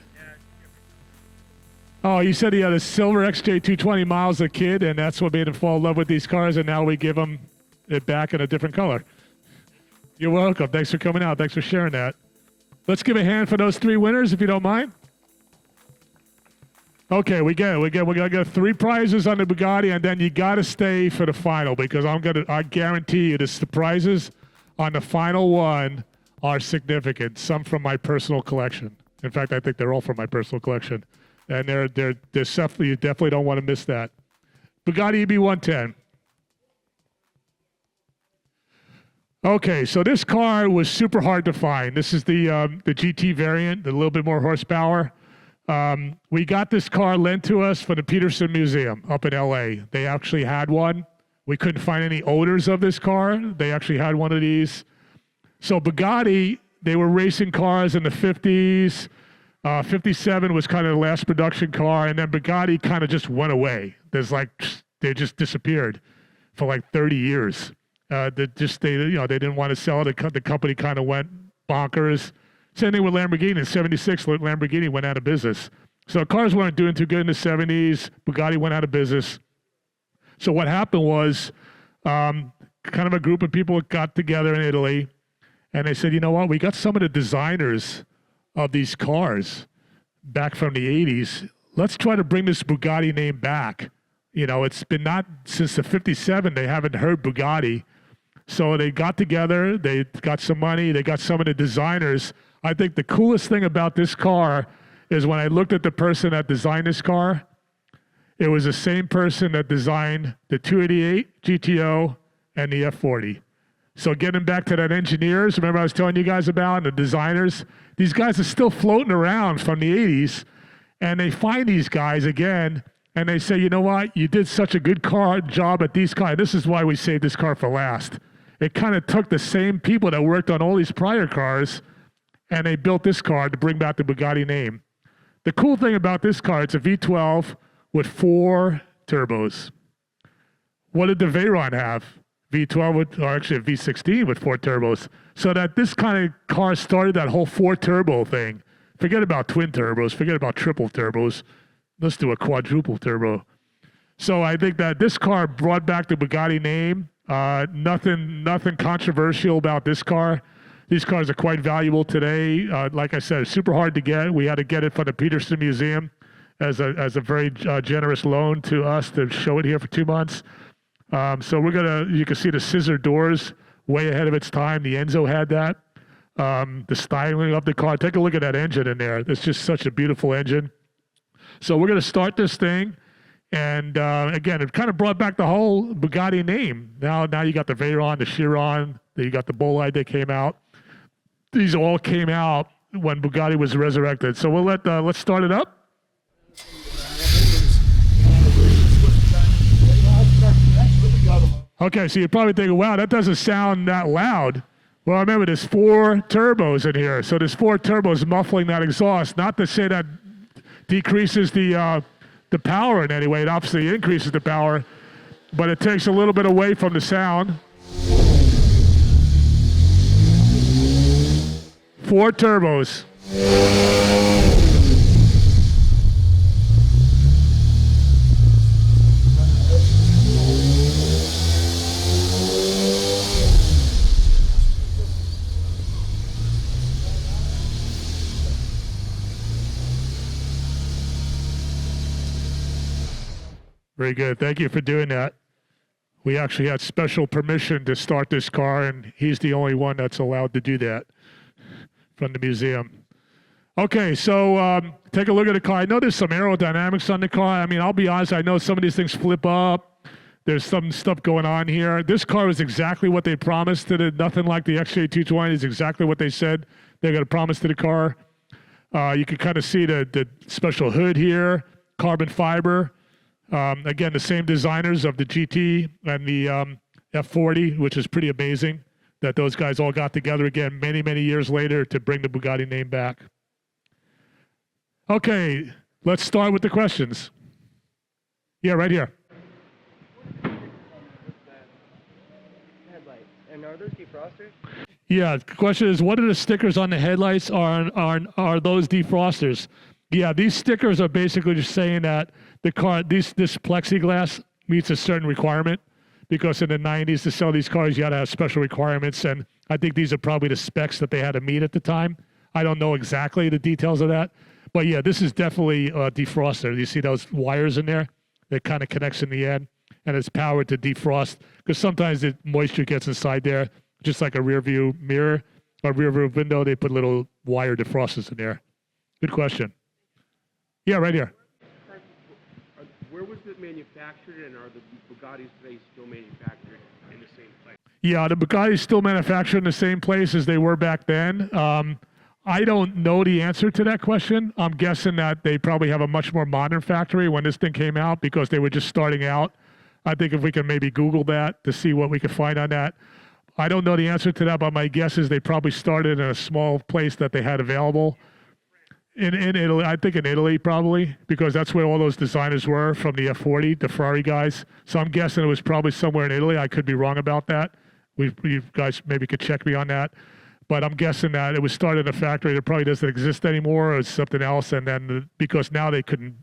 Oh, you said he had a silver XJ220 model as a kid, and that's what made him fall in love with these cars, and now we give him it back in a different color. You're welcome. Thanks for coming out. Thanks for sharing that. Let's give a hand for those three winners, if you don't mind. Okay, we gonna get 3 prizes on the Bugatti, and then you gotta stay for the final because I guarantee you the prizes on the final one are significant. Some from my personal collection. In fact, I think they're all from my personal collection, and they're definitely, you definitely don't want to miss that. Bugatti EB110. Okay, so this car was super hard to find. This is the GT variant, a little bit more horsepower. We got this car lent to us from the Peterson Museum up in LA. They actually had one. We couldn't find any owners of this car. They actually had one of these. So Bugatti, they were racing cars in the 50s. 57 was kind of the last production car, and then Bugatti kind of just went away. They just disappeared for like 30 years. They didn't want to sell it. The company kind of went bonkers. Same thing with Lamborghini. In 76, Lamborghini went out of business. So cars weren't doing too good in the 70s. Bugatti went out of business. So what happened was kind of a group of people got together in Italy, and they said, you know what? We got some of the designers of these cars back from the 80s. Let's try to bring this Bugatti name back. You know, it's been not since the 57, they haven't heard Bugatti. So they got together, they got some money, they got some of the designers. I think the coolest thing about this car is when I looked at the person that designed this car, it was the same person that designed the 288 GTO and the F40. So getting back to that engineers, remember I was telling you guys about, and the designers, these guys are still floating around from the 80s, and they find these guys again, and they say, you know what, you did such a good job at these cars. This is why we saved this car for last. It kind of took the same people that worked on all these prior cars, and they built this car to bring back the Bugatti name. The cool thing about this car, it's a V12 with 4 turbos. What did the Veyron have? V12 with, or actually a V16 with 4 turbos. So that this kind of car started that whole 4 turbo thing. Forget about twin turbos, forget about triple turbos. Let's do a quadruple turbo. So I think that this car brought back the Bugatti name. Nothing controversial about this car. These cars are quite valuable today. Like I said, it's super hard to get. We had to get it from the Peterson Museum as a very generous loan to us to show it here for 2 months. So you can see the scissor doors way ahead of its time. The Enzo had that. The styling of the car. Take a look at that engine in there. It's just such a beautiful engine. So we're going to start this thing. And again, it kind of brought back the whole Bugatti name. Now you got the Veyron, the Chiron, you got the Bolide that came out. These all came out when Bugatti was resurrected. So we'll let's start it up. Okay, so you're probably thinking, wow, that doesn't sound that loud. Well, remember, there's 4 turbos in here. So there's 4 turbos muffling that exhaust. Not to say that decreases the power in any way. It obviously increases the power, but it takes a little bit away from the sound. 4 turbos. Very good. Thank you for doing that. We actually had special permission to start this car, and he's the only one that's allowed to do that from the museum. Okay, so take a look at the car. I know there's some aerodynamics on the car. I mean, I'll be honest, I know some of these things flip up. There's some stuff going on here. This car is exactly what they promised. Nothing like the XJ220 is exactly what they said they're going to promise to the car. You can kind of see the special hood here, carbon fiber. Again, the same designers of the GT and the F40, which is pretty amazing that those guys all got together again many, many years later to bring the Bugatti name back. Okay, let's start with the questions. Yeah, right here. Headlights. And are those defrosters? Yeah, the question is, what are the stickers on the headlights? Are those defrosters? Yeah, these stickers are basically just saying that the car, this plexiglass meets a certain requirement, because in the 90s to sell these cars, you had to have special requirements, and I think these are probably the specs that they had to meet at the time. I don't know exactly the details of that, but yeah, this is definitely a defroster. You see those wires in there that kind of connects in the end, and it's powered to defrost, because sometimes the moisture gets inside there, just like a rear view mirror or rear view window. They put little wire defrosters in there. Good question. Yeah, right here. Where was it manufactured, and are the Bugattis today still manufactured in the same place? Yeah, the Bugattis still manufactured in the same place as they were back then. I don't know the answer to that question. I'm guessing that they probably have a much more modern factory when this thing came out, because they were just starting out. I think if we can maybe Google that to see what we can find on that. I don't know the answer to that, but my guess is they probably started in a small place that they had available. In Italy, I think in Italy probably, because that's where all those designers were from the F40, the Ferrari guys. So I'm guessing it was probably somewhere in Italy. I could be wrong about that. You guys maybe could check me on that. But I'm guessing that it was started in a factory that probably doesn't exist anymore, or it's something else. And then because now they couldn't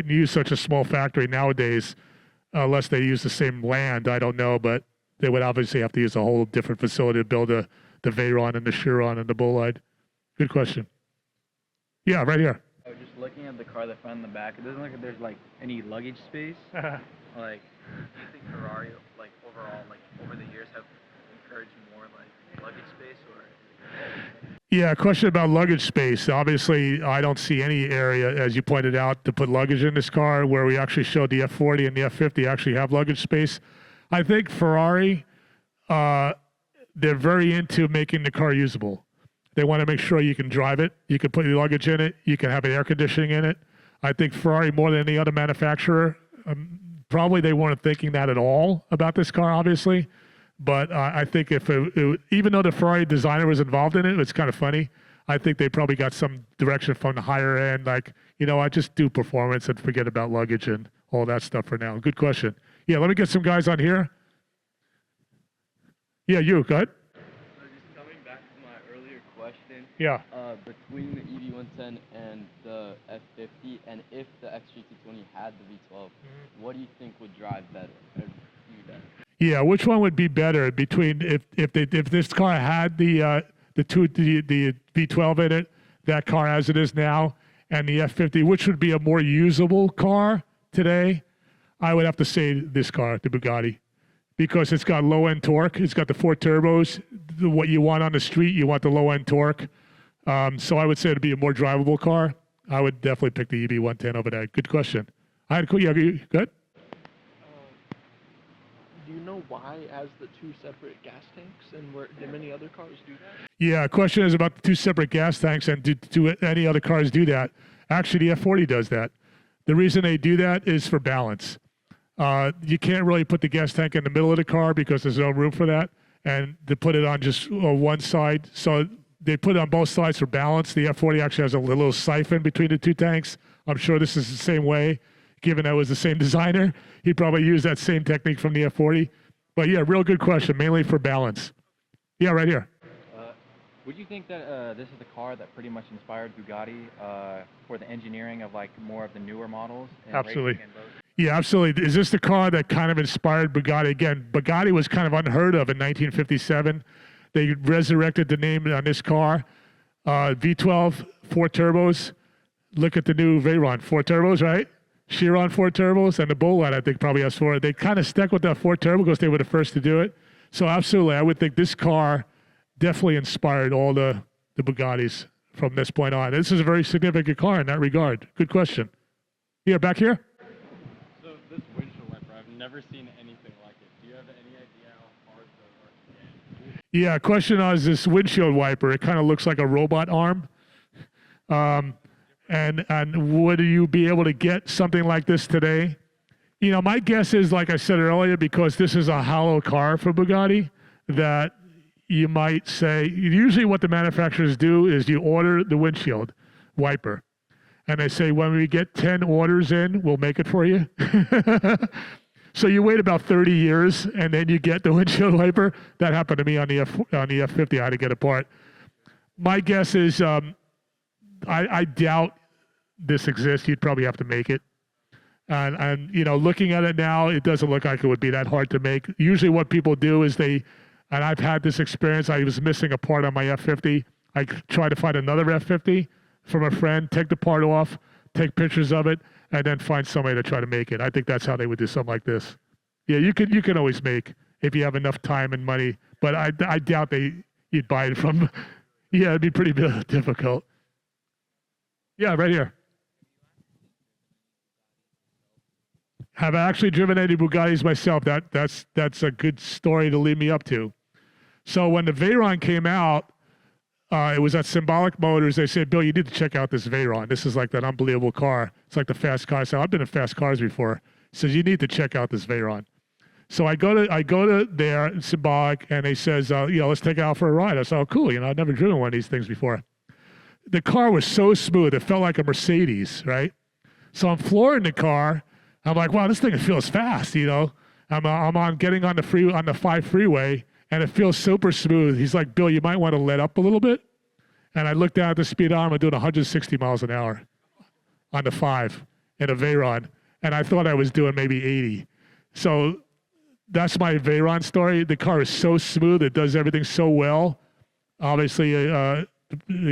use such a small factory nowadays, unless they use the same land. I don't know, but they would obviously have to use a whole different facility to build the Veyron and the Chiron and the Bolide. Good question. Yeah, right here. Oh, just looking at the car, the front and the back, it doesn't look like there's like any luggage space. Like, do you think Ferrari, like overall, like over the years, have encouraged more like luggage space, or? Yeah, question about luggage space. Obviously, I don't see any area, as you pointed out, to put luggage in this car where we actually showed the F40 and the F50 actually have luggage space. I think Ferrari, they're very into making the car usable. They want to make sure you can drive it, you can put your luggage in it, you can have air conditioning in it. I think Ferrari, more than any other manufacturer, probably they weren't thinking that at all about this car, obviously. But I think if even though the Ferrari designer was involved in it, it's kind of funny. I think they probably got some direction from the higher end, like, I just do performance and forget about luggage and all that stuff for now. Good question. Yeah, let me get some guys on here. Yeah, you, go ahead. So just coming back to my earlier question. Yeah. Between the EV110 and the F50, and if the XG220 had the V12, what do you think would drive better? Or do better? Yeah, which one would be better between if this car had the V12 in it, that car as it is now, and the F50, which would be a more usable car today? I would have to say this car, the Bugatti, because it's got low end torque. It's got the 4 turbos. What you want on the street, you want the low end torque. So I would say it'd be a more drivable car. I would definitely pick the EV110 over that. Good question. Yeah, good. Do you know why it has the 2 separate gas tanks, and do many other cars do that? Yeah, question is about the 2 separate gas tanks, and do any other cars do that? Actually, the F40 does that. The reason they do that is for balance. You can't really put the gas tank in the middle of the car because there's no room for that, and to put it on just one side. So they put it on both sides for balance. The F40 actually has a little siphon between the 2 tanks. I'm sure this is the same way. Given that it was the same designer, he probably used that same technique from the F40. But yeah, real good question, mainly for balance. Yeah, right here. Would you think that this is the car that pretty much inspired Bugatti for the engineering of like more of the newer models? Absolutely. Yeah, absolutely. Is this the car that kind of inspired Bugatti? Again, Bugatti was kind of unheard of in 1957. They resurrected the name on this car. V12, 4 turbos. Look at the new Veyron, 4 turbos, right? Chiron 4 turbos, and the Bolide, I think, probably has 4. They kind of stuck with that 4 turbo because they were the first to do it. So absolutely, I would think this car definitely inspired all the Bugattis from this point on. This is a very significant car in that regard. Good question. Yeah, back here? So this windshield wiper, I've never seen anything like it. Do you have any idea how hard those are to get? Yeah, question is this windshield wiper. It kind of looks like a robot arm. And would you be able to get something like this today? My guess is, like I said earlier, because this is a hollow car for Bugatti, that you might say, usually what the manufacturers do is you order the windshield wiper. And they say, when we get 10 orders in, we'll make it for you. So you wait about 30 years, and then you get the windshield wiper. That happened to me on the F50. I had to get a part. My guess is, I doubt this exists. You'd probably have to make it. And looking at it now, it doesn't look like it would be that hard to make. Usually what people do is and I've had this experience, I was missing a part on my F50. I tried to find another F50 from a friend, take the part off, take pictures of it, and then find somebody to try to make it. I think that's how they would do something like this. Yeah, you can always make if you have enough time and money, but I doubt you'd buy it from. Yeah, it'd be pretty difficult. Yeah, right here. Have I actually driven any Bugattis myself? That's a good story to lead me up to. So when the Veyron came out, it was at Symbolic Motors. They said, Bill, you need to check out this Veyron. This is like that unbelievable car. It's like the fast car. I said, I've been in fast cars before. He says, you need to check out this Veyron. So I go to there, Symbolic, and he says, let's take it out for a ride. I said, oh, cool. I've never driven one of these things before. The car was so smooth. It felt like a Mercedes, right? So I'm flooring the car. I'm like, wow, this thing feels fast, I'm on getting on the 5 freeway, and it feels super smooth. He's like, Bill, you might want to let up a little bit. And I looked down at the speed arm. I'm doing 160 miles an hour on the 5 in a Veyron, and I thought I was doing maybe 80. So that's my Veyron story. The car is so smooth. It does everything so well. Obviously,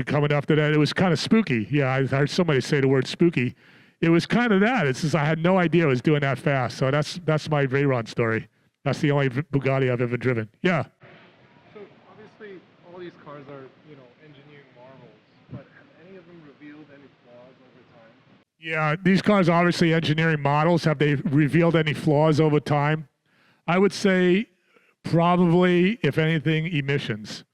coming after that, it was kind of spooky. Yeah, I heard somebody say the word spooky. it was kind of that. It's just I had no idea it was doing that fast. So that's my Veyron story. That's the only Bugatti I've ever driven. Yeah. So obviously, all these cars are, engineering marvels, but have any of them revealed any flaws over time? Yeah, these cars are obviously engineering models. Have they revealed any flaws over time? I would say probably, if anything, emissions.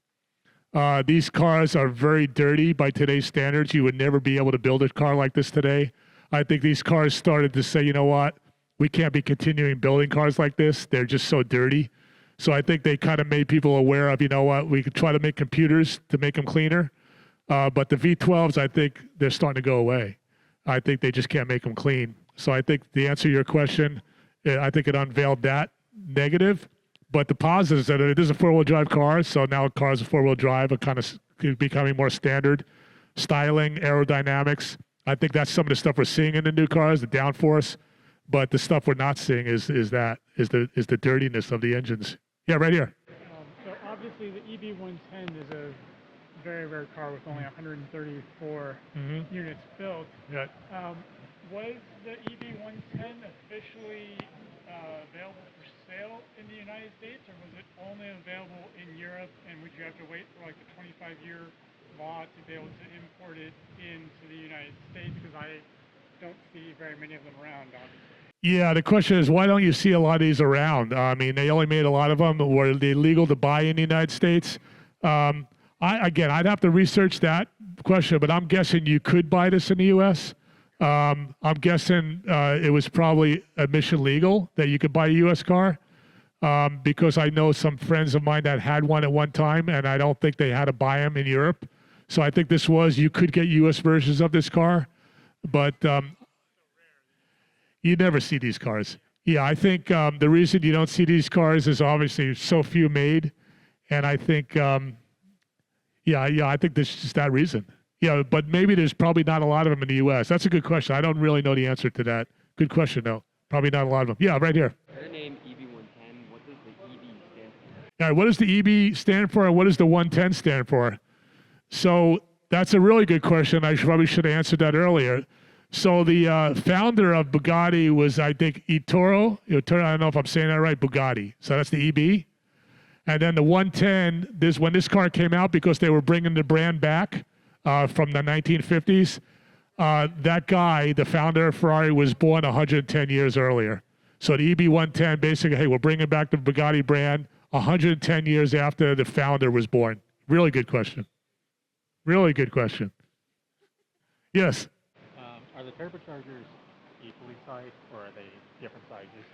These cars are very dirty by today's standards. You would never be able to build a car like this today. I think these cars started to say, you know what, we can't be continuing building cars like this. They're just so dirty. So I think they kind of made people aware of, you know what, we could try to make computers to make them cleaner. But the V12s, I think they're starting to go away. I think they just can't make them clean. So I think the answer to your question, I think it unveiled that negative. But the positive is that it is a four-wheel drive car. So now cars with four-wheel drive are kind of becoming more standard. Styling, aerodynamics. I think that's some of the stuff we're seeing in the new cars, the downforce. But the stuff we're not seeing is the dirtiness of the engines. Yeah, right here. So obviously the EB110 is a very rare car with only 134 units built. Yeah. Was the EB110 officially available for sale in the United States, or was it only available in Europe? And would you have to wait for like the 25-year law to be able to import it into the United States? Because I don't see very many of them around, obviously. Yeah, the question is, why don't you see a lot of these around? I mean, they only made a lot of them. Were they legal to buy in the United States? I'd have to research that question, but I'm guessing you could buy this in the U.S. I'm guessing it was probably emission legal that you could buy a U.S. car because I know some friends of mine that had one at one time, and I don't think they had to buy them in Europe. So I think you could get U.S. versions of this car, but you never see these cars. Yeah, I think the reason you don't see these cars is obviously so few made, and I think, I think there's just that reason. Yeah, but maybe there's probably not a lot of them in the U.S. That's a good question. I don't really know the answer to that. Good question, though. Probably not a lot of them. Yeah, right here. Her name EB110. What does the EB stand for? All right, what does the EB stand for, and what does the 110 stand for? So that's a really good question. I probably should have answered that earlier. So the founder of Bugatti was, I think, Ettore. I don't know if I'm saying that right, Bugatti. So that's the EB. And then the 110, when this car came out, because they were bringing the brand back from the 1950s, that guy, the founder of Ferrari, was born 110 years earlier. So the EB110, basically, hey, we're bringing back the Bugatti brand 110 years after the founder was born. Really good question. Really good question. Yes? Are the turbochargers equally sized, or are they different sizes?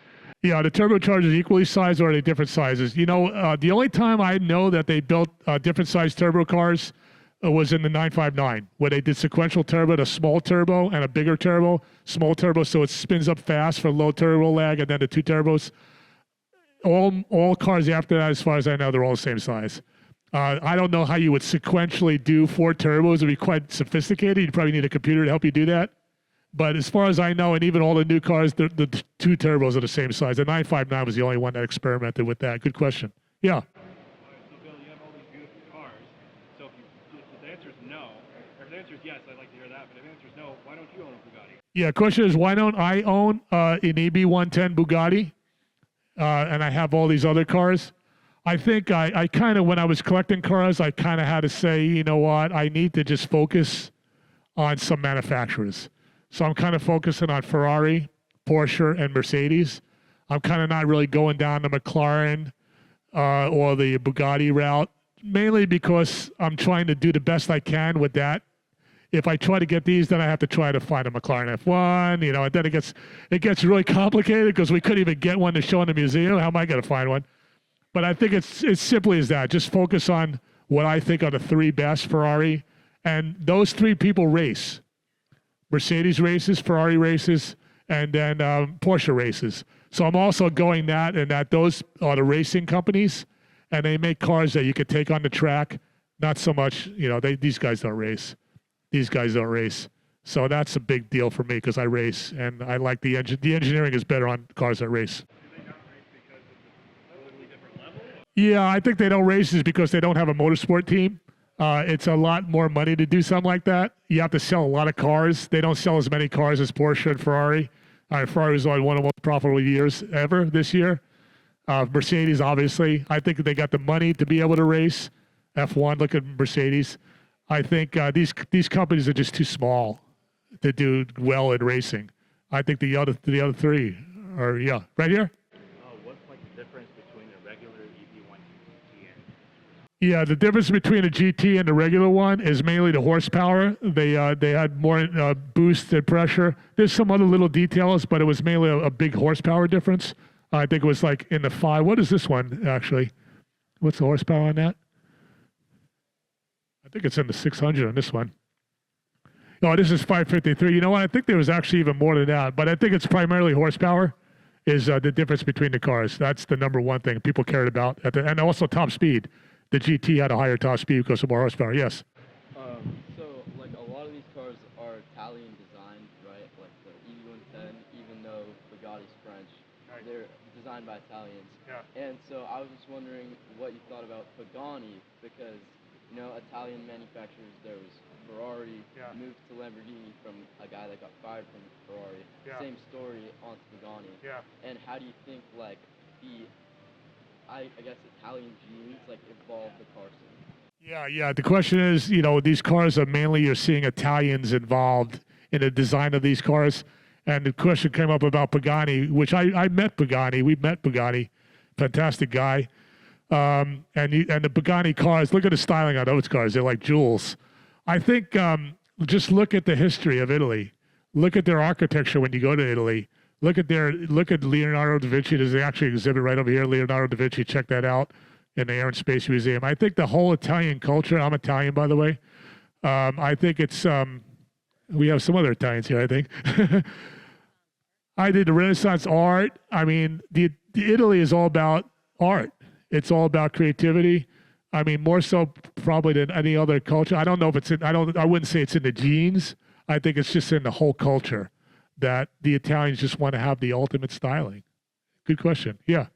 Yeah, the turbochargers equally sized, or are they different sizes? You know, the only time I know that they built different sized turbo cars was in the 959, where they did sequential turbo, a small turbo and a bigger turbo. Small turbo, so it spins up fast for low turbo lag, and then the two turbos. All cars after that, as far as I know, they're all the same size. I don't know how you would sequentially do 4 turbos. It would be quite sophisticated. You'd probably need a computer to help you do that. But as far as I know, and even all the new cars, the 2 turbos are the same size. The 959 was the only one that experimented with that. Good question. Yeah. So Bill, you have all these beautiful cars. So if the answer is no, or if the answer is yes, I'd like to hear that. But if the answer is no, why don't you own a Bugatti? Yeah, question is, why don't I own an EB110 Bugatti? And I have all these other cars. I think I kind of, when I was collecting cars, I kind of had to say, you know what, I need to just focus on some manufacturers. So I'm kind of focusing on Ferrari, Porsche, and Mercedes. I'm kind of not really going down the McLaren or the Bugatti route, mainly because I'm trying to do the best I can with that. If I try to get these, then I have to try to find a McLaren F1, and then it gets really complicated because we couldn't even get one to show in the museum. How am I going to find one? But I think it's simply as that. Just focus on what I think are the 3 best Ferrari, and those 3 people race. Mercedes races, Ferrari races, and then Porsche races. So I'm also going that, and that those are the racing companies, and they make cars that you could take on the track. Not so much, these guys don't race. These guys don't race. So that's a big deal for me because I race, and I like the engine. The engineering is better on cars that race. Yeah, I think they don't race is because they don't have a motorsport team. It's a lot more money to do something like that. You have to sell a lot of cars. They don't sell as many cars as Porsche and Ferrari. Ferrari was one of the most profitable years ever this year. Mercedes, obviously. I think they got the money to be able to race. F1, look at Mercedes. I think these companies are just too small to do well in racing. I think the other three are, right here. What's like the difference between a regular EV1 GT and? Yeah, the difference between a GT and the regular one is mainly the horsepower. They had more boost and pressure. There's some other little details, but it was mainly a big horsepower difference. I think it was like in the 5. What is this one actually? What's the horsepower on that? I think it's in the 600 on this one. No, this is 553. You know what? I think there was actually even more than that, but I think it's primarily horsepower is the difference between the cars. That's the number one thing people cared about. And also top speed. The GT had a higher top speed because of more horsepower. Yes. So, like, a lot of these cars are Italian designed, right? Like the EV110, even though Bugatti's French, they're designed by Italians. Yeah. And so I was just wondering what you thought about Pagani, because, you know, Italian manufacturers, there was Ferrari, moved to Lamborghini from a guy that got fired from Ferrari. Yeah. Same story on Pagani. Yeah. And how do you think, like, I guess Italian genes like evolve the car scene? Yeah. The question is, these cars are mainly you're seeing Italians involved in the design of these cars. And the question came up about Pagani, which I met Pagani. We met Pagani, fantastic guy. And the Pagani cars, look at the styling on those cars. They're like jewels. I think just look at the history of Italy. Look at their architecture when you go to Italy. Look at Leonardo da Vinci. There's actually an exhibit right over here, Leonardo da Vinci. Check that out in the Air and Space Museum. I think the whole Italian culture, I'm Italian, by the way. I think it's, we have some other Italians here, I think. I did the Renaissance art. I mean, the Italy is all about art. It's all about creativity. I mean, more so probably than any other culture. I don't know if it's I wouldn't say it's in the genes. I think it's just in the whole culture that the Italians just want to have the ultimate styling. Good question. Yeah.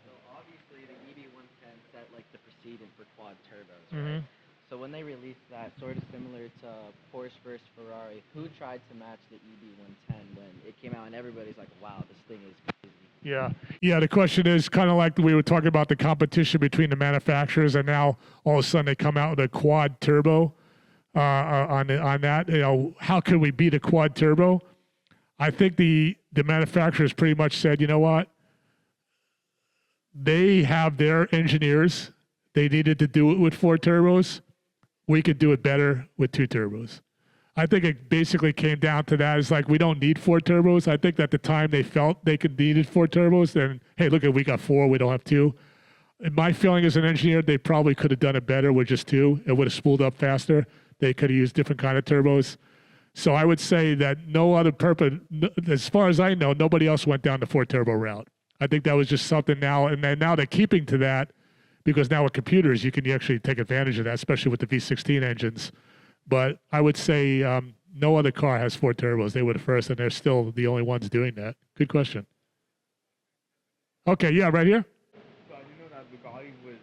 So obviously the EV110 set like the precedent for quad turbos, right? So when they released that, sort of similar to Porsche versus Ferrari, who tried to match the EV110 when it came out and everybody's like, wow, this thing is crazy. Yeah. The question is kind of like we were talking about the competition between the manufacturers, and now all of a sudden they come out with a quad turbo. On that, how can we beat a quad turbo? I think the manufacturers pretty much said, you know what? They have their engineers. They needed to do it with 4 turbos. We could do it better with 2 turbos. I think it basically came down to that. It's like, we don't need 4 turbos. I think at the time they felt they needed 4 turbos. Then, hey, look, we got 4, we don't have 2. In my feeling as an engineer, they probably could have done it better with just 2. It would have spooled up faster. They could have used different kind of turbos. So I would say that no other purpose, as far as I know, nobody else went down the 4 turbo route. I think that was just something now, and then now they're keeping to that because now with computers, you can actually take advantage of that, especially with the V16 engines. But I would say no other car has 4 turbos. They were the first, and they're still the only ones doing that. Good question. Okay, yeah, right here. So I do know that Bugatti was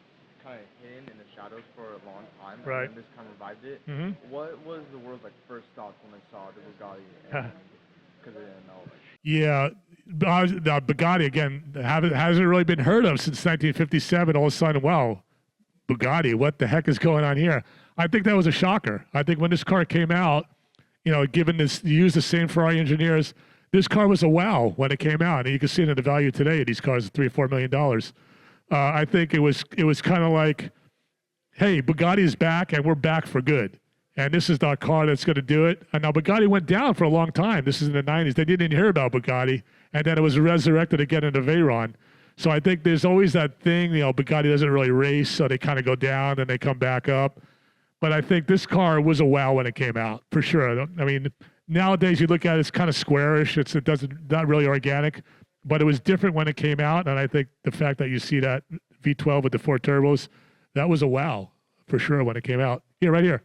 kind of hidden in the shadows for a long time, Right. and this kind of revived it. Mhm. What was the world's first thoughts when they saw the Bugatti? Because they didn't know. Yeah, Bugatti again hasn't really been heard of since 1957. All of a sudden, wow, Bugatti, what the heck is going on here? I think that was a shocker. I think when this car came out, given this, you use the same Ferrari engineers, this car was a wow when it came out, and you can see it in the value today of these cars at $3 or $4 million. I think it was kind of like, hey, Bugatti is back, and we're back for good. And this is the car that's going to do it. And now Bugatti went down for a long time. This is in the 90s. They didn't hear about Bugatti. And then it was resurrected again in the Veyron. So I think there's always that thing, Bugatti doesn't really race, so they kind of go down and they come back up. But I think this car was a wow when it came out, for sure. I mean, nowadays you look at it, it's kind of squarish. Not really organic. But it was different when it came out. And I think the fact that you see that V12 with the 4 turbos, that was a wow, for sure, when it came out. Yeah, right here.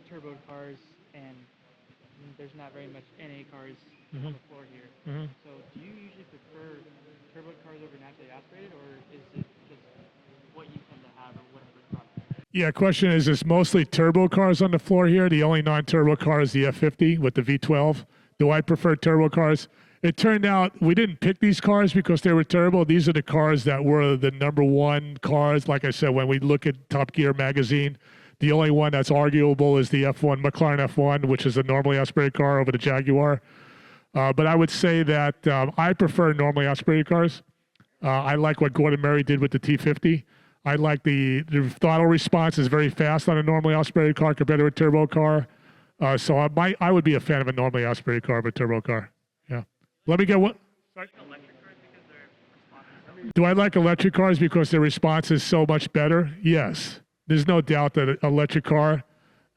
Turbo cars, and there's not very much NA cars on the floor here. So do you usually prefer turbo cars over naturally aspirated, or is it just what you tend to have or whatever. Yeah, question is, there's mostly turbo cars on the floor here. The only non-turbo car is the F50 with the V12. Do I prefer turbo cars? It turned out we didn't pick these cars because they were turbo. These are the cars that were the number one cars. Like I said, when we look at Top Gear magazine, the only one that's arguable is the F1, McLaren F1, which is a normally aspirated car over the Jaguar. But I would say that I prefer normally aspirated cars. I like what Gordon Murray did with the T50. I like the throttle response is very fast on a normally aspirated car compared to a turbo car. So I would be a fan of a normally aspirated car of a turbo car. Yeah. Let me get one. Sorry? Do I like electric cars because their response is so much better? Yes. There's no doubt that an electric car,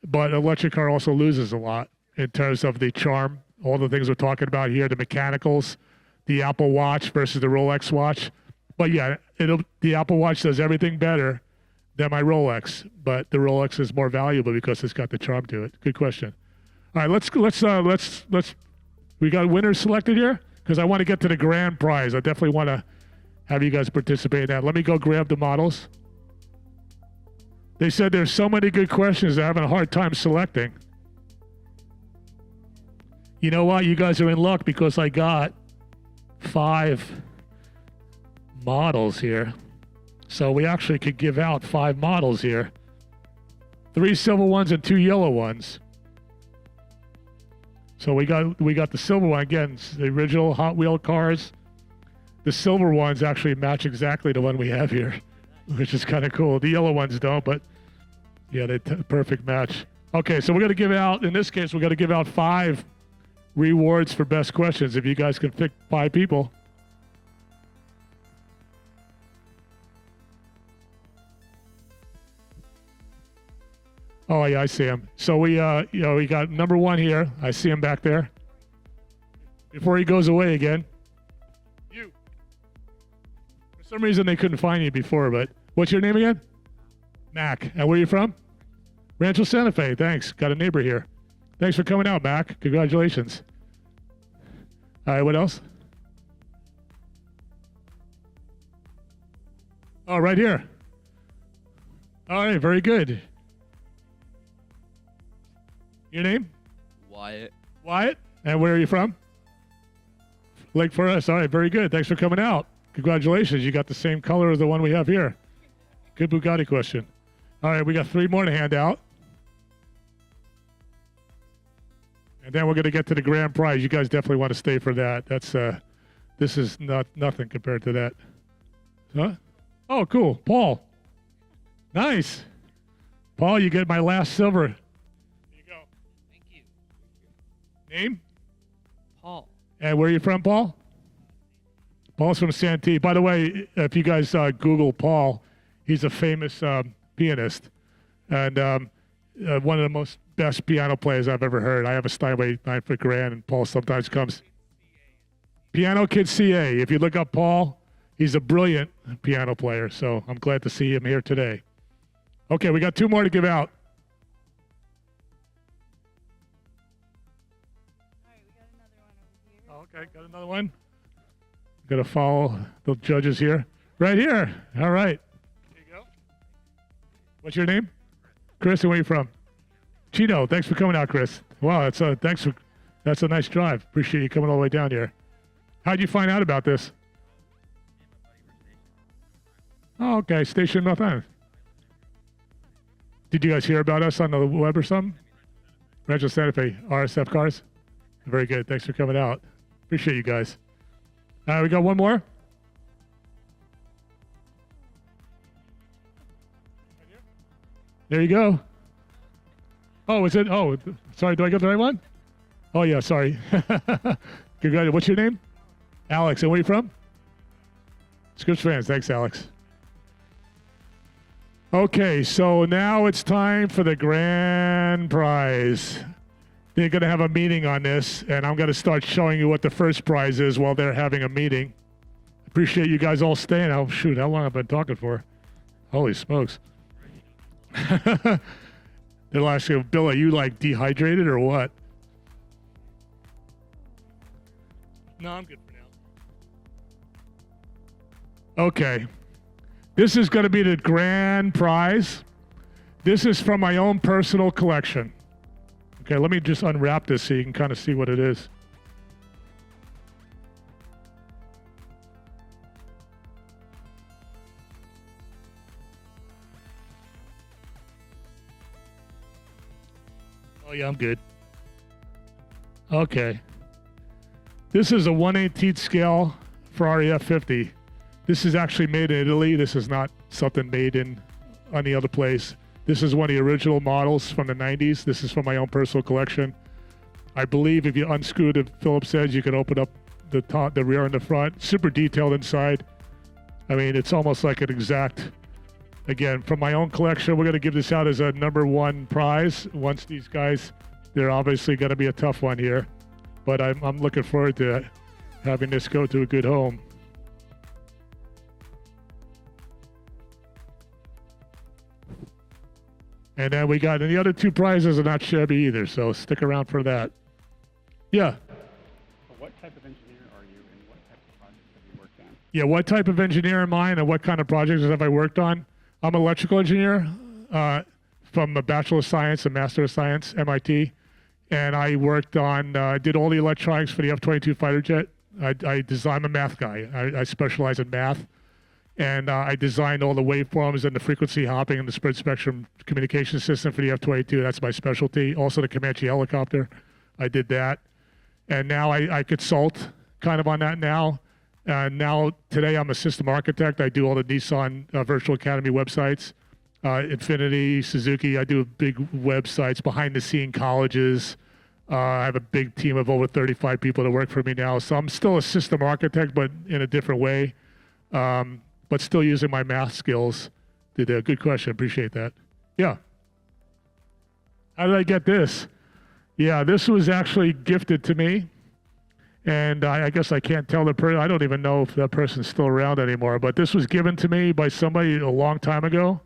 but electric car also loses a lot in terms of the charm, all the things we're talking about here, the mechanicals, the Apple Watch versus the Rolex watch. But yeah, the Apple Watch does everything better than my Rolex, but the Rolex is more valuable because it's got the charm to it. Good question. All right, let's we got winners selected here because I want to get to the grand prize. I definitely want to have you guys participate in that. Let me go grab the models. They said there's so many good questions they're having a hard time selecting. You know what? You guys are in luck because I got 5 models here. So we actually could give out 5 models here. 3 silver ones and 2 yellow ones. So we got the silver one again, it's the original Hot Wheel cars. The silver ones actually match exactly the one we have here, which is kind of cool. The yellow ones don't, but yeah, they perfect match. Okay, so we're going to give out, in this case, we're going to give out 5 rewards for best questions if you guys can pick 5 people. Oh yeah, I see him. So we got number 1 here. I see him back there. Before he goes away again. You. For some reason they couldn't find you before, but what's your name again? Mac. And where are you from? Rancho Santa Fe. Thanks. Got a neighbor here. Thanks for coming out, Mac. Congratulations. All right, what else? Oh, right here. All right, very good. Your name? Wyatt. Wyatt? And where are you from? Lake Forest. All right, very good. Thanks for coming out. Congratulations. You got the same color as the one we have here. Good Bugatti question. All right, we got 3 more to hand out. And then we're going to get to the grand prize. You guys definitely want to stay for that. That's this is nothing compared to that. Huh? Oh, cool. Paul. Nice. Paul, you get my last silver. Name? Paul. And where are you from, Paul? Paul's from Santee. By the way, if you guys Google Paul, he's a famous pianist and one of the most best piano players I've ever heard. I have a Steinway 9-foot grand, and Paul sometimes comes. Piano Kid CA. If you look up Paul, he's a brilliant piano player, so I'm glad to see him here today. Okay, we got 2 more to give out. Okay, got another one. Got to follow the judges here. Right here. All right. There you go. What's your name? Chris, and where are you from? Chino. Thanks for coming out, Chris. Wow, that's a nice drive. Appreciate you coming all the way down here. How'd you find out about this? Oh, okay. Station North Island. Did you guys hear about us on the web or something? Rancho Santa Fe, RSF Cars. Very good. Thanks for coming out. Appreciate you guys. All right, we got one more. There you go. Oh, is it? Oh, sorry. Do I get the right one? Oh, yeah. Sorry. Congratulations. What's your name? Alex. And where are you from? Scripps fans. Thanks, Alex. Okay, so now it's time for the grand prize. They're going to have a meeting on this, and I'm going to start showing you what the first prize is while they're having a meeting. Appreciate you guys all staying. Oh, shoot, how long have I been talking for? Holy smokes. They'll ask you, Bill, are you like dehydrated or what? No, I'm good for now. Okay. This is going to be the grand prize. This is from my own personal collection. Okay, let me just unwrap this so you can kind of see what it is. Oh yeah, I'm good. Okay. This is a 1/18 scale Ferrari F50. This is actually made in Italy. This is not something made in any other place. This is one of the original models from the 90s. This is from my own personal collection. I believe if you unscrew the Phillips edge, you can open up the top, the rear and the front. Super detailed inside. I mean, it's almost like an exact, again, from my own collection. We're going to give this out as a #1 prize. Once these guys, they're obviously going to be a tough one here. But I'm looking forward to having this go to a good home. And then we got, and the other 2 prizes are not shabby either, so stick around for that. Yeah. What type of engineer are you, and what types of projects have you worked on? Yeah, what type of engineer am I, and what kind of projects have I worked on? I'm an electrical engineer from a Bachelor of Science and Master of Science, MIT. And I worked on, did all the electronics for the F-22 fighter jet. I'm a math guy. I specialize in math. And I designed all the waveforms and the frequency hopping and the spread spectrum communication system for the F-22. That's my specialty. Also the Comanche helicopter. I did that. And now I consult kind of on that now. Now, today I'm a system architect. I do all the Nissan Virtual Academy websites. Infinity, Suzuki, I do big websites, behind the scene colleges. I have a big team of over 35 people that work for me now. So I'm still a system architect, but in a different way. But still using my math skills. Did a good question, appreciate that. Yeah. How did I get this? Yeah, this was actually gifted to me. And I guess I can't tell the person, I don't even know if that person's still around anymore, but this was given to me by somebody a long time ago.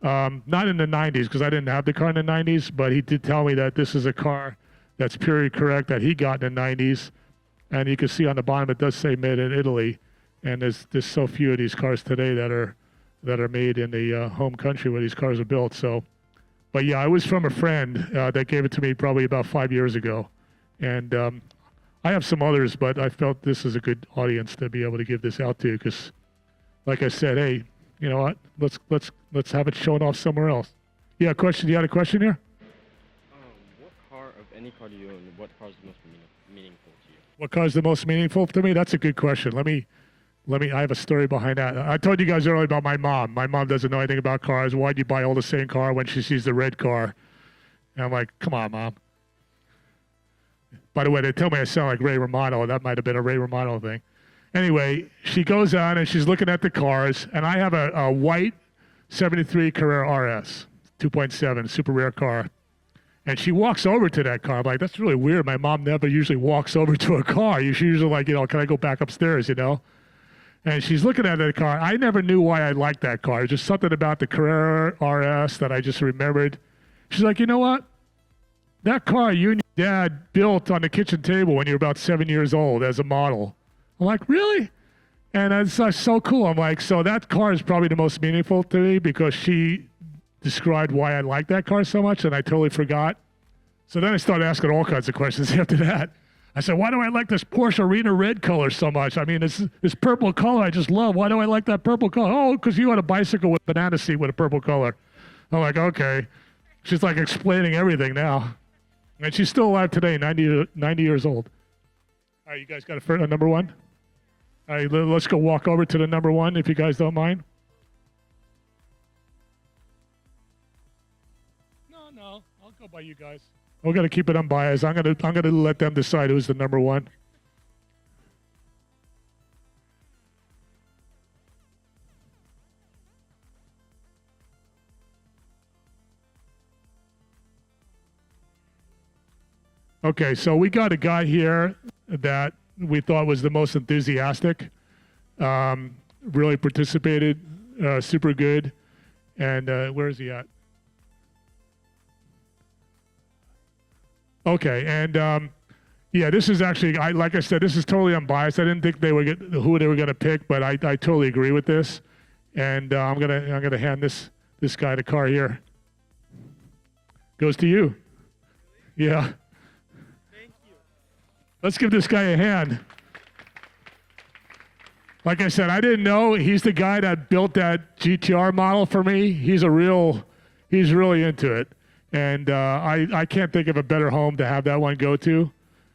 Not in the 90s, because I didn't have the car in the 90s, but he did tell me that this is a car that's purely correct that he got in the 90s. And you can see on the bottom, it does say made in Italy. And there's so few of these cars today that are made in the home country where these cars are built. So, but yeah, I was from a friend that gave it to me probably about 5 years ago. And I have some others, but I felt this is a good audience to be able to give this out to, because like I said, hey, you know what? Let's have it shown off somewhere else. Yeah, question. You had a question here? What car of any car do you own? What car is the most meaningful to you? What car is the most meaningful to me? That's a good question. Let me. I have a story behind that. I told you guys earlier about my mom. My mom doesn't know anything about cars. Why'd you buy all the same car when she sees the red car? And I'm like, come on, Mom. By the way, they tell me I sound like Ray Romano. That might have been a Ray Romano thing. Anyway, she goes on and she's looking at the cars, and I have a white 73 Carrera RS, 2.7, super rare car. And she walks over to that car. I'm like, that's really weird. My mom never usually walks over to a car. She's usually like, can I go back upstairs, And she's looking at that car. I never knew why I liked that car. Just something about the Carrera RS that I just remembered. She's like, you know what? That car you and your dad built on the kitchen table when you were about 7 years old as a model. I'm like, really? And that's so cool. I'm like, so that car is probably the most meaningful to me because she described why I like that car so much, and I totally forgot. So then I started asking all kinds of questions after that. I said, why do I like this Porsche Arena red color so much? I mean, this purple color I just love. Why do I like that purple color? Oh, because you had a bicycle with a banana seat with a purple color. I'm like, okay. She's like explaining everything now. And she's still alive today, 90 years old. All right, you guys got a number one? All right, let's go walk over to the number one if you guys don't mind. No, I'll go by you guys. We're gonna keep it unbiased. I'm gonna let them decide who's the number one. Okay, so we got a guy here that we thought was the most enthusiastic, really participated, super good, and where is he at? Okay, and yeah, this is actually, like I said, this is totally unbiased. I didn't think they would get who they were going to pick, but I totally agree with this. And I'm gonna hand this guy the car here. Goes to you. Yeah. Thank you. Let's give this guy a hand. Like I said, I didn't know he's the guy that built that GTR model for me. He's really into it. And I can't think of a better home to have that one go to,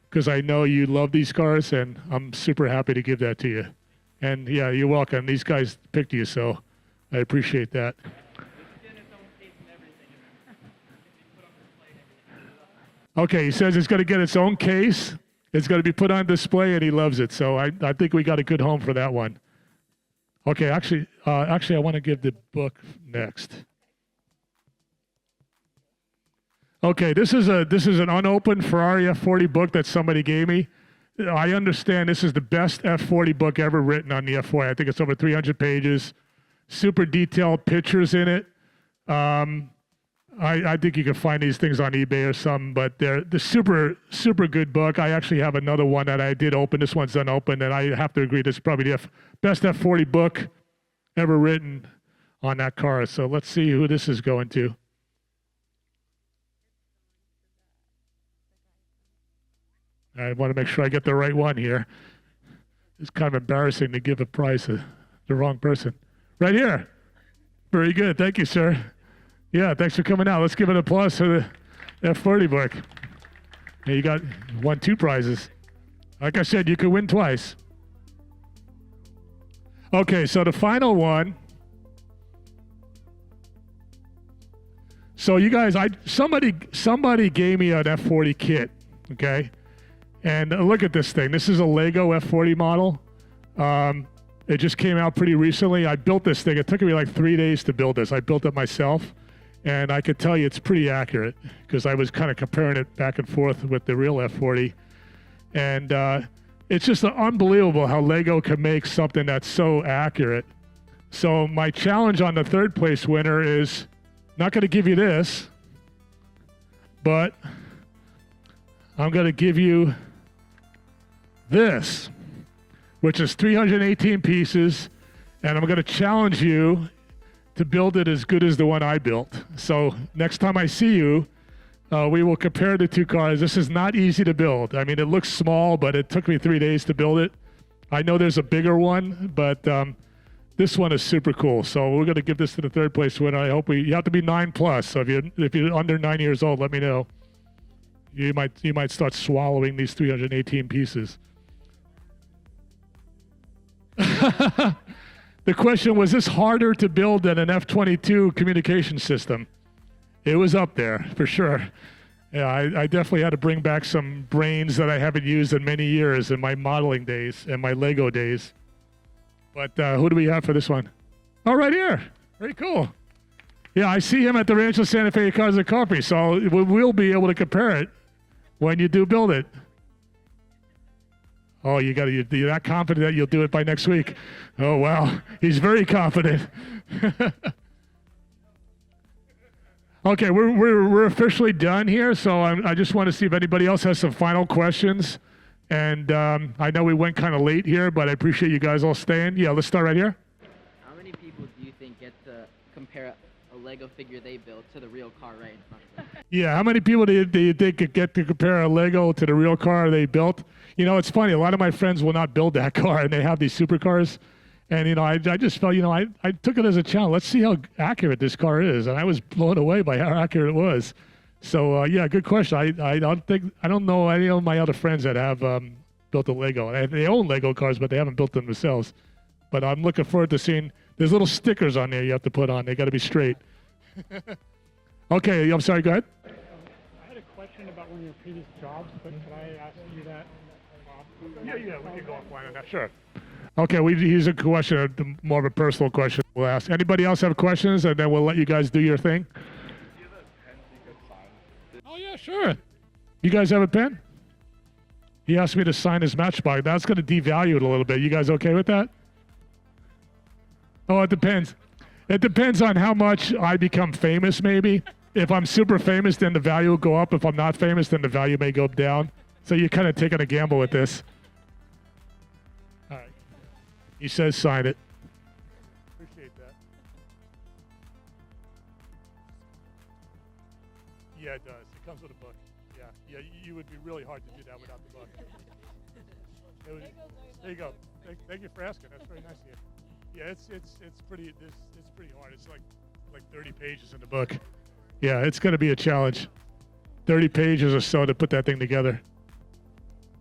because I know you love these cars, and I'm super happy to give that to you. And yeah, you're welcome. These guys picked you, so I appreciate that. Okay, he says it's going to get its own case. It's going to be put on display, and he loves it. So I think we got a good home for that one. Okay, actually, I want to give the book next. Okay, this is an unopened Ferrari F40 book that somebody gave me. I understand this is the best F40 book ever written on the F40. I think it's over 300 pages. Super detailed pictures in it. I think you can find these things on eBay or something, but they're the super good book. I actually have another one that I did open. This one's unopened, and I have to agree this is probably the best F40 book ever written on that car. So let's see who this is going to. I want to make sure I get the right one here. It's kind of embarrassing to give a prize to the wrong person. Right here. Very good. Thank you, sir. Yeah, thanks for coming out. Let's give an applause for the F40 book. Yeah, you won 2 prizes. Like I said, you could win twice. Okay, so the final one. So you guys, somebody gave me an F40 kit, okay? And look at this thing. This is a Lego F40 model. It just came out pretty recently. I built this thing. It took me like 3 days to build this. I built it myself. And I could tell you it's pretty accurate, because I was kind of comparing it back and forth with the real F40. And it's just unbelievable how Lego can make something that's so accurate. So my challenge on the 3rd place winner is not going to give you this, but I'm going to give you this, which is 318 pieces, and I'm going to challenge you to build it as good as the one I built. So next time I see you, we will compare the 2 cars. This is not easy to build. I mean, it looks small, but it took me 3 days to build it. I know there's a bigger one, but this one is super cool. So we're going to give this to the 3rd place winner. I hope you have to be 9+. So if you're under 9 years old, let me know. You might start swallowing these 318 pieces. The question was this harder to build than an F22 communication system? It was up there for sure. Yeah, I definitely had to bring back some brains that I haven't used in many years in my modeling days and my Lego days. But who do we have for this one? Oh, right here. Very cool. Yeah, I see him at the Rancho Santa Fe Cars and Coffee, so we'll be able to compare it when you do build it. Oh, you're that confident that you'll do it by next week. Oh, wow. He's very confident. Okay, we're officially done here, so I just want to see if anybody else has some final questions. And I know we went kind of late here, but I appreciate you guys all staying. Yeah, let's start right here. How many people do you think get to compare a Lego figure they built to the real car right in front of them? Yeah, how many people do you think could get to compare a Lego to the real car they built? You know, it's funny. A lot of my friends will not build that car, and they have these supercars. And, you know, I just felt, you know, I took it as a challenge. Let's see how accurate this car is. And I was blown away by how accurate it was. So, yeah, good question. I don't know any of my other friends that have built a Lego. They own Lego cars, but they haven't built them themselves. But I'm looking forward to seeing, there's little stickers on there you have to put on. They got to be straight. Okay, I'm sorry, go ahead. I had a question about one of your previous jobs, but could I ask you that? Yeah, we can go offline on that. Sure. Okay, here's a question, more of a personal question we'll ask. Anybody else have questions, and then we'll let you guys do your thing? Oh, yeah, sure. You guys have a pen? He asked me to sign his matchbox. That's going to devalue it a little bit. You guys okay with that? Oh, it depends. It depends on how much I become famous, maybe. If I'm super famous, then the value will go up. If I'm not famous, then the value may go down. So you're kind of taking a gamble with this. All right. He says sign it. Appreciate that. Yeah, it does. It comes with a book. Yeah, yeah. You would be really hard to do that without the book. There you go. Thank you for asking. That's very nice of you. Yeah, it's pretty hard. It's like 30 pages in the book. Yeah, it's going to be a challenge. 30 pages or so to put that thing together.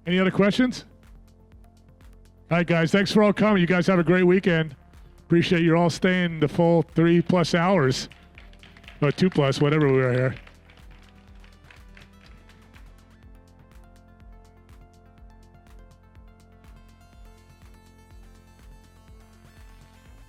Any other questions? All right, guys. Thanks for all coming. You guys have a great weekend. Appreciate you all staying the full 3+ hours. Or 2+, whatever we were here.